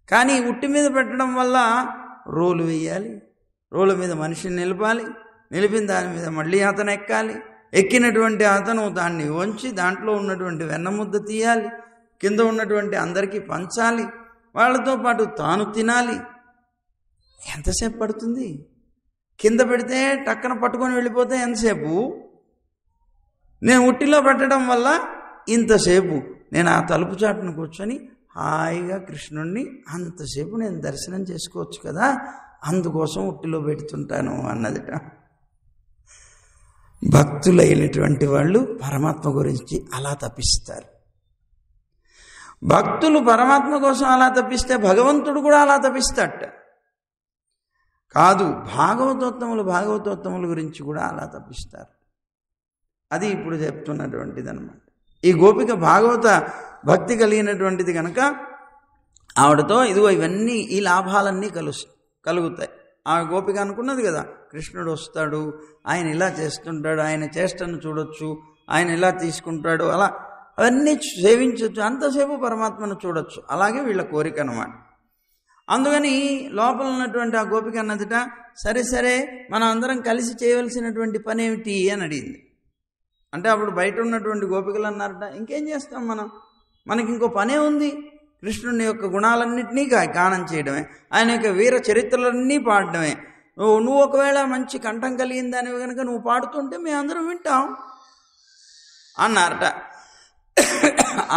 కానీ ఉట్టి మీద పెట్టడం వల్ల రోలు వేయాలి, రోలు మీద మనిషిని నిలపాలి, నిలిపిన దాని మీద మళ్ళీ అతను ఎక్కాలి, ఎక్కినటువంటి అతను దాన్ని వంచి దాంట్లో ఉన్నటువంటి వెన్నముద్ద తీయాలి, కింద ఉన్నటువంటి అందరికీ పంచాలి, వాళ్ళతో పాటు తాను తినాలి. ఎంతసేపు పడుతుంది? కింద పెడితే టక్కన పట్టుకొని వెళ్ళిపోతే ఎంతసేపు? నేను ఉట్టిలో పెట్టడం వల్ల ఇంతసేపు నేను ఆ తలుపు చాటును కూర్చొని హాయిగా కృష్ణుణ్ణి అంతసేపు నేను దర్శనం చేసుకోవచ్చు కదా, అందుకోసం ఉట్టిలో పెడుతుంటాను అన్నదిట. భక్తులైనటువంటి వాళ్ళు పరమాత్మ గురించి అలా తపిస్తారు. భక్తులు పరమాత్మ కోసం అలా తప్పిస్తే భగవంతుడు కూడా అలా తప్పిస్తాడట. కాదు, భాగవతోత్తముల గురించి కూడా అలా తప్పిస్తారు. అది ఇప్పుడు చెప్తున్నటువంటిది అన్నమాట. ఈ గోపిక భాగవత భక్తి కలిగినటువంటిది కనుక ఆవిడతో ఇదిగో ఇవన్నీ ఈ లాభాలన్నీ కలుగుతాయి. ఆ గోపిక అనుకున్నది కదా, కృష్ణుడు వస్తాడు, ఆయన ఇలా చేస్తుంటాడు, ఆయన చేష్టను చూడొచ్చు, ఆయన ఇలా తీసుకుంటాడు, అలా అవన్నీ సేవించవచ్చు, అంతసేపు పరమాత్మను చూడొచ్చు. అలాగే వీళ్ళ కోరిక అన్నమాట. అందుకని లోపల ఉన్నటువంటి ఆ గోపిక అన్నదిట, సరే సరే మనం అందరం కలిసి చేయవలసినటువంటి పని ఏమిటి అని అడిగింది. అంటే అప్పుడు బయట ఉన్నటువంటి గోపికలు అన్నారట, ఇంకేం చేస్తాం మనకి ఇంకో పనే ఉంది, కృష్ణుని యొక్క గుణాలన్నింటినీ గానం చేయడమే, ఆయన యొక్క వీర చరిత్రలన్నీ పాడడమే. నువ్వు ఒకవేళ మంచి కంఠం కలిగిన దానివి కనుక నువ్వు పాడుతుంటే మేము అందరం వింటాం అన్నారట.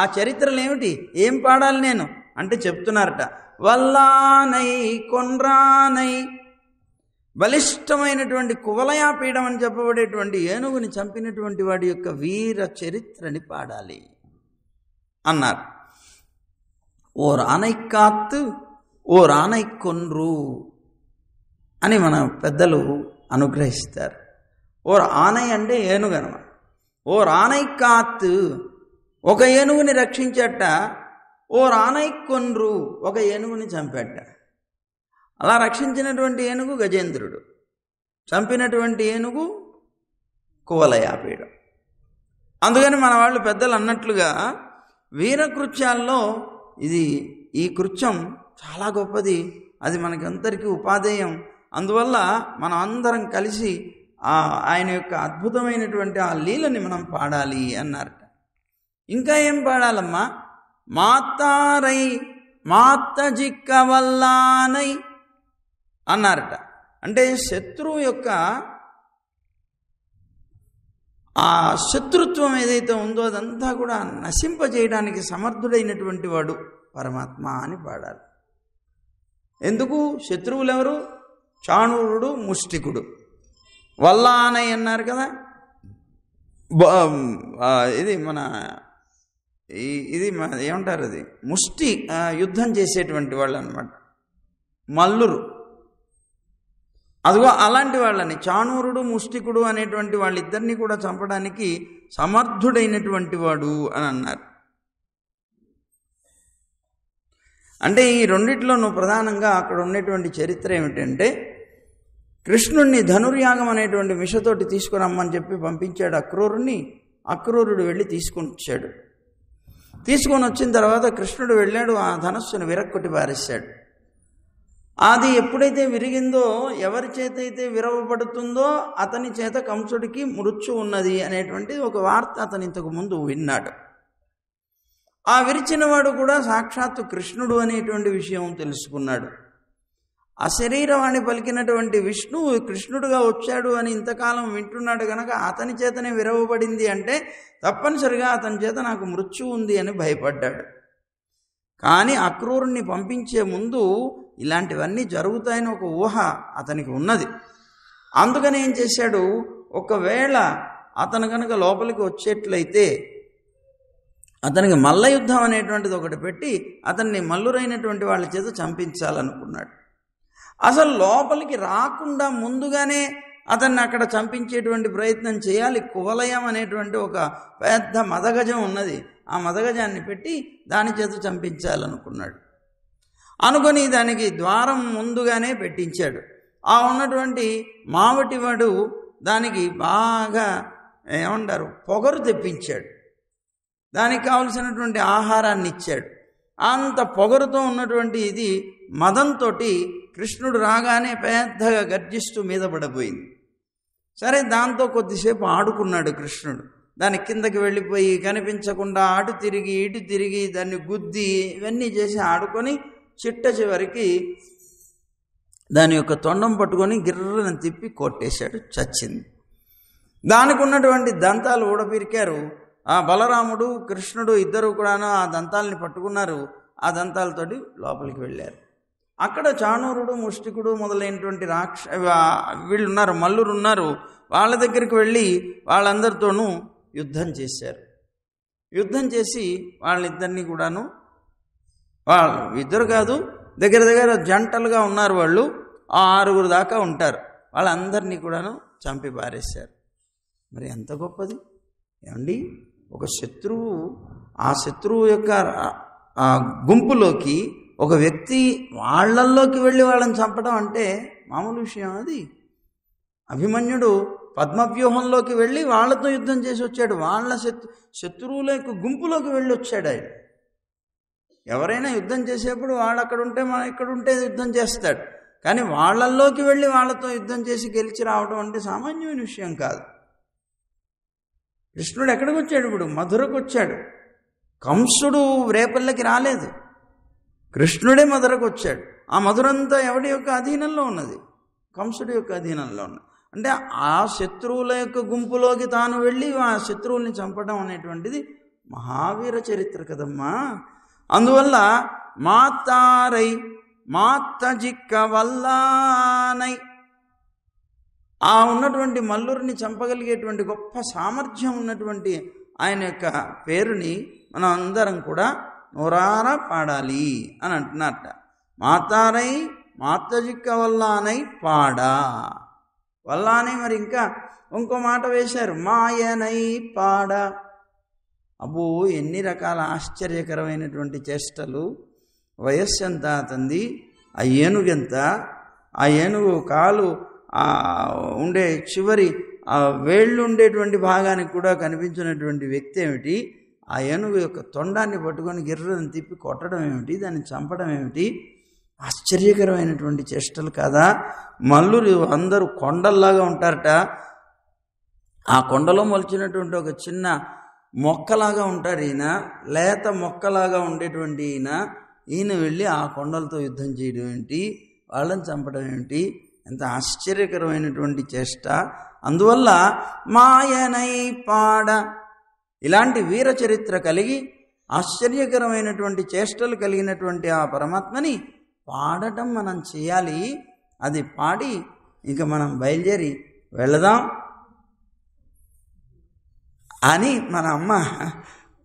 ఆ చరిత్రలు ఏమిటి, ఏం పాడాలి నేను అంటే చెప్తున్నారట, వల్లానై కొండ్రానై, బలిష్టమైనటువంటి కువలయాపీఠం అని చెప్పబడేటువంటి ఏనుగుని చంపినటువంటి వాడి యొక్క వీర చరిత్రని పాడాలి అన్నారు. ఓర్ ఆనై కాత్తు ఓర్ ఆనై కొన్రు అని మన పెద్దలు అనుగ్రహిస్తారు. ఓర్ ఆనై అంటే ఏనుగు అనమాట. ఓర్ ఆనై కాత్తు ఒక ఏనుగుని రక్షించట, ఓర్ ఆనై కొన్రు ఒక ఏనుగుని చంపేట. అలా రక్షించినటువంటి ఏనుగు గజేంద్రుడు, చంపినటువంటి ఏనుగు కువలయాపీఠం. అందుకని మన వాళ్ళు పెద్దలు అన్నట్లుగా వీరకృత్యాల్లో ఈ కృత్యం చాలా గొప్పది, అది మనకందరికీ ఉపాధేయం. అందువల్ల మనం అందరం కలిసి ఆయన యొక్క అద్భుతమైనటువంటి ఆ లీలని మనం పాడాలి అన్నారట. ఇంకా ఏం పాడాలమ్మా, మాతారై మాత జిక్క వల్లానై అన్నారట. అంటే శత్రువు యొక్క ఆ శత్రుత్వం ఏదైతే ఉందో అదంతా కూడా నశింపజేయడానికి సమర్థుడైనటువంటి వాడు పరమాత్మ అని పాడాలి. ఎందుకు, శత్రువులు ఎవరు, చాణూరుడు ముష్టికుడు. వల్లానై అన్నారు కదా, ఇది ఏమంటారు, అది ముష్టి యుద్ధం చేసేటువంటి వాళ్ళు అన్నమాట, మల్లురు. అదిగో అలాంటి వాళ్ళని చాణూరుడు ముష్టికుడు అనేటువంటి వాళ్ళిద్దరినీ కూడా చంపడానికి సమర్థుడైనటువంటి వాడు అని అన్నారు. అంటే ఈ రెండిట్లోనూ ప్రధానంగా అక్కడ ఉండేటువంటి చరిత్ర ఏమిటంటే, కృష్ణుణ్ణి ధనుర్యాగం అనేటువంటి మిషతోటి తీసుకురమ్మని చెప్పి పంపించాడు అక్రూరుని. అక్రూరుడు వెళ్ళి తీసుకొని వచ్చాడు. తీసుకొని వచ్చిన తర్వాత కృష్ణుడు వెళ్ళాడు, ఆ ధనస్సును విరక్కొట్టి పారేశాడు. అది ఎప్పుడైతే విరిగిందో, ఎవరి చేత అయితే విరవబడుతుందో అతని చేత కంసుడికి మృత్యు ఉన్నది అనేటువంటి ఒక వార్త అతను ఇంతకు ముందు విన్నాడు. ఆ విరిచిన వాడు కూడా సాక్షాత్తు కృష్ణుడు అనేటువంటి విషయం తెలుసుకున్నాడు. అశరీరవాణి పలికినటువంటి విష్ణువు కృష్ణుడుగా వచ్చాడు అని ఇంతకాలం వింటున్నాడు కనుక అతని చేతనే విరవబడింది అంటే తప్పనిసరిగా అతని చేత నాకు మృత్యు ఉంది అని భయపడ్డాడు. కానీ అక్రూరుణ్ణి పంపించే ముందు ఇలాంటివన్నీ జరుగుతాయని ఒక ఊహ అతనికి ఉన్నది. అందుకని ఏం చేశాడు, ఒకవేళ అతను కనుక లోపలికి వచ్చేట్లయితే అతనికి మల్ల యుద్ధం అనేటువంటిది ఒకటి పెట్టి అతన్ని మల్లురైనటువంటి వాళ్ళ చేత చంపించాలనుకున్నాడు. అసలు లోపలికి రాకుండా ముందుగానే అతన్ని అక్కడ చంపించేటువంటి ప్రయత్నం చేయాలి. కువలయం అనేటువంటి ఒక పెద్ద మదగజం ఉన్నది, ఆ మదగజాన్ని పెట్టి దాని చేత చంపించాలనుకున్నాడు. అనుకొని దానికి ద్వారం ముందుగానే పెట్టించాడు. ఆ ఉన్నటువంటి మావటివాడు దానికి బాగా ఏమంటారు పొగరు తెప్పించాడు, దానికి కావలసినటువంటి ఆహారాన్ని ఇచ్చాడు. అంత పొగరుతో ఉన్నటువంటి ఇది మదంతో కృష్ణుడు రాగానే పెద్దగా గర్జిస్తూ మీద పడబోయింది. సరే, దాంతో కొద్దిసేపు ఆడుకున్నాడు కృష్ణుడు. దాని కిందకి వెళ్ళిపోయి కనిపించకుండా అటు తిరిగి ఇటు తిరిగి దాన్ని గుద్ది ఇవన్నీ చేసి ఆడుకొని చిట్ట చివరికి దాని యొక్క తొండం పట్టుకొని గిర్రను తిప్పి కొట్టేశాడు, చచ్చింది. దానికి ఉన్నటువంటి దంతాలు ఊడపిరికారు. ఆ బలరాముడు కృష్ణుడు ఇద్దరు కూడాను ఆ దంతాలని పట్టుకున్నారు. ఆ దంతాలతోటి లోపలికి వెళ్ళారు. అక్కడ చాణూరుడు ముష్టికుడు మొదలైనటువంటి వీళ్ళు ఉన్నారు, మల్లురు ఉన్నారు. వాళ్ళ దగ్గరికి వెళ్ళి వాళ్ళందరితోనూ యుద్ధం చేశారు. యుద్ధం చేసి వాళ్ళిద్దరినీ కూడాను, వాళ్ళు ఇద్దరు కాదు, దగ్గర దగ్గర జంటలుగా ఉన్నారు వాళ్ళు, 6 దాకా ఉంటారు. వాళ్ళందరినీ కూడాను చంపి పారేశారు. మరి ఎంత గొప్పది ఏమండి, ఒక శత్రువు, ఆ శత్రువు యొక్క గుంపులోకి ఒక వ్యక్తి వాళ్ళల్లోకి వెళ్ళి వాళ్ళని చంపడం అంటే మామూలు విషయం అది. అభిమన్యుడు పద్మవ్యూహంలోకి వెళ్ళి వాళ్ళతో యుద్ధం చేసి వచ్చాడు. వాళ్ళ శత్రువుల యొక్క గుంపులోకి వెళ్ళి వచ్చాడు ఆయన. ఎవరైనా యుద్ధం చేసేప్పుడు వాడు అక్కడ ఉంటే మనం ఇక్కడ ఉంటే యుద్ధం చేస్తాడు. కానీ వాళ్ళల్లోకి వెళ్ళి వాళ్ళతో యుద్ధం చేసి గెలిచి రావడం అంటే సామాన్యమైన విషయం కాదు. కృష్ణుడు ఎక్కడికి వచ్చాడు? ఇప్పుడు మధురకు వచ్చాడు. కంసుడు రేపల్లకి రాలేదు, కృష్ణుడే మధురకు వచ్చాడు. ఆ మధురంతా ఎవడి యొక్క అధీనంలో ఉన్నది? కంసుడి యొక్క అధీనంలో ఉన్నది. అంటే ఆ శత్రువుల యొక్క గుంపులోకి తాను వెళ్ళి ఆ శత్రువుల్ని చంపడం అనేటువంటిది మహావీర చరిత్ర కదమ్మా. అందువల్ల మాతారై మాతజిక్క వల్లానై, ఆ ఉన్నటువంటి మల్లురిని చంపగలిగేటువంటి గొప్ప సామర్థ్యం ఉన్నటువంటి ఆయన యొక్క పేరుని మనం అందరం కూడా నోరారా పాడాలి అని అంటున్నట్ట. మాతారై మాతజిక్క వల్లానై పాడా. వల్లానై మరి ఇంకా ఇంకో మాట వేశారు, మాయనై పాడా. అబ్బో, ఎన్ని రకాల ఆశ్చర్యకరమైనటువంటి చేష్టలు. వయస్సు ఎంత అతంది, ఆ ఏనుగెంత, ఆ ఏనుగు కాలు ఉండే చివరి ఆ వేళ్ళు ఉండేటువంటి భాగానికి కూడా కనిపించినటువంటి వ్యక్తి ఏమిటి, ఆ ఏనుగు యొక్క తొండాన్ని పట్టుకొని గిర్రని తిప్పి కొట్టడం ఏమిటి, దాన్ని చంపడం ఏమిటి, ఆశ్చర్యకరమైనటువంటి చేష్టలు కదా. మల్లురు అందరూ కొండల్లాగా ఉంటారట. ఆ కొండలో మొలిచినటువంటి ఒక చిన్న మొక్కలాగా ఉంటాడు ఈయన, లేత మొక్కలాగా ఉండేటువంటి ఈయన వెళ్ళి ఆ కొండలతో యుద్ధం చేయడం ఏంటి, వాళ్ళని చంపడం ఏమిటి, ఎంత ఆశ్చర్యకరమైనటువంటి చేష్ట. అందువల్ల మాయనై పాడ, ఇలాంటి వీర చరిత్ర కలిగి ఆశ్చర్యకరమైనటువంటి చేష్టలు కలిగినటువంటి ఆ పరమాత్మని పాడటం మనం చేయాలి. అది పాడి ఇంకా మనం బయలుదేరి వెళదాం అని మన అమ్మ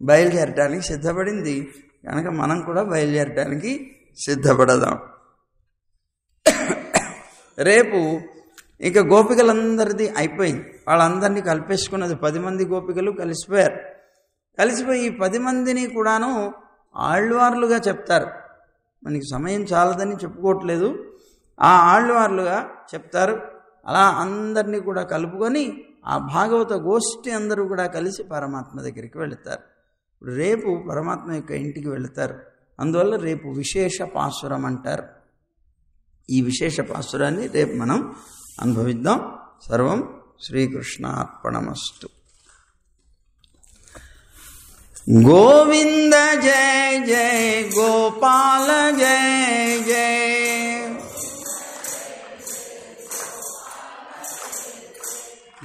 బయలుదేరటానికి సిద్ధపడింది కనుక మనం కూడా బయలుదేరటానికి సిద్ధపడదాం. రేపు ఇక గోపికలందరిది అయిపోయింది, వాళ్ళందరినీ కలిపేసుకున్నది. 10 మంది గోపికలు కలిసిపోయారు. కలిసిపోయి ఈ 10 మందిని కూడాను ఆళ్వార్లుగా చెప్తారు. మనకి సమయం చాలదని చెప్పుకోవట్లేదు, ఆ ఆళ్వార్లుగా చెప్తారు. అలా అందరినీ కూడా కలుపుకొని ఆ భాగవత గోష్ఠి అందరూ కూడా కలిసి పరమాత్మ దగ్గరికి వెళుతారు. ఇప్పుడు రేపు పరమాత్మ యొక్క ఇంటికి వెళుతారు. అందువల్ల రేపు విశేష పాసురం అంటారు. ఈ విశేష పాసురాన్ని రేపు మనం అనుభవిద్దాం. సర్వం శ్రీకృష్ణార్పణమస్తు. గోవింద జయ జయ గోపాల జయ జయ,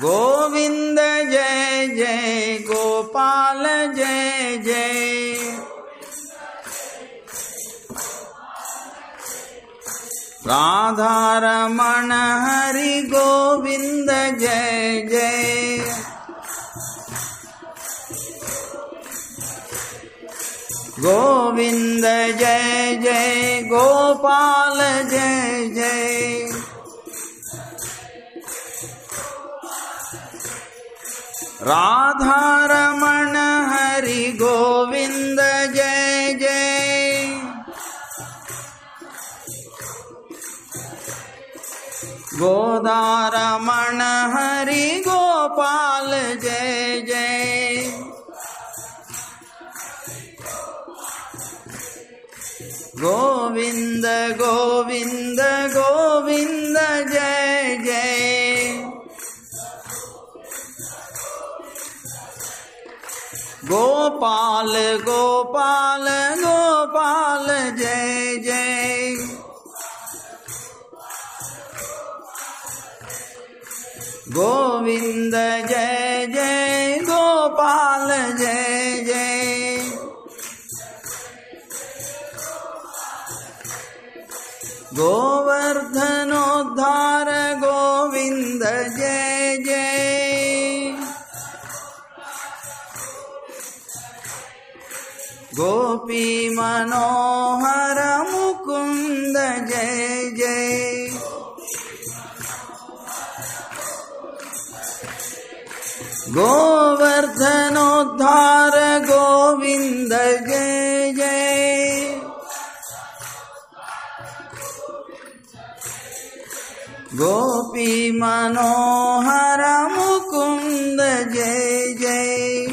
గోవింద జయ జయ గోపాల జయ జయ, రాధారమణ హరి గోవింద జయ జయ, గోవింద జయ జయ గోపాల జయ జయ, రాధారమణ హరి గోవింద జయ జయ, గోదారమణ హరి గోపాల జయ జయ, గోవింద గోవింద గోవింద జయ జయ, గోపాల గోపాల గోపాల జయ జయ, గోవింద జయ జయ గోపాల జయ జయ, గోవర్ధనోద్ధార గోవింద జయ జయ, గోపీ మనోహర ముకుంద జయ జయ, గోవర్ధనోద్ధార గోవింద జయ జయ, गोपी मनोहर मुकुंद जय जय।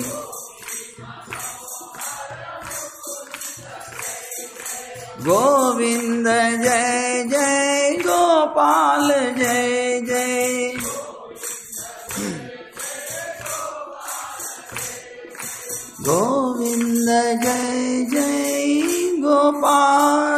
गोविंद जय जय गोपाल जय जय। गोविंद जय जय गोपाल